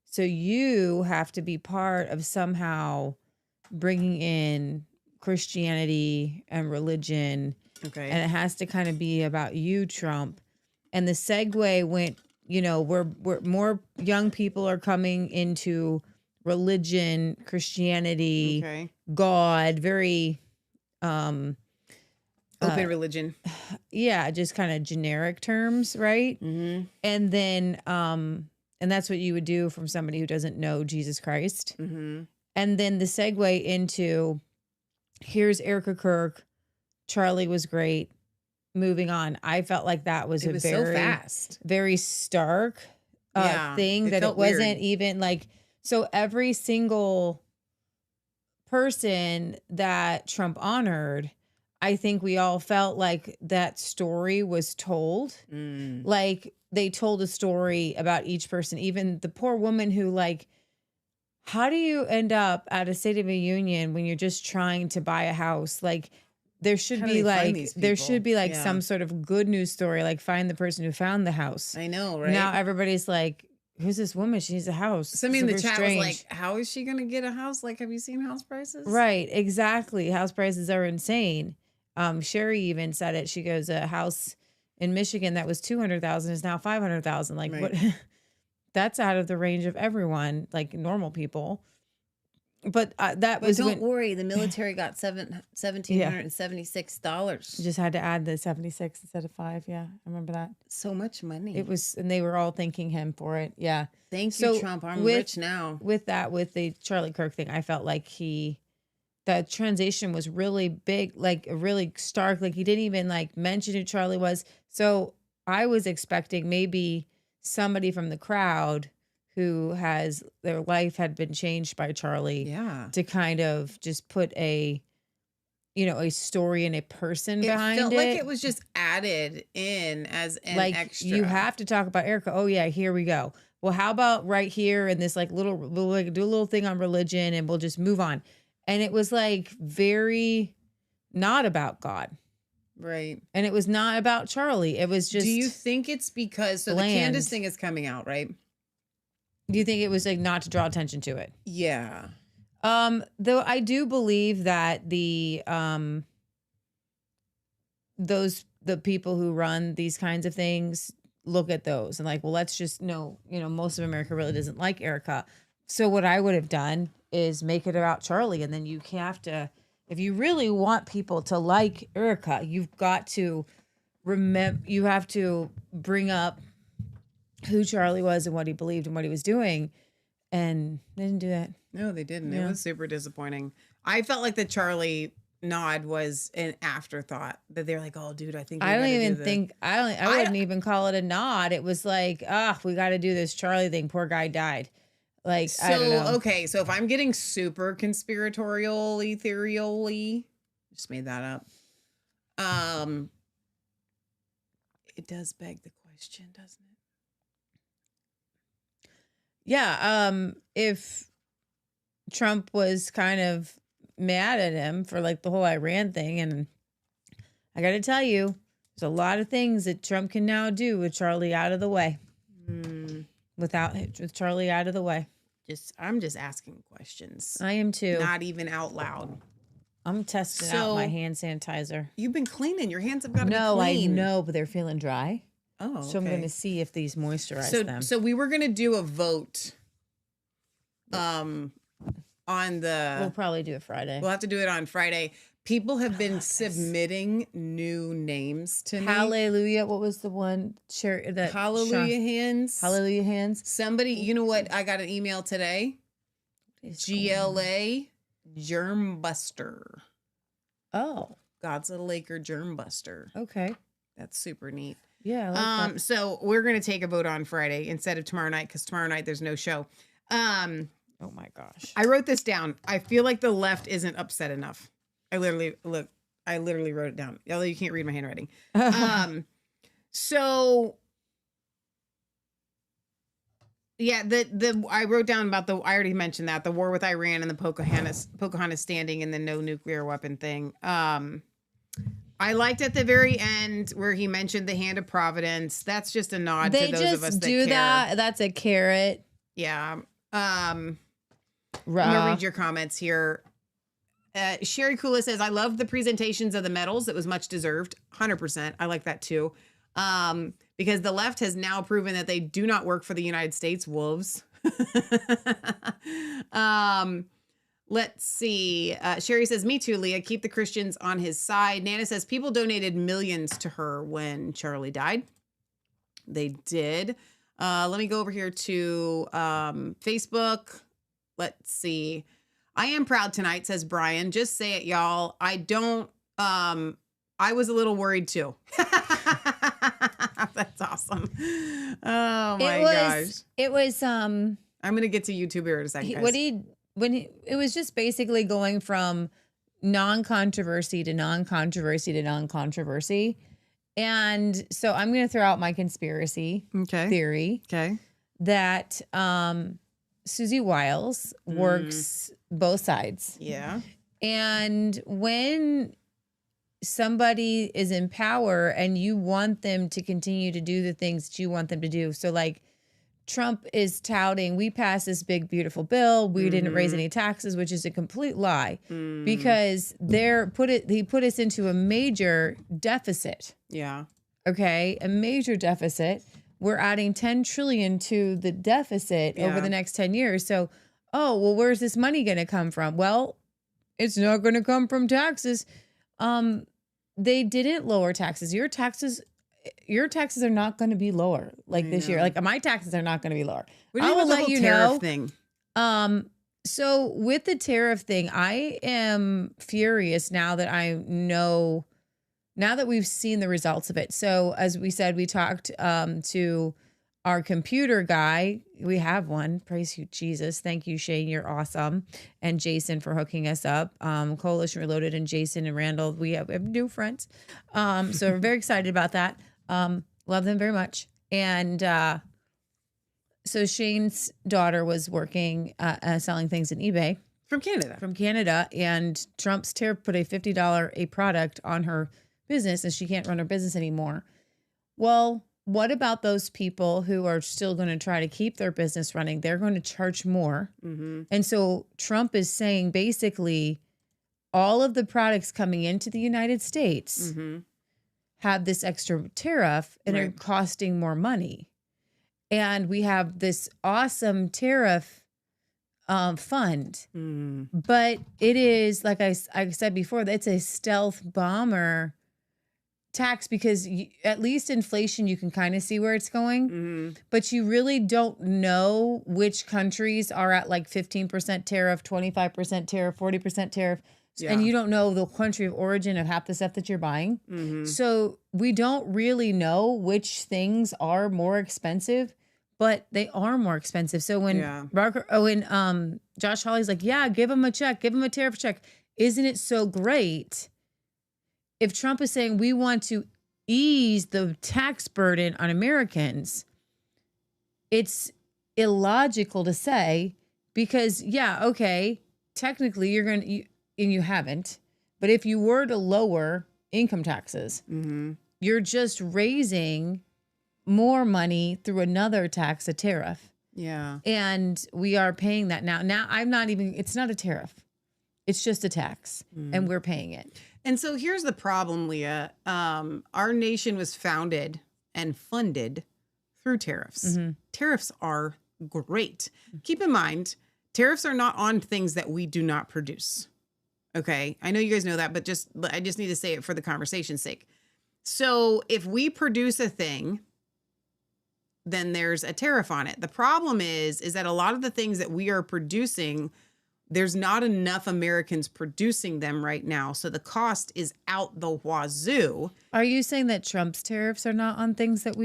So you have to be part of somehow bringing in Christianity and religion. Okay. And it has to kind of be about you, Trump. And the segue went, you know, we're more young people are coming into religion, Christianity, God, very open religion. Yeah, just kind of generic terms, right? Mm-hmm. And then and that's what you would do from somebody who doesn't know Jesus Christ. Mm-hmm. And then the segue into, here's Erica Kirk, Charlie was great, moving on. I felt like that was so fast, very stark thing, that it wasn't even like, so every single person that Trump honored, I think we all felt like that story was told. Like they told a story about each person, even the poor woman who, like, how do you end up at a State of the Union when you're just trying to buy a house? Like there should be like some sort of good news story, like find the person who found the house. I know, right? Now everybody's like, who's this woman? She needs a house. Somebody in the chat was like, how is she going to get a house? Like, have you seen house prices? Right, exactly. House prices are insane. Sherry even said it. She goes, a house in Michigan that was $200,000 is now $500,000. Like what? That's out of the range of everyone, like normal people. But don't worry, the military got $1,776. Just had to add the 76 instead of 5. Yeah, I remember that. So much money. It was, and they were all thanking him for it. Yeah. Thank you, Trump. I'm rich now. With the Charlie Kirk thing, I felt like that transition was really big, like really stark. Like he didn't even like mention who Charlie was. So I was expecting maybe somebody from the crowd who has their life had been changed by Charlie, to kind of just put a story and a person behind it. Felt like it was just added in as an extra. You have to talk about Erica. Oh yeah, here we go. Well, how about right here in this we'll do a little thing on religion and we'll just move on. And it was like very not about God. Right. And it was not about Charlie. It was just. Do you think it's because the Candace thing is coming out, right? Do you think it was like not to draw attention to it? Yeah. Though I do believe that the people who run these kinds of things look at those and like, well, let's just most of America really doesn't like Erica. So what I would have done is make it about Charlie, and then you have to, if you really want people to like Erica, you've got to you have to bring up who Charlie was and what he believed and what he was doing. And they didn't do that. No, they didn't. Yeah. It was super disappointing. I felt like the Charlie nod was an afterthought, that they're like, oh dude, I think I wouldn't even call it a nod. It was like, we got to do this Charlie thing. Poor guy died. Like, so, I don't know. Okay, so if I'm getting super conspiratorial, ethereally, just made that up. It does beg the question, doesn't it? Yeah. If Trump was kind of mad at him for like the whole Iran thing, and I got to tell you, there's a lot of things that Trump can now do with Charlie out of the way. With Charlie out of the way. I'm just asking questions. I am too. Not even out loud. I'm testing out my hand sanitizer. You've been cleaning. Your hands have got to be clean. No, I know, but they're feeling dry. Oh, so I'm going to see if these moisturize them. So we were going to do a vote on the... We'll probably do it Friday. We'll have to do it on Friday. People have been submitting new names to me. Hallelujah. What was the one? Hallelujah Hands. Hallelujah Hands. Somebody, you know what? I got an email today. GLA Germ Buster. Oh. God's Little Acre Germ Buster. Okay. That's super neat. Yeah. I like that. So we're going to take a vote on Friday instead of tomorrow night, because tomorrow night there's no show. Oh my gosh. I wrote this down. I feel like the left isn't upset enough. I literally wrote it down. Although you can't read my handwriting. So yeah, I wrote down about I already mentioned that, the war with Iran and the Pocahontas standing and the no nuclear weapon thing. I liked at the very end where he mentioned the hand of Providence. That's just a nod to those of us that care. That. That's a carrot. Yeah. I'm gonna read your comments here. Sherry Kula says, I love the presentations of the medals. It was much deserved. 100%. I like that too. Because the left has now proven that they do not work for the United States. Wolves. Let's see. Sherry says, me too, Leah. Keep the Christians on his side. Nana says, people donated millions to her when Charlie died. They did. Let me go over here to Facebook. Let's see. I am proud tonight, says Brian. Just say it, y'all. I was a little worried too. I That's awesome. Oh my gosh. It was I'm gonna get to YouTube here in a second. Guys. It was just basically going from non-controversy to non-controversy to non-controversy. And so I'm going to throw out my conspiracy theory that Susie Wiles works both sides. Yeah. And when somebody is in power and you want them to continue to do the things that you want them to do. So like Trump is touting, we passed this big, beautiful bill. We didn't raise any taxes, which is a complete lie because he put us into a major deficit. Yeah. Okay. A major deficit. We're adding 10 trillion to the deficit over the next 10 years. So, where's this money going to come from? Well, it's not going to come from taxes. They didn't lower taxes. Your taxes are not going to be lower this year. Like my taxes are not going to be lower. I will let you know. Thing? So with the tariff thing, I am furious now that we've seen the results of it. So as we said, we talked to our computer guy. We have one. Praise you, Jesus. Thank you, Shane. You're awesome. And Jason for hooking us up. Coalition Reloaded and Jason and Randall. We have new friends. So we're very excited about that. Love them very much. And so Shane's daughter was working, selling things in eBay. From Canada. And Trump's tariff put a $50 a product on her business and she can't run her business anymore. Well, what about those people who are still going to try to keep their business running? They're going to charge more. And so Trump is saying basically all of the products coming into the United States have this extra tariff and are costing more money. And we have this awesome tariff fund. But it is, like I said before, it's a stealth bomber tax because at least inflation, you can kind of see where it's going, but you really don't know which countries are at like 15% tariff, 25% tariff, 40% tariff. And you don't know the country of origin of half the stuff that you're buying. So we don't really know which things are more expensive, but they are more expensive. So when Josh Hawley's like, give him a check, give him a tariff check. Isn't it so great? If Trump is saying we want to ease the tax burden on Americans, it's illogical to say because, technically you're going to, and you haven't, but if you were to lower income taxes, you're just raising more money through another tax, a tariff. Yeah. And we are paying that now. Now it's not a tariff. It's just a tax and we're paying it. And so here's the problem, Leah. Our nation was founded and funded through tariffs. Tariffs are great. Keep in mind, tariffs are not on things that we do not produce. Okay. I know you guys know that, but I just need to say it for the conversation's sake. So if we produce a thing, then there's a tariff on it. The problem is that a lot of the things that we are producing, there's not enough Americans producing them right now. So the cost is out the wazoo. Are you saying that Trump's tariffs are not on things that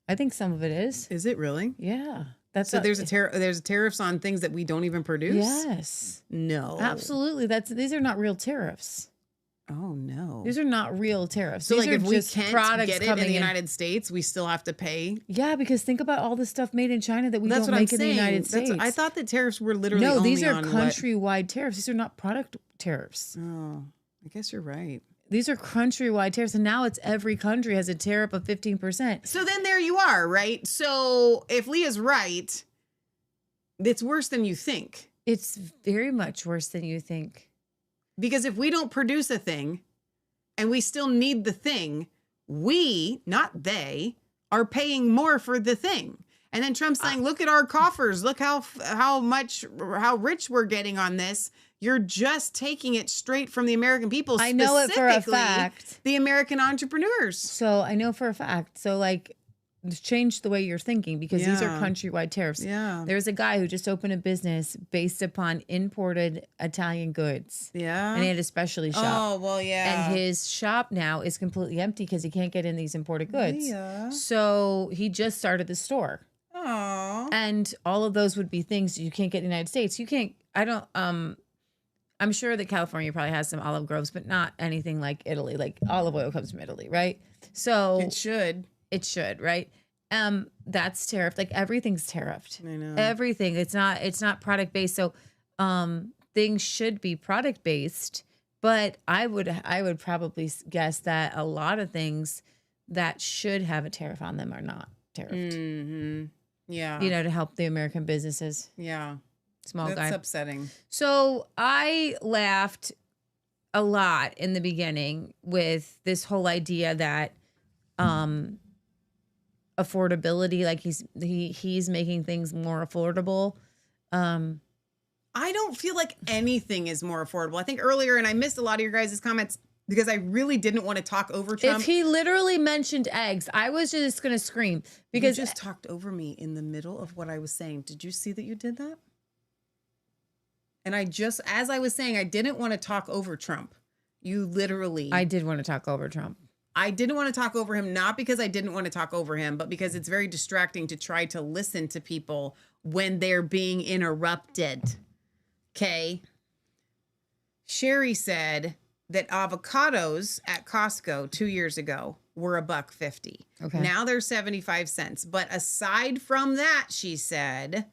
I think some of it is. Is it really? Yeah. There's tariffs on things that we don't even produce? Yes. No. Absolutely. These are not real tariffs. Oh no. These are not real tariffs. So these like are if we just can't products get it in the United States, we still have to pay? Yeah, because think about all the stuff made in China that we don't make in the United States. I thought that tariffs were literally No, only these are on countrywide tariffs. These are not product tariffs. Oh, I guess you're right. These are countrywide tariffs, and now it's every country has a tariff of 15%. So then there you are, right? So if Leah's right, it's worse than you think. It's very much worse than you think. Because if we don't produce a thing and we still need the thing, we, not they, are paying more for the thing. And then Trump's saying, look at our coffers. Look how rich we're getting on this. You're just taking it straight from the American people. I know it for a fact. The American entrepreneurs. So I know for a fact. So like change the way you're thinking, because these are Yeah. countrywide tariffs. Yeah. There's a guy who just opened a business based upon imported Italian goods. Yeah. And he had a specialty shop. Oh, well, yeah. And his shop now is completely empty because he can't get in these imported goods. Yeah. So he just started the store. Oh. And all of those would be things you can't get in the United States. You can't, I'm sure that California probably has some olive groves, but not anything like Italy. Like olive oil comes from Italy, right? So It should. it should, right? That's tariffed. Like everything's tariffed. I know. Everything. It's not product based. So things should be product based, but I would probably guess that a lot of things that should have a tariff on them are not tariffed. Mm-hmm. Yeah. You know, to help the American businesses. Yeah. Small That's guy. upsetting. So I laughed a lot in the beginning with this whole idea that affordability, like he's making things more affordable. I don't feel like anything is more affordable. I think earlier, and I missed a lot of your guys' comments because I really didn't want to talk over Trump. If he literally mentioned eggs, I was just going to scream because you just talked over me in the middle of what I was saying. Did you see that you did that? And as I was saying, I didn't want to talk over Trump. You literally. I did want to talk over Trump. I didn't want to talk over him, not because I didn't want to talk over him, but because it's very distracting to try to listen to people when they're being interrupted. Okay. Sherry said that avocados at Costco 2 years ago were $1.50. Okay. Now they're 75 cents. But aside from that, she said,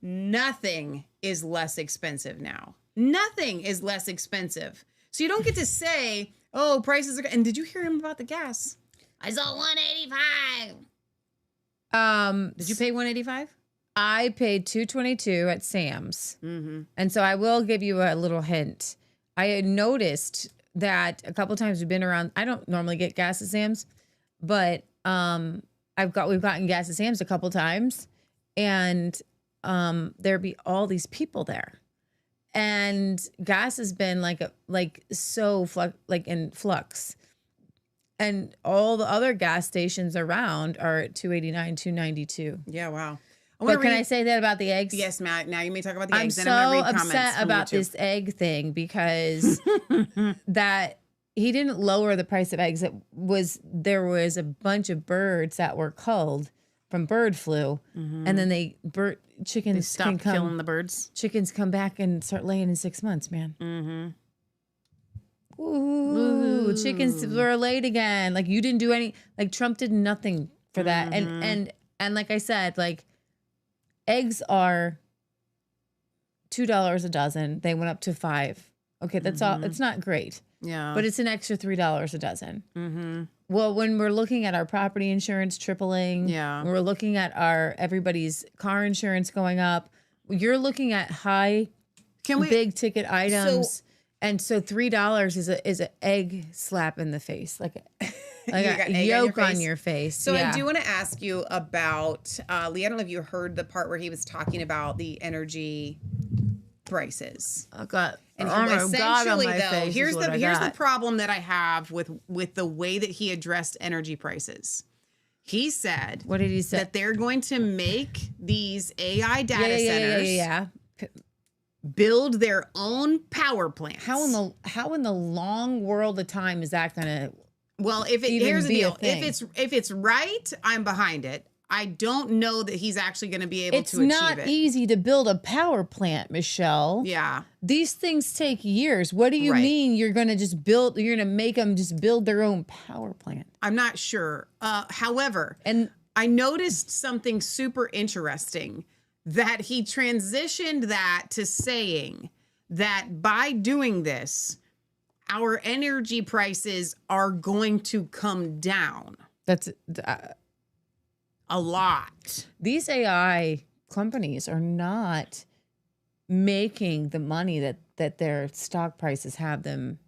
nothing is less expensive now. Nothing is less expensive. So you don't get to say, oh, prices are... And did you hear him about the gas? I saw $185. Did you pay $185? I paid $2.22 at Sam's. Mm-hmm. And so I will give you a little hint. I had noticed that a couple times we've been around. I don't normally get gas at Sam's, but we've gotten gas at Sam's a couple times, and there'd be all these people there, and gas has been in flux, and all the other gas stations around are at $2.89, $2.92. Yeah, wow. But can I say that about the eggs? Yes, Matt. Now you may talk about the I'm eggs. so and I'm gonna read comments upset from about YouTube. this egg thing because that he didn't lower the price of eggs. There was a bunch of birds that were culled from bird flu, and then chickens stop killing the birds. Chickens come back and start laying in 6 months, man. Mm-hmm. Ooh, chickens were laid again. Like you didn't do any. Like Trump did nothing for that. And like I said, like. Eggs are $2 a dozen. They went up to $5. Okay, that's all. It's not great. Yeah. But it's an extra $3 a dozen. Mm-hmm. Well, when we're looking at our property insurance tripling, yeah, when we're looking at everybody's car insurance going up, you're looking at big ticket items. And so $3 is an egg slap in the face, like a yolk on your face. So I do want to ask you about Lee. I don't know if you heard the part where he was talking about the energy prices. Oh God! And essentially, here's the problem that I have with the way that he addressed energy prices. He said, "What did he say? That they're going to make these AI data centers." Build their own power plants. How in the long world of time is that gonna? Well, here's the deal. If it's right, I'm behind it. I don't know that he's actually going to be able to achieve it. It's not easy to build a power plant, Michelle. Yeah. These things take years. What do you mean you're going to just build? You're going to make them just build their own power plant? I'm not sure. However, and I noticed something super interesting. That he transitioned that to saying that by doing this, our energy prices are going to come down. That's a lot. These AI companies are not making the money that their stock prices have them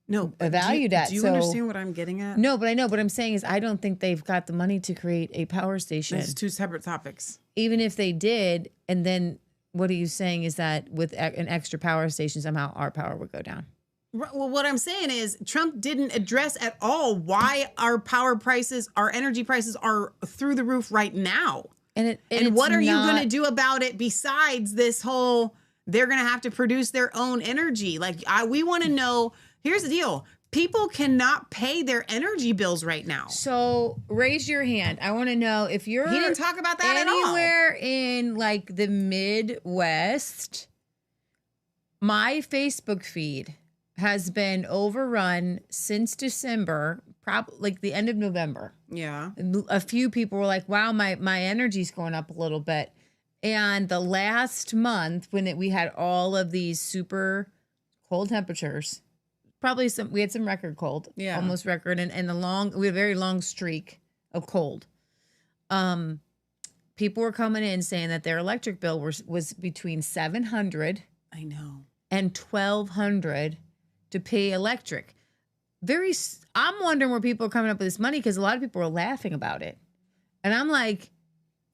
valued at. Do you understand what I'm getting at? No, but I know. What I'm saying is I don't think they've got the money to create a power station. It's two separate topics. Even if they did, and then what are you saying is that with an extra power station, somehow our power would go down? Well, what I'm saying is Trump didn't address at all why our power prices, our energy prices are through the roof right now. And what are you going to do about it besides this whole, they're going to have to produce their own energy? Like, we want to know, here's the deal. People cannot pay their energy bills right now. So raise your hand. I want to know if you're He didn't talk about that anywhere in like the Midwest. My Facebook feed has been overrun since December, probably like the end of November. Yeah. A few people were like, wow, my energy's going up a little bit. And the last month when we had all of these super cold temperatures, we had some record cold, almost record, and we had a very long streak of cold. People were coming in saying that their electric bill was between $700 and $1,200 to pay electric. I'm wondering where people are coming up with this money, because a lot of people are laughing about it. And I'm like,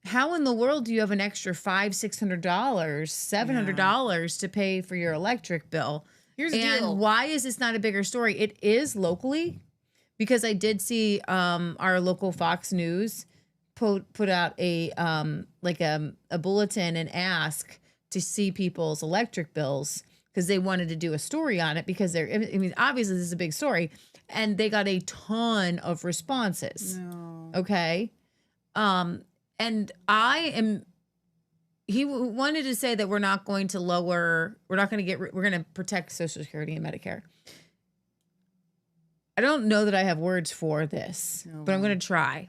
how in the world do you have an extra $500, $600, $700 to pay for your electric bill? Here's the deal. Why is this not a bigger story? It is locally, because I did see our local Fox News put out a bulletin and ask to see people's electric bills, because they wanted to do a story on it, because obviously this is a big story, and they got a ton of responses. No. Okay. And he wanted to say that we're going to protect Social Security and Medicare. I don't know that I have words for this, but I'm going to try.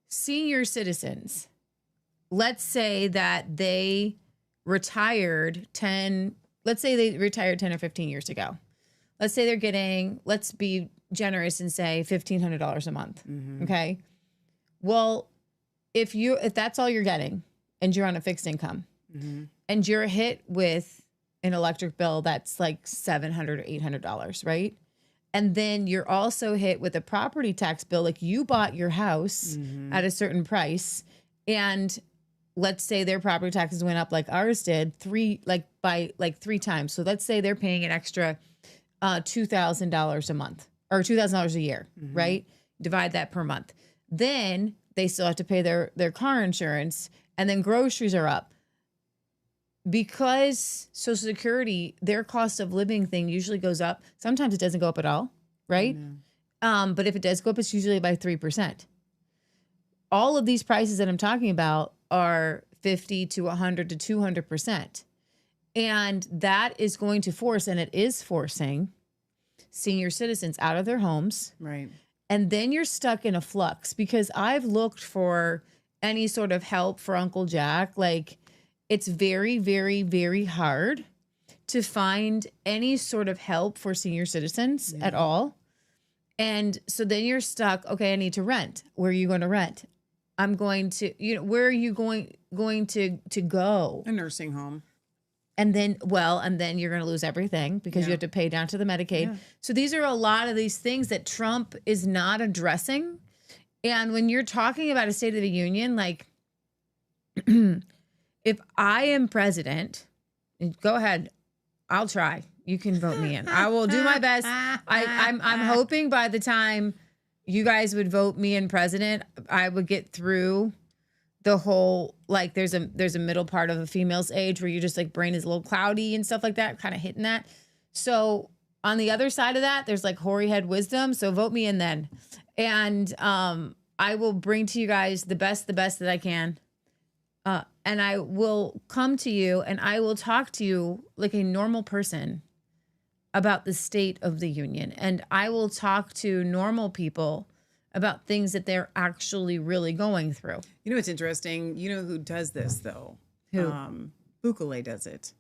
Senior citizens, let's say that they retired 10 or 15 years ago. Let's say they're getting, let's be generous and say $1,500 a month. Mm-hmm. Okay. Well, if that's all you're getting and you're on a fixed income, mm-hmm. and you're hit with an electric bill that's like $700 or $800, right? And then you're also hit with a property tax bill, like you bought your house mm-hmm. at a certain price, and let's say their property taxes went up like ours did by three times. So let's say they're paying an extra $2,000 a month or $2,000 a year, mm-hmm. right? Divide that per month. Then they still have to pay their car insurance, and then groceries are up. Because Social Security, their cost of living thing usually goes up. Sometimes it doesn't go up at all, right? But if it does go up, it's usually by 3%. All of these prices that I'm talking about are 50 to 100 to 200%. And that is going to force, and it is forcing, senior citizens out of their homes. Right. And then you're stuck in a flux, because I've looked for any sort of help for Uncle Jack. Like, it's very, very, very hard to find any sort of help for senior citizens at all. And so then you're stuck. Okay, I need to rent. Where are you going to rent? I'm going to, where are you going to go? A nursing home. And then you're going to lose everything, because you have to pay down to the Medicaid. Yeah. So these are a lot of these things that Trump is not addressing. And when you're talking about a State of the Union, like, if I am president, go ahead, I'll try. You can vote me in. I will do my best. I'm hoping by the time you guys would vote me in president, I would get through the whole, like, there's a middle part of a female's age where you just like brain is a little cloudy and stuff like that, kind of hitting that. So on the other side of that, there's like hoary head wisdom. So vote me in then. And I will bring to you guys the best that I can. And I will come to you and I will talk to you like a normal person about the State of the Union. And I will talk to normal people about things that they're actually really going through. You know what's interesting? You know who does this, though? Who? Bukele does it.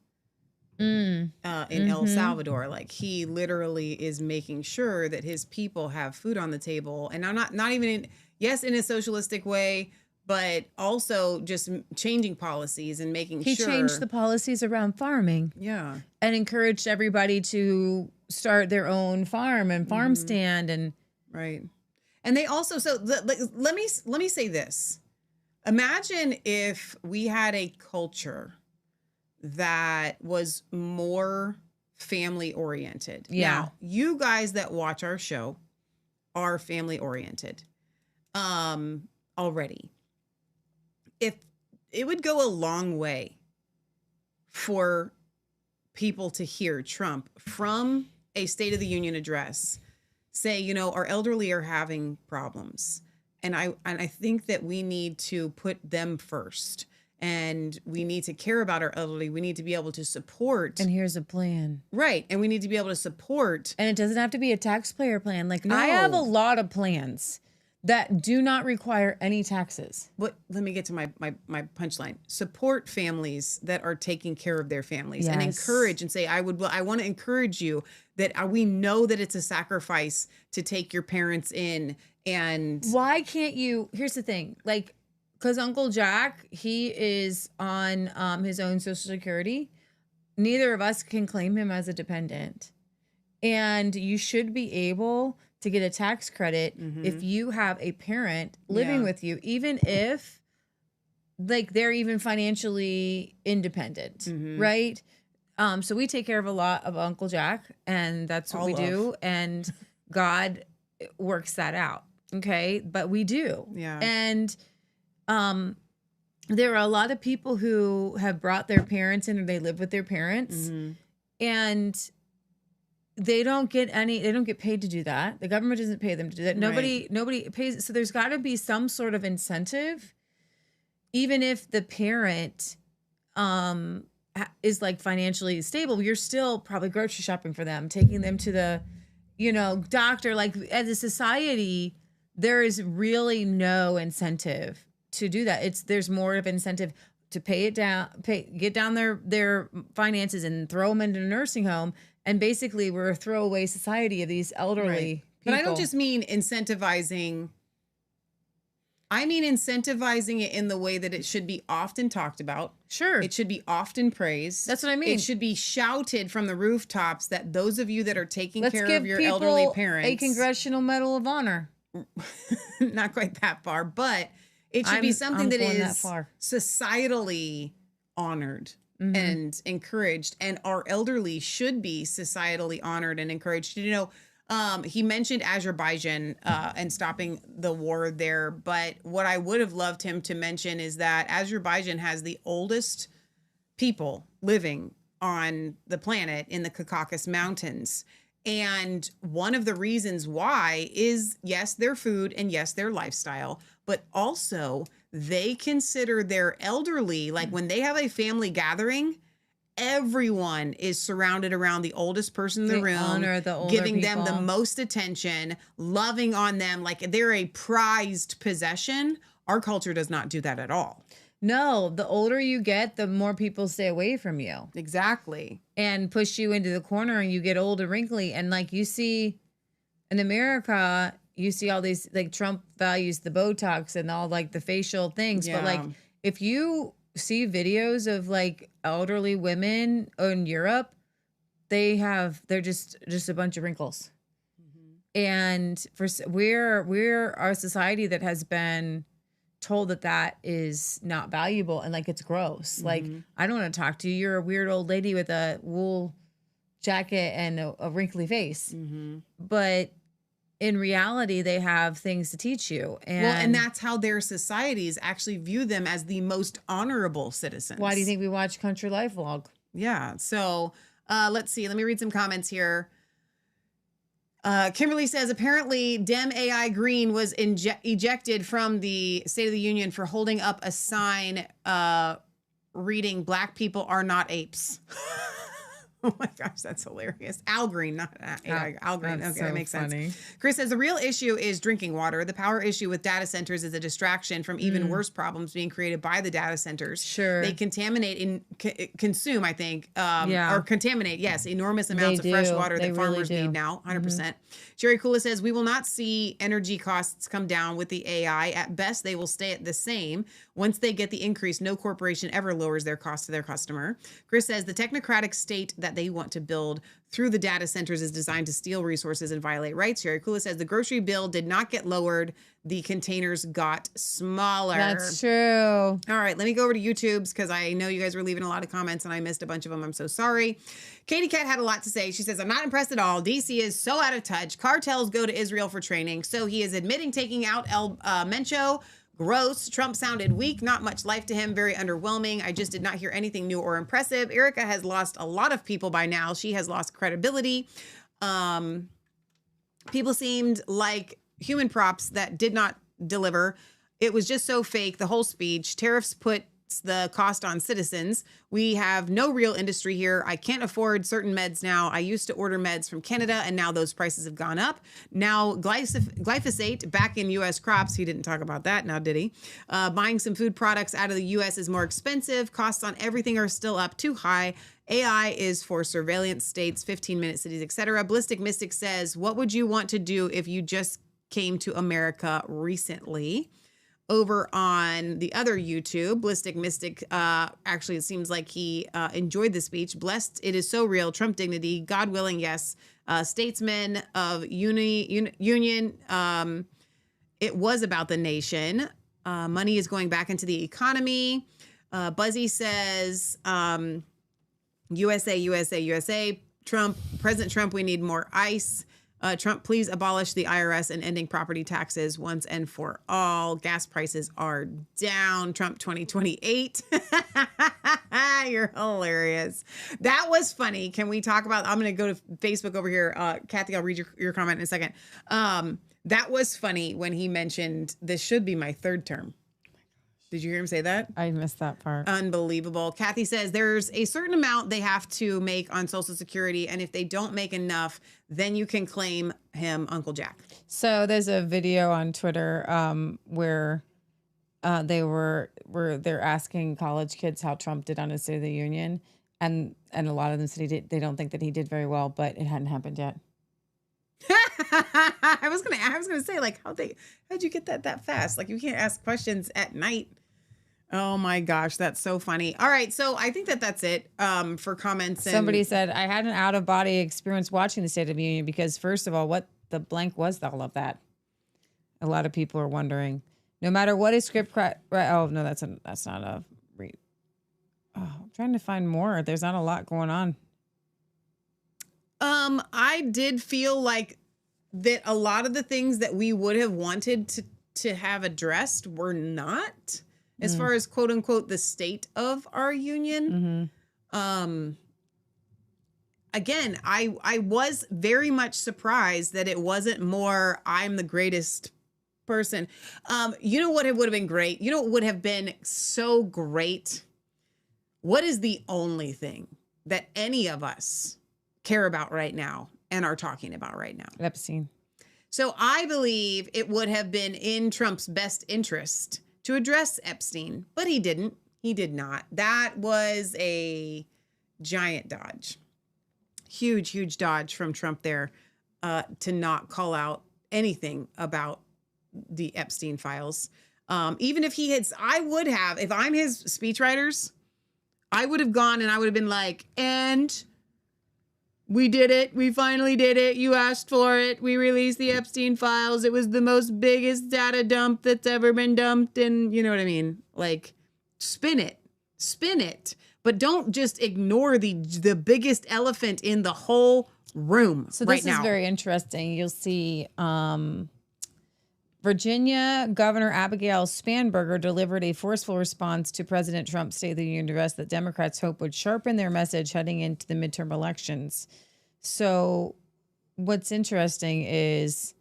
In El Salvador. Like, he literally is making sure that his people have food on the table. And I'm not even in a socialistic way, but also just changing policies and making sure. He changed the policies around farming. Yeah. And encouraged everybody to start their own farm and farm stand. And right. And they also, let me say this. Imagine if we had a culture that was more family oriented. Yeah. Now, you guys that watch our show are family oriented already. If it would go a long way for people to hear Trump from a State of the Union address say, you know, our elderly are having problems. And I think that we need to put them first. And we need to care about our elderly. We need to be able to support. And here's a plan. Right. And we need to be able to support. And it doesn't have to be a taxpayer plan. Like, No. I have a lot of plans that do not require any taxes. But let me get to my punchline. Support families that are taking care of their families and Yes. encourage and say, I want to encourage you that we know that it's a sacrifice to take your parents in. And Why can't you? Here's the thing. Like, because Uncle Jack, he is on his own Social Security. Neither of us can claim him as a dependent. And you should be able to get a tax credit if you have a parent living with you, even if like they're even financially independent, right? So we take care of a lot of Uncle Jack, and that's what we do. And God works that out. Okay. But we do. Yeah. And there are a lot of people who have brought their parents in, or they live with their parents, and they don't get paid to do that. The government doesn't pay them to do that. Nobody pays. So there's got to be some sort of incentive, even if the parent is like financially stable. You're still probably grocery shopping for them, taking them to the, doctor. Like, as a society, there is really no incentive to do that. There's more of incentive to get down their finances and throw them into a nursing home. And basically, we're a throwaway society of these elderly people. But I don't just mean incentivizing. I mean incentivizing it in the way that it should be often talked about. Sure. It should be often praised. That's what I mean. It should be shouted from the rooftops that those of you that are taking Let's care give of your people elderly parents. a Congressional Medal of Honor. Not quite that far, but it should be something that going is that far. societally honored and encouraged, and our elderly should be societally honored and encouraged. He mentioned Azerbaijan and stopping the war there, but what I would have loved him to mention is that Azerbaijan has the oldest people living on the planet in the Caucasus Mountains. And one of the reasons why is, yes, their food and yes, their lifestyle, but also they consider their elderly, like when they have a family gathering, everyone is surrounded around the oldest person in the room, honor the older giving them the people. most attention, loving on them like they're a prized possession. Our culture does not do that at all. No, the older you get, the more people stay away from you. Exactly. And push you into the corner, and you get old and wrinkly. And like you see in America, you see all these, like Trump values the Botox and all like the facial things. Yeah. But like if you see videos of like elderly women in Europe, they're just a bunch of wrinkles. And we're our society that has been told that is not valuable, and like it's gross. Like, I don't want to talk to you. You're a weird old lady with a wool jacket and a wrinkly face. But in reality, they have things to teach you. And that's how their societies actually view them, as the most honorable citizens. Why do you think we watch Country Life Vlog? Yeah. So let's see. Let me read some comments here. Kimberly says, apparently Dem AI Green was ejected from the State of the Union for holding up a sign reading, "Black people are not apes." Oh my gosh, that's hilarious. Al Green, not AI. Al Green. Okay, so that makes funny. sense. Chris says, the real issue is drinking water. The power issue with data centers is a distraction from even worse problems being created by the data centers. Sure. They contaminate and consume, I think, Yeah. or contaminate, yes, enormous amounts of fresh water They that really farmers do. need now, 100%. Jerry Kula says, we will not see energy costs come down with the AI. At best, they will stay at the same. Once they get the increase, no corporation ever lowers their cost to their customer. Chris says, the technocratic state that that they want to build through the data centers is designed to steal resources and violate rights. Jerry Kula says the grocery bill did not get lowered. The containers got smaller. That's true. All right, let me go over to YouTube's because I know you guys were leaving a lot of comments and I missed a bunch of them. I'm so sorry. Katie Cat had a lot to say. She says, I'm not impressed at all. DC is so out of touch. Cartels go to Israel for training. So he is admitting taking out El Mencho. Gross. Trump sounded weak. Not much life to him. Very underwhelming. I just did not hear anything new or impressive. Erica has lost a lot of people by now. She has lost credibility. People seemed like human props that did not deliver. It was just so fake. The whole speech. Tariffs put the cost on citizens. We have no real industry here. I can't afford certain meds now. I used to order meds from Canada and now those prices have gone up. Now glyphosate back in U.S. crops. He didn't talk about that now, did he? Buying some food products out of the U.S. is more expensive. Costs on everything are still up too high. AI is for surveillance states, 15-minute cities, etc. Ballistic Mystic says, what would you want to do if you just came to America recently? Over on the other YouTube, Ballistic Mystic, actually, it seems like he enjoyed the speech. Blessed, it is so real. Trump dignity, God willing, yes. Statesmen of union. It was about the nation. Money is going back into the economy. Buzzy says, USA, USA, USA. Trump, President Trump, we need more ICE. Trump, please abolish the IRS and ending property taxes once and for all. Gas prices are down. Trump 2028. You're hilarious. That was funny. Can we talk about, I'm going to go to Facebook over here. Kathy, I'll read your comment in a second. That was funny when he mentioned this should be my third term. Did you hear him say that? I missed that part. Unbelievable. Kathy says there's a certain amount they have to make on Social Security, and if they don't make enough, then you can claim him Uncle Jack. So there's a video on Twitter where they're asking college kids how Trump did on his State of the Union, and a lot of them said they don't think that he did very well, but it hadn't happened yet. I was gonna say, like, how'd you get that fast? Like, you can't ask questions at night. Oh my gosh, that's so funny. All right, so I think that's it for comments. Somebody said, I had an out-of-body experience watching the State of the Union because, first of all, what the blank was all of that? A lot of people are wondering. No matter what is script... Oh, no, that's not a... I'm trying to find more. There's not a lot going on. I did feel like that a lot of the things that we would have wanted to have addressed were not. As far as quote unquote the state of our union. Again, I was very much surprised that it wasn't more I'm the greatest person. You know what, it would have been great? You know what would have been so great? What is the only thing that any of us care about right now and are talking about right now? Epstein. So I believe it would have been in Trump's best interest to address Epstein, but he didn't. He did not. That was a giant dodge. Huge, huge dodge from Trump there to not call out anything about the Epstein files. Even if he had, I would have, if I'm his speechwriters, I would have gone and I would have been like, and we did it. We finally did it. You asked for it. We released the Epstein files. It was the most biggest data dump that's ever been dumped. And you know what I mean? Like, spin it. But don't just ignore the biggest elephant in the whole room so right this now. Is very interesting. You'll see Virginia Governor Abigail Spanberger delivered a forceful response to President Trump's State of the Union address that Democrats hope would sharpen their message heading into the midterm elections. So what's interesting is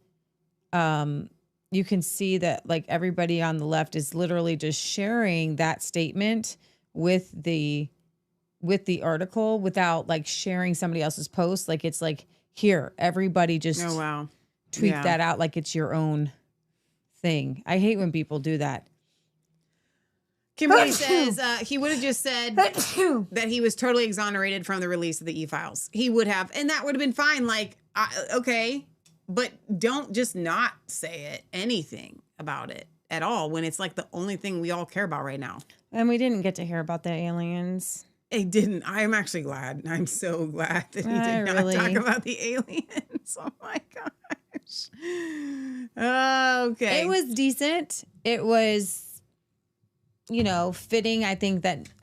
you can see that like everybody on the left is literally just sharing that statement with the article without like sharing somebody else's post. Like it's like, here, everybody just tweet that out like it's your own thing. I hate when people do that. Kimberly says he would have just said that he was totally exonerated from the release of the e-files. He would have, and that would have been fine. Like, okay, but don't just not say anything about it at all when it's like the only thing we all care about right now. And we didn't get to hear about the aliens. He didn't. I'm actually glad. I'm so glad that he did not Really? talk about the aliens. Oh my gosh. Okay. It was decent. It was, fitting. I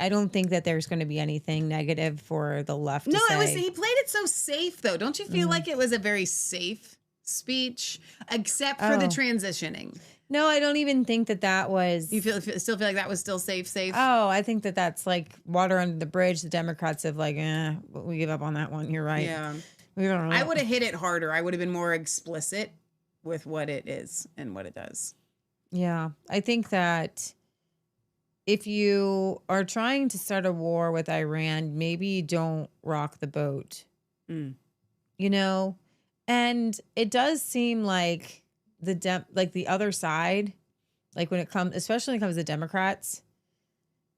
don't think that there's going to be anything negative for the left to say. He played it so safe though. Don't you feel like it was a very safe speech, except for the transitioning? No, I don't even think that was. You still feel like that was still safe? Oh, I think that's like water under the bridge. The Democrats have like, we give up on that one. You're right. Yeah. We don't know. I would have hit it harder. I would have been more explicit with what it is and what it does. Yeah. I think that if you are trying to start a war with Iran, maybe don't rock the boat. And it does seem like the other side, like especially when it comes to Democrats,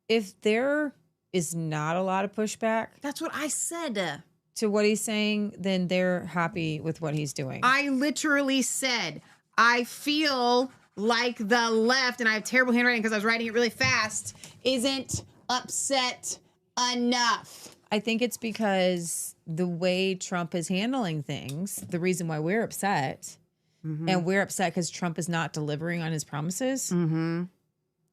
if there is not a lot of pushback. That's what I said. To what he's saying, then they're happy with what he's doing. I literally said, I feel like the left, and I have terrible handwriting because I was writing it really fast, isn't upset enough. I think it's because the way Trump is handling things, the reason why we're upset, and we're upset because Trump is not delivering on his promises.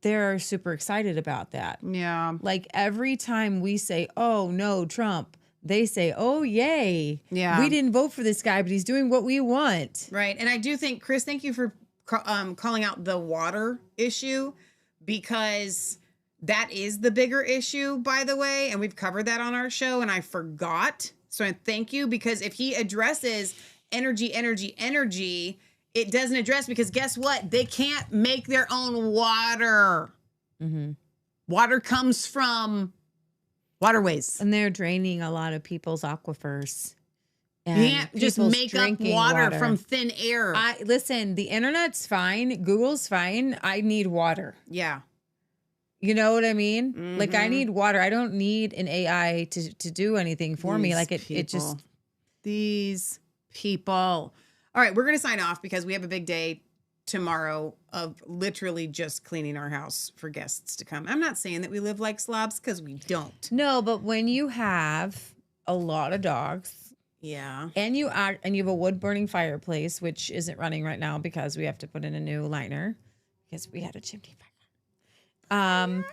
They're super excited about that. Yeah. Like every time we say, oh no, Trump, they say, oh yay. Yeah. We didn't vote for this guy, but he's doing what we want. Right. And I do think, Chris, thank you for calling out the water issue, because that is the bigger issue, by the way. And we've covered that on our show and I forgot. So I thank you, because if he addresses energy, it doesn't address, because guess what? They can't make their own water. Water comes from waterways. And they're draining a lot of people's aquifers. You can't just make up water from thin air. Listen, the internet's fine. Google's fine. I need water. Yeah. You know what I mean? Like I need water. I don't need an AI to do anything for me. Like it just. These people. All right, we're going to sign off because we have a big day tomorrow of literally just cleaning our house for guests to come. I'm not saying that we live like slobs, because we don't. No, but when you have a lot of dogs, and you have a wood burning fireplace, which isn't running right now because we have to put in a new liner because we had a chimney fire.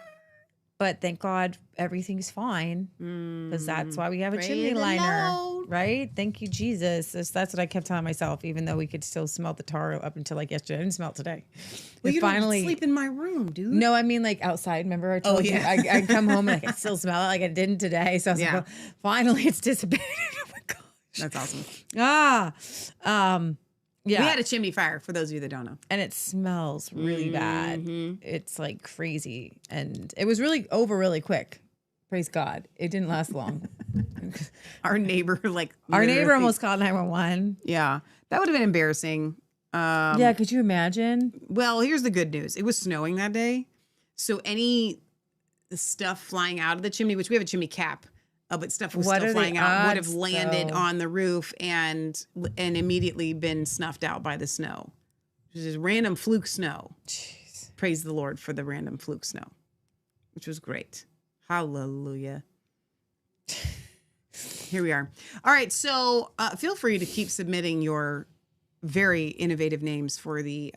But thank God everything's fine, because that's why we have a chimney liner, right? Thank you, Jesus. That's what I kept telling myself, even though we could still smell the tar up until like yesterday. I didn't smell it today. Well, you finally don't sleep in my room, dude. No, I mean like outside. Remember I told you I'd come home and I could still smell it like I didn't today. So I was like, well, finally it's dissipated. Oh my gosh. That's awesome. Yeah. We had a chimney fire, for those of you that don't know. And it smells really bad. It's like crazy. And it was really over really quick. Praise God. It didn't last long. Our neighbor almost called 911. Yeah. That would have been embarrassing. Yeah, could you imagine? Well, here's the good news. It was snowing that day. So any stuff flying out of the chimney, which we have a chimney cap, but stuff was still flying out, would have landed on the roof and immediately been snuffed out by the snow. It was just random fluke snow. Jeez. Praise the Lord for the random fluke snow, which was great. Hallelujah. Here we are. All right. So feel free to keep submitting your very innovative names for the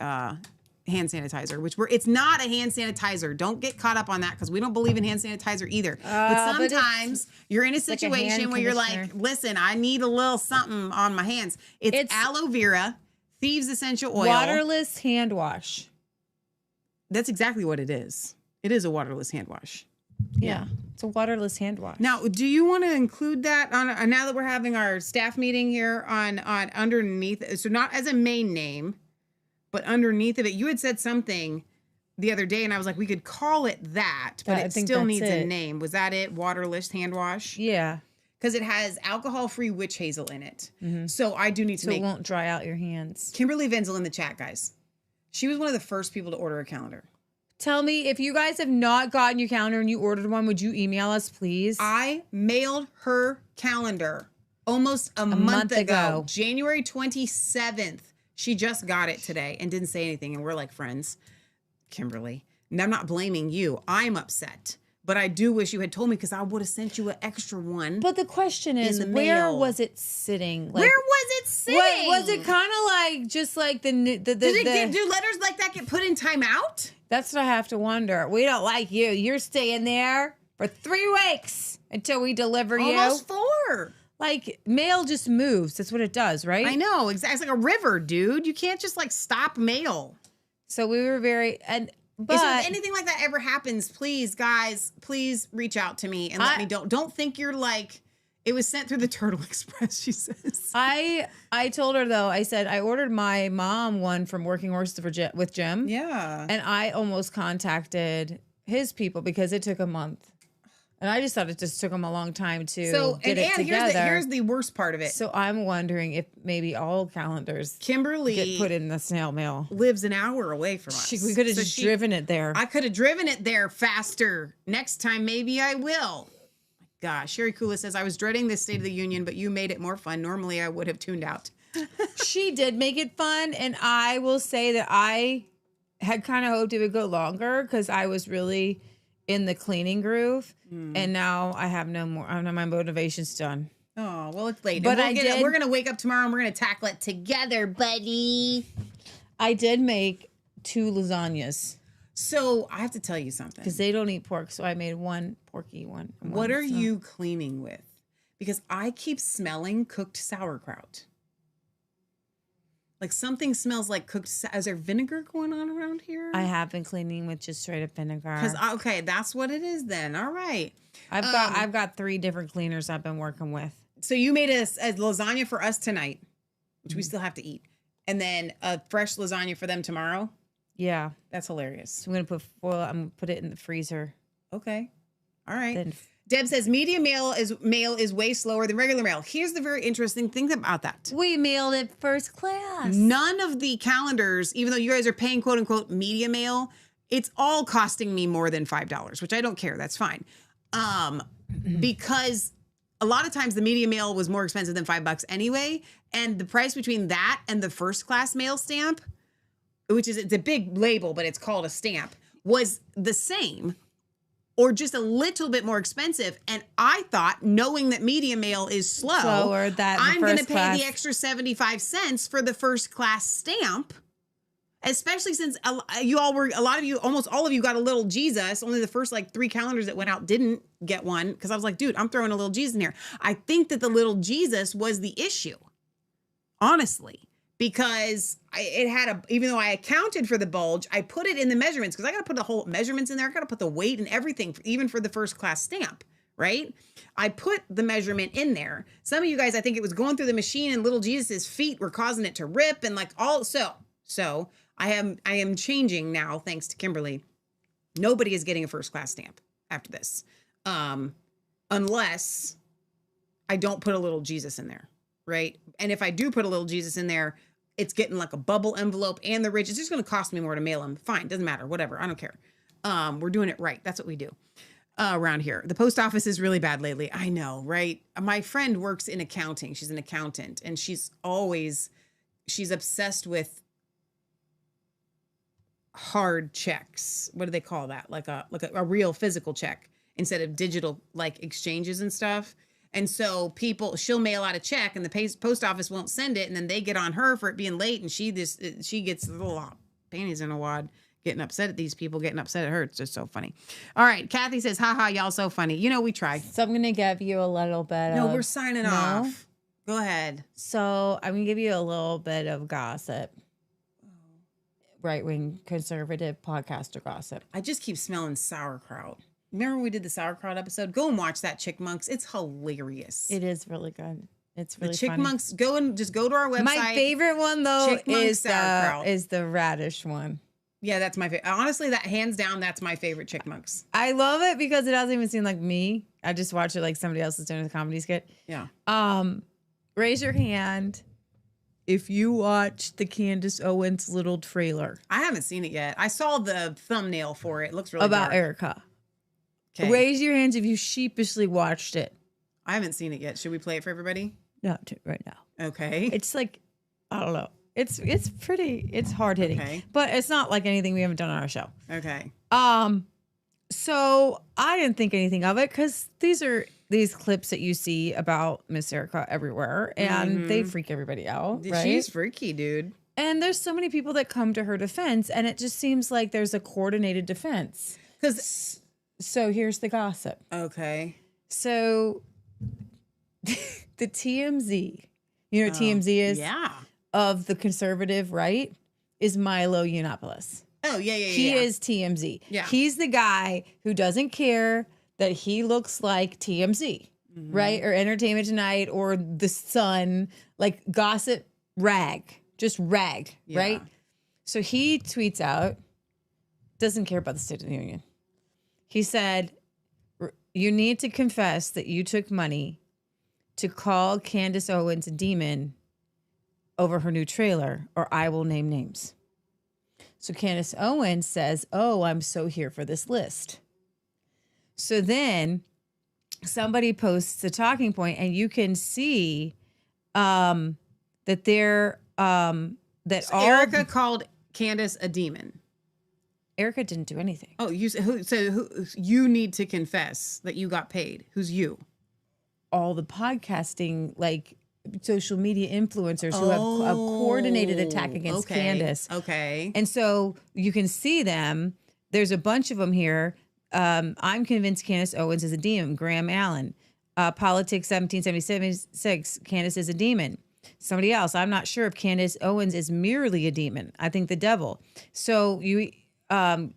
hand sanitizer, it's not a hand sanitizer. Don't get caught up on that, because we don't believe in hand sanitizer either. But sometimes you're in a situation where you're like, listen, I need a little something on my hands. It's aloe vera, thieves essential oil. Waterless hand wash. That's exactly what it is. It is a waterless hand wash. Yeah. It's a waterless hand wash. Now, do you want to include that on now that we're having our staff meeting here on underneath? So not as a main name, but underneath of it, you had said something the other day, and I was like, we could call it that, but it still needs a name. Was that it? Waterless hand wash? Yeah. Because it has alcohol-free witch hazel in it. So I do need to it won't dry out your hands. Kimberly Venzel in the chat, guys. She was one of the first people to order a calendar. Tell me, if you guys have not gotten your calendar and you ordered one, would you email us, please? I mailed her calendar almost a month ago. January 27th. She just got it today and didn't say anything. And we're like friends, Kimberly. And I'm not blaming you. I'm upset. But I do wish you had told me because I would have sent you an extra one. But the question is, the where mail. was it sitting? Like, Where was it sitting? Was it kind of like just like do letters like that get put in timeout? That's what I have to wonder. We don't like you. You're staying there for 3 weeks until we deliver you. Almost 4. Like, mail just moves. That's what it does, right? I know. Exactly. It's like a river, dude. You can't just like stop mail. So we were but so if anything like that ever happens, please, guys, please reach out to me and let me don't think you're like, it was sent through the Turtle Express, she says. I told her, though, I said, I ordered my mom one from Working Horses with Jim. Yeah. And I almost contacted his people because it took a month. And I just thought it just took them a long time to get it together. Here's the worst part of it. So I'm wondering if maybe all calendars Kimberly get put in the snail mail. Lives an hour away from us. We could have just driven it there. I could have driven it there faster. Next time, maybe I will. My gosh. Sherry Kula says, I was dreading this State of the Union, but you made it more fun. Normally, I would have tuned out. She did make it fun. And I will say that I had kind of hoped it would go longer because I was really in the cleaning groove, and now I have no more. I know my motivation's done. Oh well, it's late. But we're gonna wake up tomorrow and we're gonna tackle it together, buddy. I did make 2 lasagnas. So I have to tell you something because they don't eat pork, so I made one porky one. What are you cleaning with? Because I keep smelling cooked sauerkraut. Like something smells like cooked. Is there vinegar going on around here? I have been cleaning with just straight up vinegar. Okay, that's what it is then. All right. I've got 3 different cleaners I've been working with. So you made a lasagna for us tonight, which we still have to eat, and then a fresh lasagna for them tomorrow. Yeah, that's hilarious. So I'm gonna put foil. I'm gonna put it in the freezer. Okay. All right. Deb says media mail is way slower than regular mail. Here's the very interesting thing about that. We mailed it first class. None of the calendars, even though you guys are paying quote unquote media mail, it's all costing me more than $5, which I don't care. That's fine. Because a lot of times the media mail was more expensive than $5 anyway. And the price between that and the first class mail stamp, which is, it's a big label, but it's called a stamp, was the same. Or just a little bit more expensive. And I thought, knowing that media mail is slower, I'm going to pay the extra 75 cents for the first class stamp. Especially since almost all of you got a little Jesus. Only the first like 3 calendars that went out didn't get one. Because I was like, dude, I'm throwing a little Jesus in here. I think that the little Jesus was the issue. Honestly. Because even though I accounted for the bulge, I put it in the measurements because I got to put the whole measurements in there. I got to put the weight and everything, even for the first class stamp, right? I put the measurement in there. Some of you guys, I think it was going through the machine and little Jesus's feet were causing it to rip and like all. So I am changing now, thanks to Kimberly. Nobody is getting a first class stamp after this, unless I don't put a little Jesus in there, right? And if I do put a little Jesus in there, it's getting like a bubble envelope and the rich. It's just going to cost me more to mail them. Fine. Doesn't matter. Whatever. I don't care. We're doing it right. That's what we do around here. The post office is really bad lately. I know, right? My friend works in accounting. She's an accountant and she's obsessed with hard checks. What do they call that? Like a real physical check instead of digital like exchanges and stuff. And so she'll mail out a check and the post office won't send it. And then they get on her for it being late. And she gets a little panties in a wad, getting upset at these people, getting upset at her. It's just so funny. All right. Kathy says, haha, y'all so funny. You know, we try. So I'm going to give you a little bit No, we're signing off. Go ahead. So I'm going to give you a little bit of gossip. Right-wing conservative podcaster gossip. I just keep smelling sauerkraut. Remember when we did the sauerkraut episode? Go and watch that, Chickmunks. It's hilarious. It is really good. It's really the Chickmunks. Go to our website. My favorite one though is the radish one. Yeah, that's my favorite. Honestly, that hands down, that's my favorite Chickmunks. I love it because it doesn't even seem like me. I just watch it like somebody else is doing the comedy skit. Yeah. Raise your hand if you watched the Candace Owens little trailer. I haven't seen it yet. I saw the thumbnail for it. It looks really about dark. Erica. Okay. Raise your hands if you sheepishly watched it. I haven't seen it yet. Should we play it for everybody? Not right now. Okay. It's like, I don't know. It's pretty, it's hard hitting. Okay. But it's not like anything we haven't done on our show. Okay. So I didn't think anything of it because these are these clips that you see about Miss Erica everywhere, and they freak everybody out. Right? She's freaky, dude. And there's so many people that come to her defense, and it just seems like there's a coordinated defense. So here's the gossip. Okay. So the TMZ, you know what TMZ is? Yeah. Of the conservative right is Milo Yiannopoulos. Oh, yeah. He is TMZ. Yeah. He's the guy who doesn't care that he looks like TMZ, right? Or Entertainment Tonight or The Sun, like gossip rag, just rag, right? So he tweets out, doesn't care about the State of the Union. He said, you need to confess that you took money to call Candace Owens a demon over her new trailer, or I will name names. So Candace Owens says, oh, I'm so here for this list. So then somebody posts a talking point, and you can see that they're that So all Erica called Candace a demon. Erica didn't do anything. Oh, you need to confess that you got paid. Who's you? All the podcasting, like social media influencers who have a coordinated attack against Candace. Okay. And so you can see them. There's a bunch of them here. I'm convinced Candace Owens is a demon. Graham Allen. Politics 1776. Candace is a demon. Somebody else. I'm not sure if Candace Owens is merely a demon. I think the devil. So you,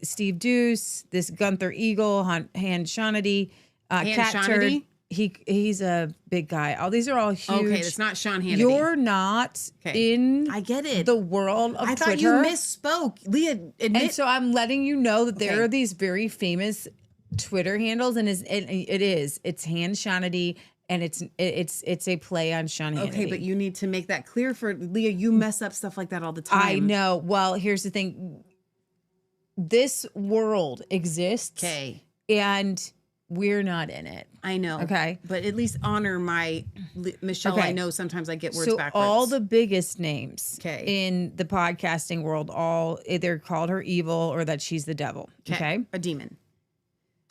Steve Deuce, this Gunther Eagle, Han Shannity, Cat Turd. He's a big guy. All these are all huge. Okay, it's not Sean Hannity. You're not in I get it. the world of I Twitter. thought you misspoke. Leah, admit. And so I'm letting you know that there are these very famous Twitter handles, and it's Han Shannity, and it's a play on Sean Hannity. Okay, but you need to make that clear for Leah. You mess up stuff like that all the time. I know. Well, here's the thing. This world exists. Okay. And we're not in it. I know. Okay. But at least honor my Michelle. Okay. I know sometimes I get words so backwards. all the biggest names Okay. in the podcasting world all either called her evil or that she's the devil. Okay. A demon.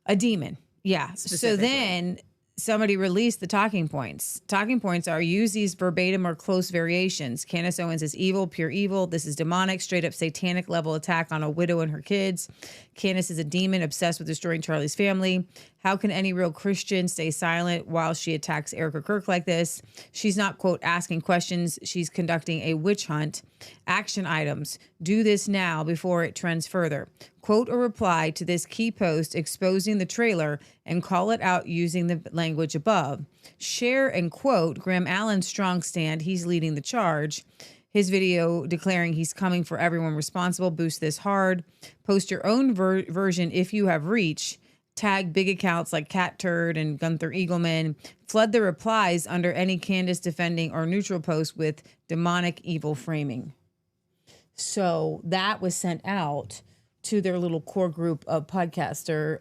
A demon. Yeah. So then somebody released the talking points. Talking points are use these verbatim or close variations. Candace Owens is evil, pure evil. This is demonic, straight up satanic level attack on a widow and her kids. Candace is a demon obsessed with destroying Charlie's family. How can any real Christian stay silent while she attacks Erica Kirk like this? She's not, quote, asking questions. She's conducting a witch hunt. Action items. Do this now before it trends further. Quote or reply to this key post exposing the trailer and call it out using the language above. Share and quote Graham Allen's strong stand. He's leading the charge. His video declaring he's coming for everyone responsible. Boost this hard. Post your own version if you have reach. Tag big accounts like Cat Turd and Gunther Eagleman. Flood the replies under any Candace defending or neutral post with demonic evil framing. So that was sent out to their little core group of podcaster.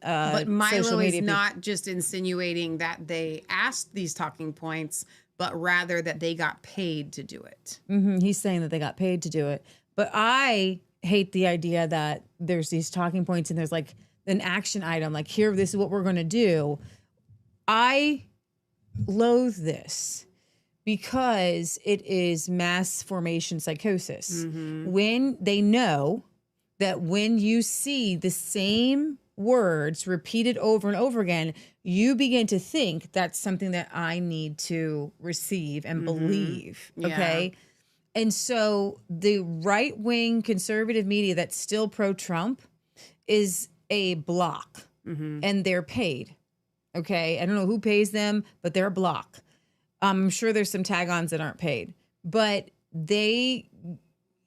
But Milo social media is not just insinuating that they asked these talking points, but rather that they got paid to do it. Mm-hmm. He's saying that they got paid to do it. But I hate the idea that there's these talking points and there's like an action item, like here, this is what we're going to do. I loathe this because it is mass formation psychosis. Mm-hmm. When they know that when you see the same words repeated over and over again, you begin to think that's something that I need to receive and believe. Okay. And so the right-wing conservative media that's still pro-Trump is a block, and they're paid. Okay. I don't know who pays them, but they're a block. I'm sure there's some tag-ons that aren't paid, but they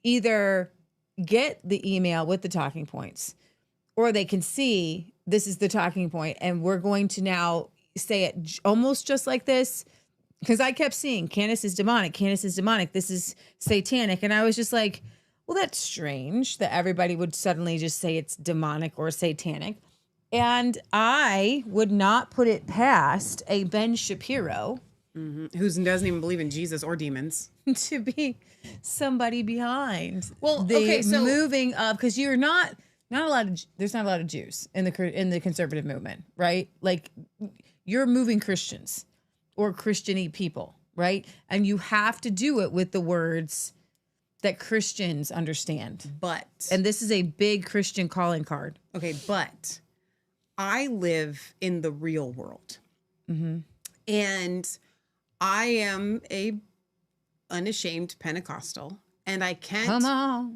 either get the email with the talking points, or they can see this is the talking point, and we're going to now say it almost just like this. Because I kept seeing Candace is demonic, Candace is demonic, this is satanic. And I was just like, well, that's strange that everybody would suddenly just say it's demonic or satanic. And I would not put it past a Ben Shapiro, who doesn't even believe in Jesus or demons, to be somebody behind so moving up, because you're not there's not a lot of Jews in the conservative movement, right? Like you're moving Christians or Christian-y people, right? And you have to do it with the words that Christians understand. And this is a big Christian calling card. Okay, but I live in the real world. And I am a unashamed Pentecostal. And I can't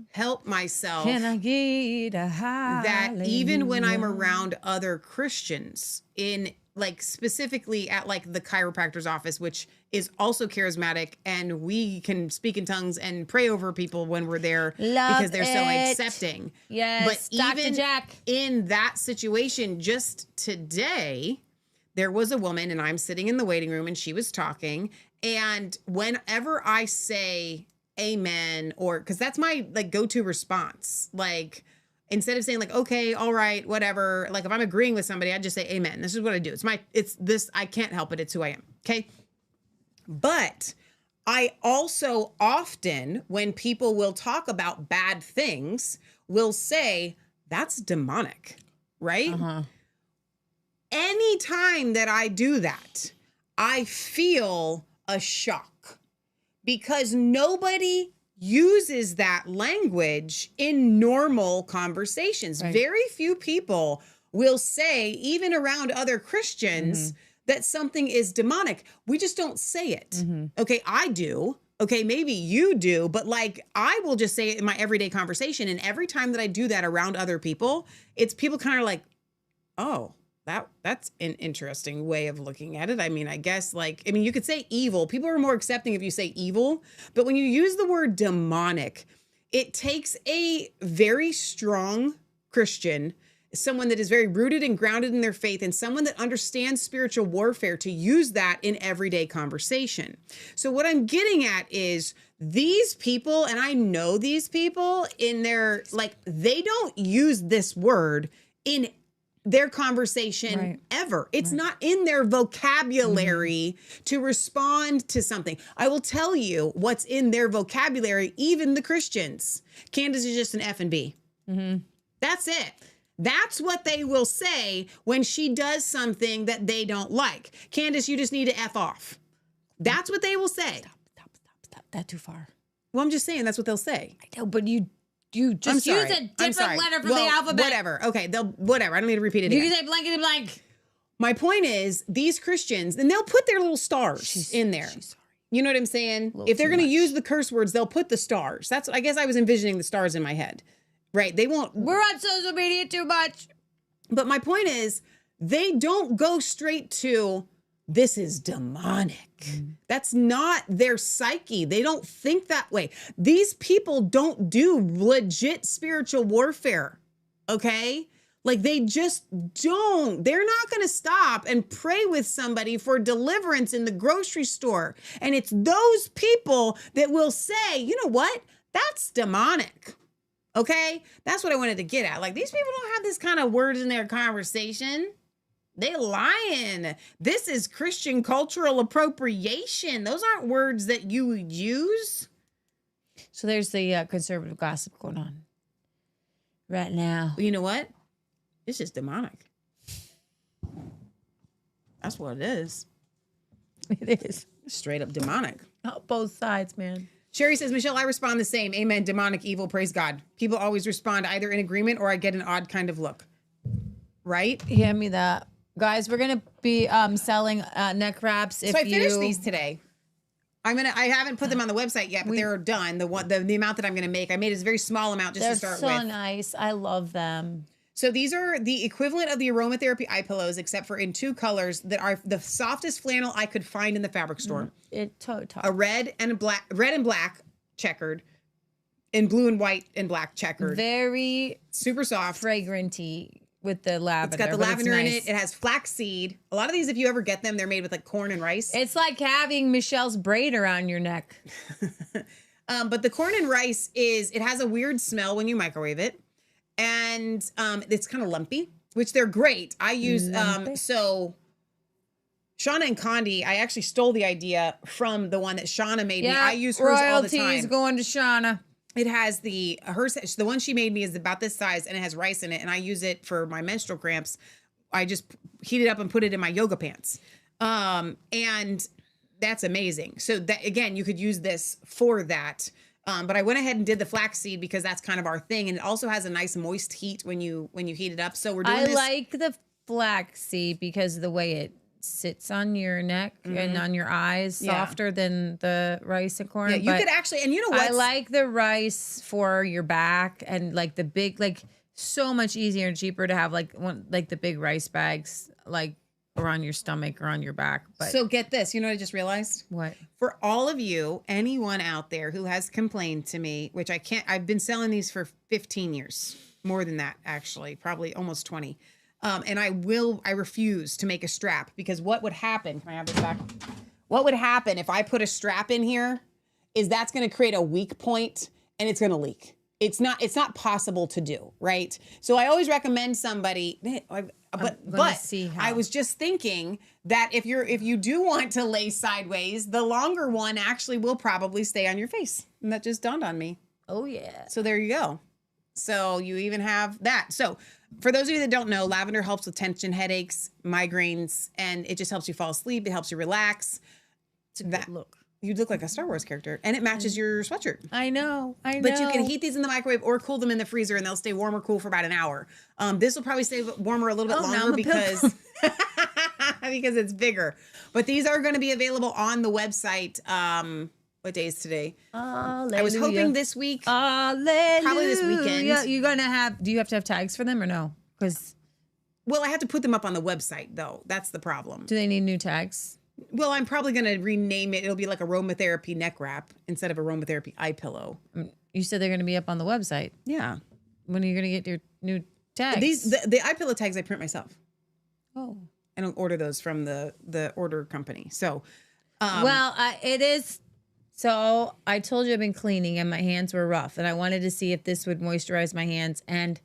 help myself Can I get a that even when I'm around other Christians in like specifically at like the chiropractor's office, which is also charismatic, and we can speak in tongues and pray over people when we're there because they're so accepting. Yes, but Dr. even Jack. in that situation, just today, there was a woman and I'm sitting in the waiting room and she was talking. And whenever I say amen, or because that's my like go-to response, like instead of saying like, okay, all right, whatever, like if I'm agreeing with somebody, I just say amen. This is what I do. It's this, I can't help it. It's who I am. Okay. But I also often, when people will talk about bad things, will say that's demonic, right? Anytime that I do that, I feel a shock because nobody uses that language in normal conversations. Right. Very few people will say, even around other Christians, that something is demonic. We just don't say it. Okay, I do. Okay, maybe you do, but like I will just say it in my everyday conversation. And every time that I do that around other people, it's people kind of like, oh, that's an interesting way of looking at it. I mean, I guess you could say evil. People are more accepting if you say evil, but when you use the word demonic, it takes a very strong Christian, someone that is very rooted and grounded in their faith, and someone that understands spiritual warfare to use that in everyday conversation. So what I'm getting at is these people, and I know these people in their, like, they don't use this word in their conversation ever. It's not in their vocabulary to respond to something. I will tell you what's in their vocabulary, even the Christians. Candace is just an F and B. That's it. That's what they will say when she does something that they don't like. Candace, you just need to F off. That's what they will say. Stop. That too far. Well, I'm just saying that's what they'll say. I know, but you just use a different letter for the alphabet. Whatever. Okay, whatever. I don't need to repeat it again. You can say blankety blank. My point is, these Christians, and they'll put their little stars in there. You know what I'm saying? If they're going to use the curse words, they'll put the stars. That's, I guess I was envisioning the stars in my head. Right? They won't. We're on social media too much. But my point is, they don't go straight to, this is demonic. That's not their psyche. They don't think that way. These people don't do legit spiritual warfare. Okay? Like they just don't. They're not going to stop and pray with somebody for deliverance in the grocery store. And it's those people that will say, you know what? That's demonic. Okay? That's what I wanted to get at. Like these people don't have this kind of words in their conversation. They lying. This is Christian cultural appropriation. Those aren't words that you would use. So there's the conservative gossip going on right now. Well, you know what? It's just demonic. That's what it is. It is. Straight up demonic. Oh, both sides, man. Sherry says, Michelle, I respond the same. Amen. Demonic, evil, praise God. People always respond either in agreement or I get an odd kind of look. Right? Hand me that. Guys, we're going to be selling neck wraps. So I finished these today. I haven't put them on the website yet, but they're done. The amount that I'm going to make, I made a very small amount just to start with. They're so nice. I love them. So these are the equivalent of the aromatherapy eye pillows, except for in two colors that are the softest flannel I could find in the fabric store. A red and black checkered, and blue and white and black checkered. Very super soft, fragranty with the lavender. It's got the lavender in it. It has flaxseed. A lot of these, if you ever get them, they're made with like corn and rice. It's like having Michelle's braid around your neck. But the corn and rice it has a weird smell when you microwave it. And it's kind of lumpy, which they're great. I use so Shauna and Condi, I actually stole the idea from the one that Shauna made me. I use hers all the time. Royalties going to Shauna. it has the one she made me is about this size and it has rice in it, and I use it for my menstrual cramps. I just heat it up and put it in my yoga pants. And that's amazing. So that, again, you could use this for that. But I went ahead and did the flaxseed because that's kind of our thing. And it also has a nice moist heat when you heat it up. So we're doing this. I like the flaxseed because of the way it sits on your neck and on your eyes, softer than the rice and corn. Yeah, you could actually, and you know what? I like the rice for your back and like the big, like so much easier and cheaper to have like the big rice bags, like around your stomach or on your back. But so get this, you know what I just realized? What? For all of you, anyone out there who has complained to me, which I've been selling these for 15 years, more than that, actually, probably almost 20. And I refuse to make a strap because what would happen? Can I have this back? What would happen if I put a strap in here is that's going to create a weak point and it's going to leak. It's not possible to do, right? So I always recommend somebody, but I was just thinking that if you do want to lay sideways, the longer one actually will probably stay on your face. And that just dawned on me. Oh yeah. So there you go. So you even have that. So for those of you that don't know, lavender helps with tension, headaches, migraines, and it just helps you fall asleep. It helps you relax. It's a good look. You look like a Star Wars character, and it matches your sweatshirt. I know. But you can heat these in the microwave or cool them in the freezer, and they'll stay warm or cool for about an hour. This will probably stay warmer a little bit longer because because it's bigger. But these are going to be available on the website. What day is today? Hallelujah. I was hoping this week. Hallelujah. Probably this weekend. You're gonna have. Do you have to have tags for them or no? Because I have to put them up on the website though. That's the problem. Do they need new tags? Well, I'm probably going to rename it. It'll be like aromatherapy neck wrap instead of aromatherapy eye pillow. You said they're going to be up on the website. Yeah. When are you going to get your new tags? The eye pillow tags I print myself. Oh. I don't order those from the order company. So, it is. So I told you I've been cleaning and my hands were rough and I wanted to see if this would moisturize my hands and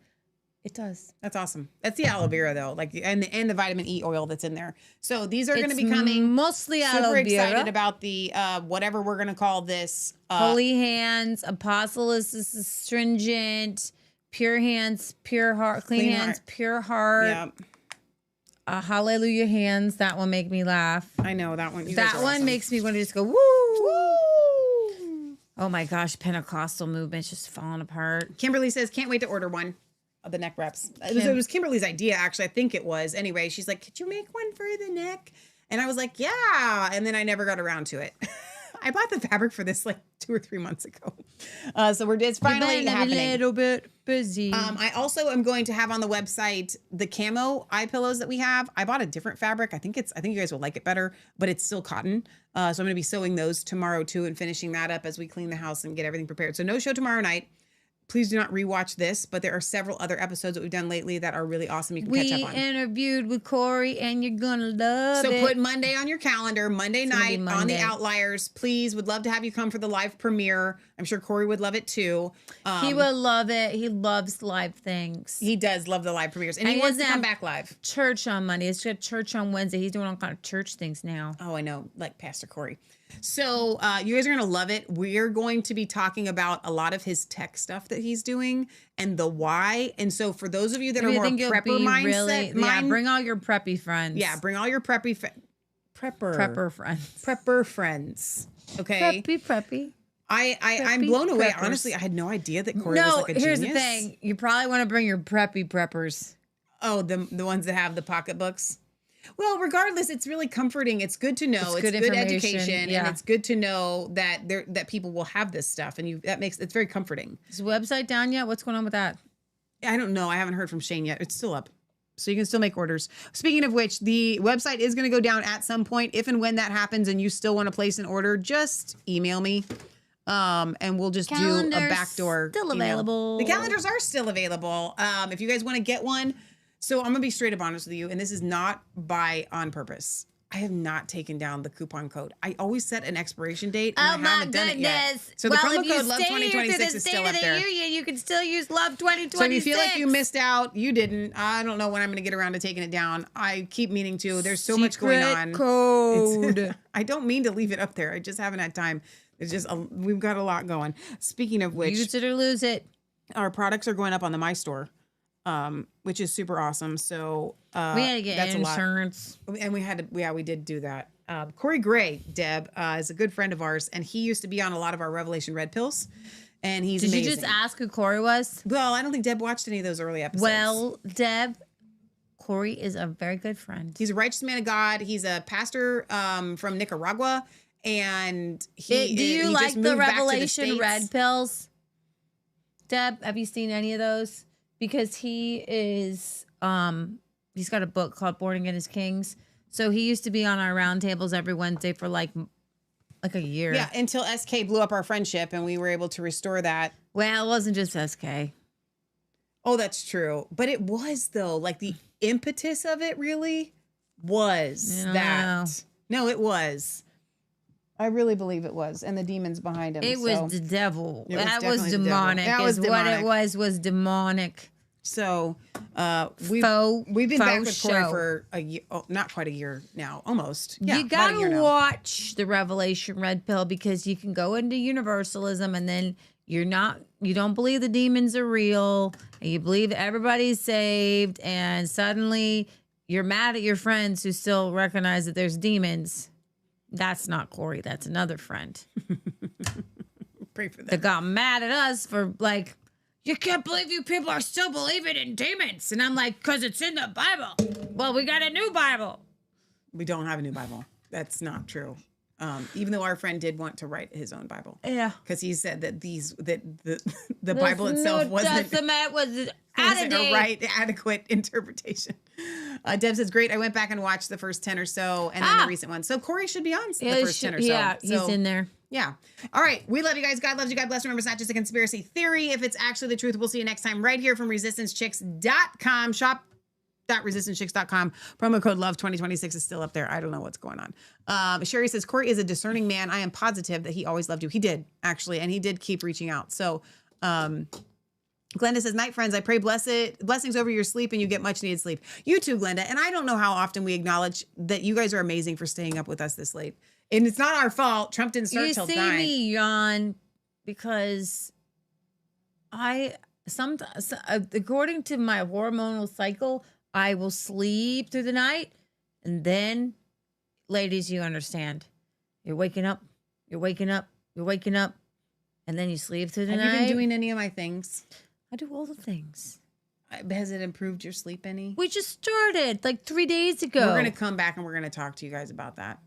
it does. That's awesome. That's the aloe vera though, and the vitamin E oil that's in there. So these are going to be coming. Mostly aloe vera. Super excited about the whatever we're going to call this. Holy hands, apostle is astringent, pure hands, pure heart, clean hands, pure heart. Yeah. Hallelujah hands. That one make me laugh. I know that one. That one awesome. Makes me want to just go woo. Woo. Oh my gosh, Pentecostal movement's just falling apart. Kimberly says can't wait to order one. The neck wraps. It was Kimberly's idea, actually. I think it was. Anyway, she's like, could you make one for the neck? And I was like, yeah. And then I never got around to it. I bought the fabric for this like 2 or 3 months ago. So it's finally happening. A little bit busy. I also am going to have on the website the camo eye pillows that we have. I bought a different fabric. I think you guys will like it better, but it's still cotton. So I'm going to be sewing those tomorrow too and finishing that up as we clean the house and get everything prepared. So no show tomorrow night. Please do not rewatch this, but there are several other episodes that we've done lately that are really awesome. You can catch up on. We interviewed with Corey, and you're gonna love it. So put Monday on your calendar, Monday night on the Outliers. Please, would love to have you come for the live premiere. I'm sure Corey would love it too. He would love it. He loves live things. He does love the live premieres, and he wants to come back live. Church on Monday. It's got church on Wednesday. He's doing all kind of church things now. Oh, I know, like Pastor Corey. So you guys are going to love it. We're going to be talking about a lot of his tech stuff that he's doing and the why. And so for those of you that are more prepper mindset, bring all your preppy friends. Yeah, bring all your prepper friends. Prepper friends. Okay. Preppy. I'm blown away. Preppers. Honestly, I had no idea that Corey was like a genius. Here's the thing. You probably want to bring your preppers. Oh, the ones that have the pocketbooks. Well, regardless, it's really comforting. It's good to know. It's good education, and it's good to know that people will have this stuff, and it's very comforting. Is the website down yet? What's going on with that? I don't know. I haven't heard from Shane yet. It's still up, so you can still make orders. Speaking of which, the website is going to go down at some point. If and when that happens, and you still want to place an order, just email me. And we'll just do a backdoor. Still available. The calendars are still available. If you guys want to get one. So I'm going to be straight up honest with you, and this is not on purpose. I have not taken down the coupon code. I always set an expiration date, and I haven't done it yet. So the promo code LOVE2026 is still up there. You can still use LOVE2026. So if you feel like you missed out, you didn't. I don't know when I'm going to get around to taking it down. I keep meaning to. There's so much going on. Code. I don't mean to leave it up there. I just haven't had time. It's just we've got a lot going. Speaking of which, use it or lose it. Our products are going up on the My Store, which is super awesome. So we had to get insurance, and we did do that. Corey Gray, Deb, is a good friend of ours, and he used to be on a lot of our Revelation Red Pills. And he's amazing. Did you just ask who Corey was? Well, I don't think Deb watched any of those early episodes. Well, Deb, Corey is a very good friend. He's a righteous man of God. He's a pastor from Nicaragua. And do you like the Revelation Red Pills? Deb, have you seen any of those? Because he is, he's got a book called Born Again as Kings. So he used to be on our roundtables every Wednesday for like a year. Yeah, until SK blew up our friendship and we were able to restore that. Well, it wasn't just SK. Oh, that's true. But it was, though. Like, the impetus of it really was that. No, it was. I really believe it was. And the demons behind him. It was the devil. That was demonic. That was demonic. What it was demonic. So we've been back with Corey for a year, not quite a year now, almost. Yeah, you gotta watch the Revelation Red Pill because you can go into universalism and then you don't believe the demons are real and you believe everybody's saved and suddenly you're mad at your friends who still recognize that there's demons. That's not Corey. That's another friend. Pray for that. That got mad at us for like, you can't believe you people are still believing in demons. And I'm like, because it's in the Bible. Well, we got a new Bible. We don't have a new Bible. That's not true. Even though our friend did want to write his own Bible. Yeah. Because he said that the Bible itself wasn't a adequate interpretation. Deb says, great. I went back and watched the first 10 or so and then the recent one. So Corey should be on the first 10 or so. Yeah, he's in there. Yeah. All right. We love you guys. God loves you. God bless. Remember, it's not just a conspiracy theory. If it's actually the truth, we'll see you next time right here from resistancechicks.com. Shop.resistancechicks.com. Promo code LOVE 2026 is still up there. I don't know what's going on. Sherry says, Corey is a discerning man. I am positive that he always loved you. He did, actually. And he did keep reaching out. So, Glenda says, night friends, I pray blessings over your sleep and you get much needed sleep. You too, Glenda. And I don't know how often we acknowledge that you guys are amazing for staying up with us this late. And it's not our fault. Trump didn't start till 9. You see me yawn because according to my hormonal cycle, I will sleep through the night. And then, ladies, you understand. You're waking up. You're waking up. You're waking up. And then you sleep through the night. Have you been doing any of my things? I do all the things. Has it improved your sleep any? We just started like 3 days ago. We're going to come back and we're going to talk to you guys about that.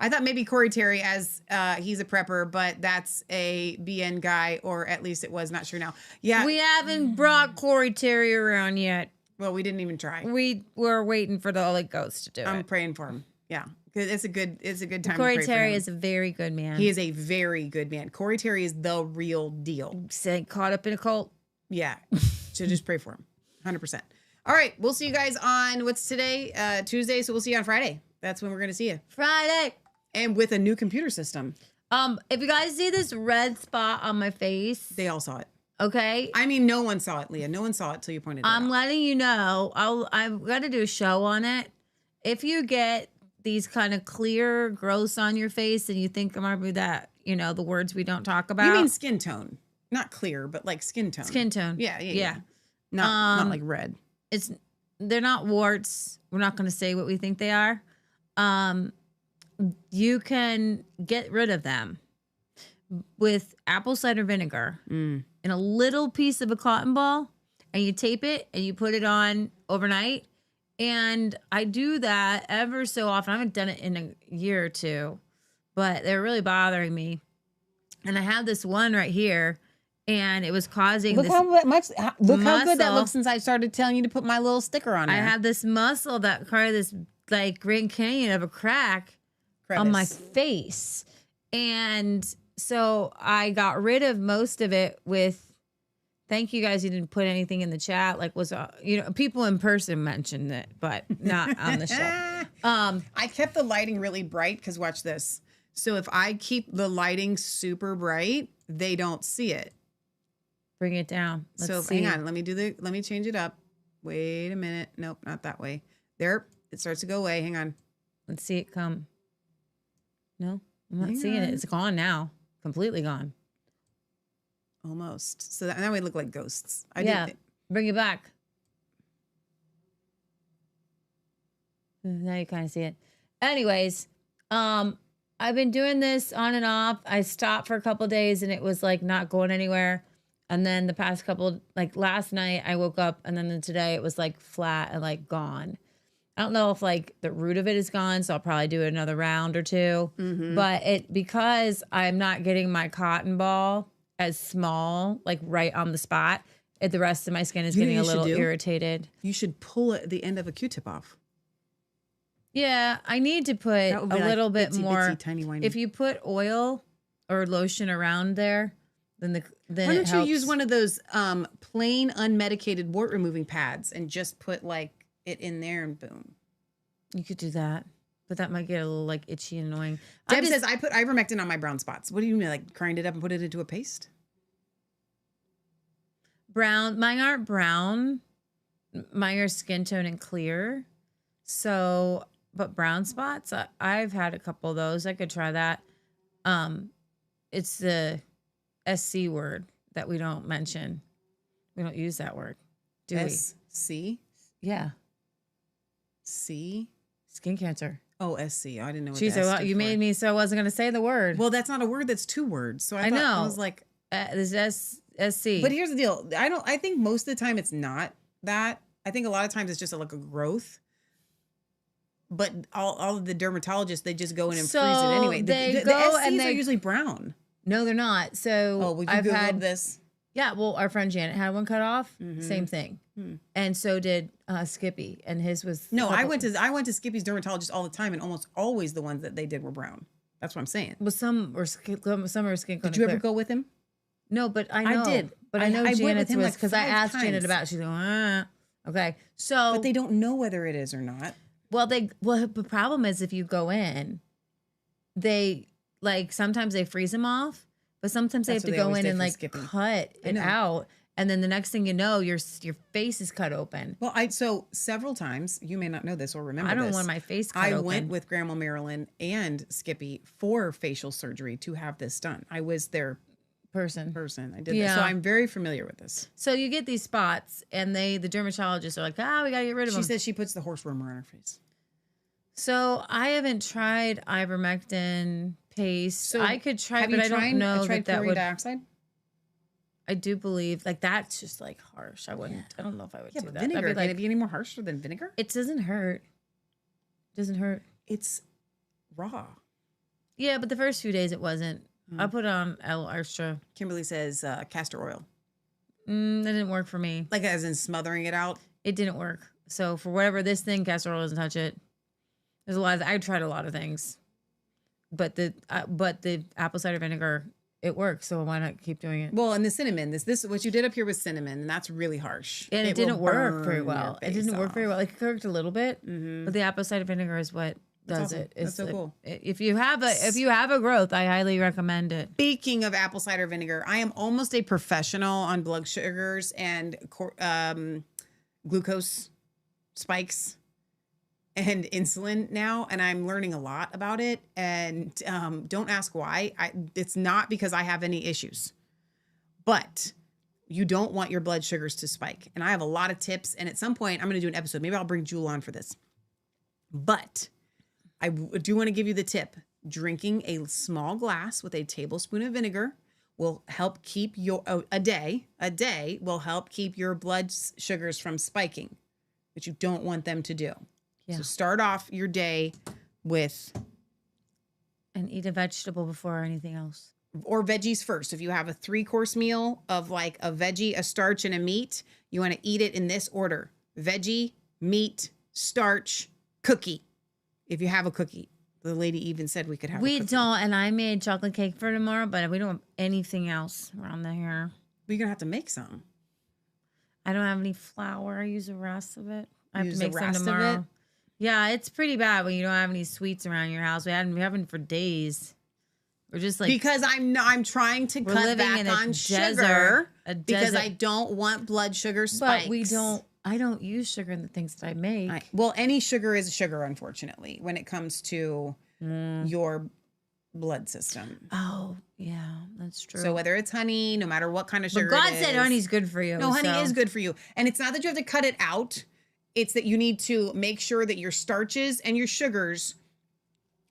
I thought maybe Corey Terry, as he's a prepper, but that's a BN guy, or at least it was. Not sure now. Yeah, we haven't brought Corey Terry around yet. Well, we didn't even try. We were waiting for the Holy Ghost to do it. I'm praying for him. Yeah, because it's a good time. Corey to pray Terry for him. is a very good man. He is a very good man. Corey Terry is the real deal. Caught up in a cult. Yeah, so just pray for him, 100%. All right, we'll see you guys on what's today, Tuesday. So we'll see you on Friday. That's when we're going to see you. Friday. And with a new computer system. If you guys see this red spot on my face. They all saw it. Okay. I mean, no one saw it, Leah. No one saw it till you pointed it out. I'm letting you know. I've got to do a show on it. If you get these kind of clear growths on your face and you think it might be that, the words we don't talk about. You mean skin tone. Not clear, but like skin tone. Skin tone. Yeah. Not like red. They're not warts. We're not going to say what we think they are. You can get rid of them with apple cider vinegar and a little piece of a cotton ball, and you tape it and you put it on overnight. And I do that ever so often. I haven't done it in a year or two, but they're really bothering me. And I have this one right here, and it was causing look how good that looks since I started telling you to put my little sticker on there. I have this muscle that created this like Grand Canyon of a crevice on my face. And so I got rid of most of it with, thank you guys, you didn't put anything in the chat. Like people in person mentioned it, but not on the show. I kept the lighting really bright because watch this. So if I keep the lighting super bright, they don't see it. Bring it down. Hang on, let me change it up. Wait a minute. Nope, not that way. There, it starts to go away. Hang on. Let's see it come. No? I'm not seeing it. It's gone now. Completely gone. Almost. So that, now we look like ghosts. Bring it back. Now you kind of see it. Anyways, I've been doing this on and off. I stopped for a couple of days and it was like not going anywhere. And then the past couple, like last night I woke up and then today it was like flat and like gone. I don't know if like the root of it is gone, so I'll probably do another round or two. But because I'm not getting my cotton ball as small, like right on the spot, the rest of my skin is getting a little irritated. You should pull the end of a Q-tip off. Yeah, I need to put a little bit more. Tiny, whiny. If you put oil or lotion around there, then why don't you use one of those plain unmedicated wart removing pads and just put like it in there and boom. You could do that, but that might get a little like itchy and annoying. Deb says I put ivermectin on my brown spots. What do you mean, like grind it up and put it into a paste? Brown, mine aren't brown. Mine are skin tone and clear. So, but brown spots, I've had a couple of those. I could try that. It's the SC word that we don't mention. We don't use that word, do we? SC? Yeah. C? Skin cancer. Oh, SC. Oh, I didn't know what that stood for. You made me so I wasn't going to say the word. Well, that's not a word. That's two words. So I know. I was like, this SC. But here's the deal. I think most of the time it's not that. I think a lot of times it's just like a growth. But all of the dermatologists, they just go in and freeze it anyway. The SCs are usually brown. No, they're not. So I've had this. Yeah, well, our friend Janet had one cut off. Same thing, and so did Skippy, and his was. No, I went to Skippy's dermatologist all the time, and almost always the ones that they did were brown. That's what I'm saying. Well, some were skin. Did you ever go with him? No, but I know. I did, but I know Janet's was because I asked 5 Janet about it. She's like, okay, so but they don't know whether it is or not. Well, the problem is if you go in, they like sometimes they freeze them off. But sometimes they have to go in and like cut it out. And then the next thing you know, your face is cut open. Well, so several times, you may not know this or remember this. I don't this. want my face cut open. I went with Grandma Marilyn and Skippy for facial surgery to have this done. I was their person. I did this. So I'm very familiar with this. So you get these spots and the dermatologists are like, we got to get rid of them. She says she puts the horse worm around her face. So I haven't tried ivermectin paste. So I could try, but I don't know that would. Dioxide? I do believe like that's just like harsh. I wouldn't. I don't know if I would do that. Vinegar. I'd be like, can it be any more harsher than vinegar? It doesn't hurt. It's raw. Yeah, but the first few days it wasn't. I put on extra. Kimberly says castor oil. That didn't work for me. Like as in smothering it out. It didn't work. So for whatever this thing, castor oil doesn't touch it. There's a lot. I tried a lot of things, but the apple cider vinegar, it works. So why not keep doing it? Well, and the cinnamon, this what you did up here was cinnamon, and that's really harsh. And it didn't work very well. It didn't work very well. Like it worked a little bit, but the apple cider vinegar is what does it. It's so cool. If you have a growth, I highly recommend it. Speaking of apple cider vinegar, I am almost a professional on blood sugars and glucose spikes and insulin now, and I'm learning a lot about it. And don't ask why. It's not because I have any issues, but you don't want your blood sugars to spike. And I have a lot of tips. And at some point, I'm going to do an episode. Maybe I'll bring Jewel on for this. But I do want to give you the tip. Drinking a small glass with a tablespoon of vinegar will help keep a day will help keep your blood sugars from spiking, but you don't want them to do. Yeah. So start off your day with... And eat a vegetable before anything else. Or veggies first. If you have a 3-course meal of like a veggie, a starch, and a meat, you want to eat it in this order. Veggie, meat, starch, cookie. If you have a cookie. The lady even said we could have a cookie. We don't, and I made chocolate cake for tomorrow, but we don't have anything else around here. We're going to have to make some. I don't have any flour. I use the rest of it. I have to make some tomorrow. Yeah, it's pretty bad when you don't have any sweets around your house. We haven't for days. We're just like because I'm trying to cut back on sugar because I don't want blood sugar spikes. But I don't use sugar in the things that I make. Well, any sugar is sugar, unfortunately, when it comes to your blood system. Oh, yeah, that's true. So whether it's honey, no matter what kind of sugar but God it said is, honey's good for you. No, honey so. is good for you. And it's not that you have to cut it out. It's that you need to make sure that your starches and your sugars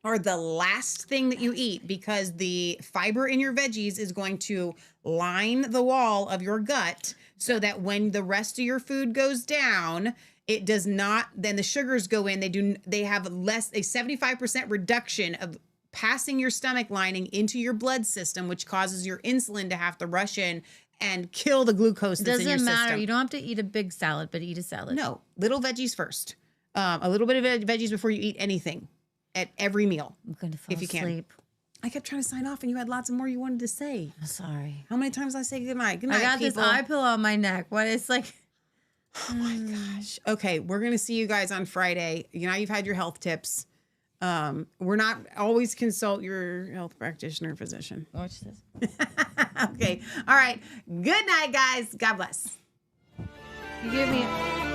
are the last thing that you eat, because the fiber in your veggies is going to line the wall of your gut so that when the rest of your food goes down, it does not, then the sugars go in. They have a 75% reduction of passing your stomach lining into your blood system, which causes your insulin to have to rush in and kill the glucose that's in your system. It doesn't matter. You don't have to eat a big salad, but eat a salad. No, little veggies first. A little bit of veggies before you eat anything at every meal. I'm going to fall if you asleep. Can. I kept trying to sign off and you had lots of more you wanted to say. I'm sorry. How many times did I say goodnight? Good night, I got people. this eye pillow on my neck. What? It's like... Oh my gosh. Okay, we're going to see you guys on Friday. You've had your health tips. We're not always consult your health practitioner or physician. Watch this. Okay. All right. Good night, guys. God bless. You give me...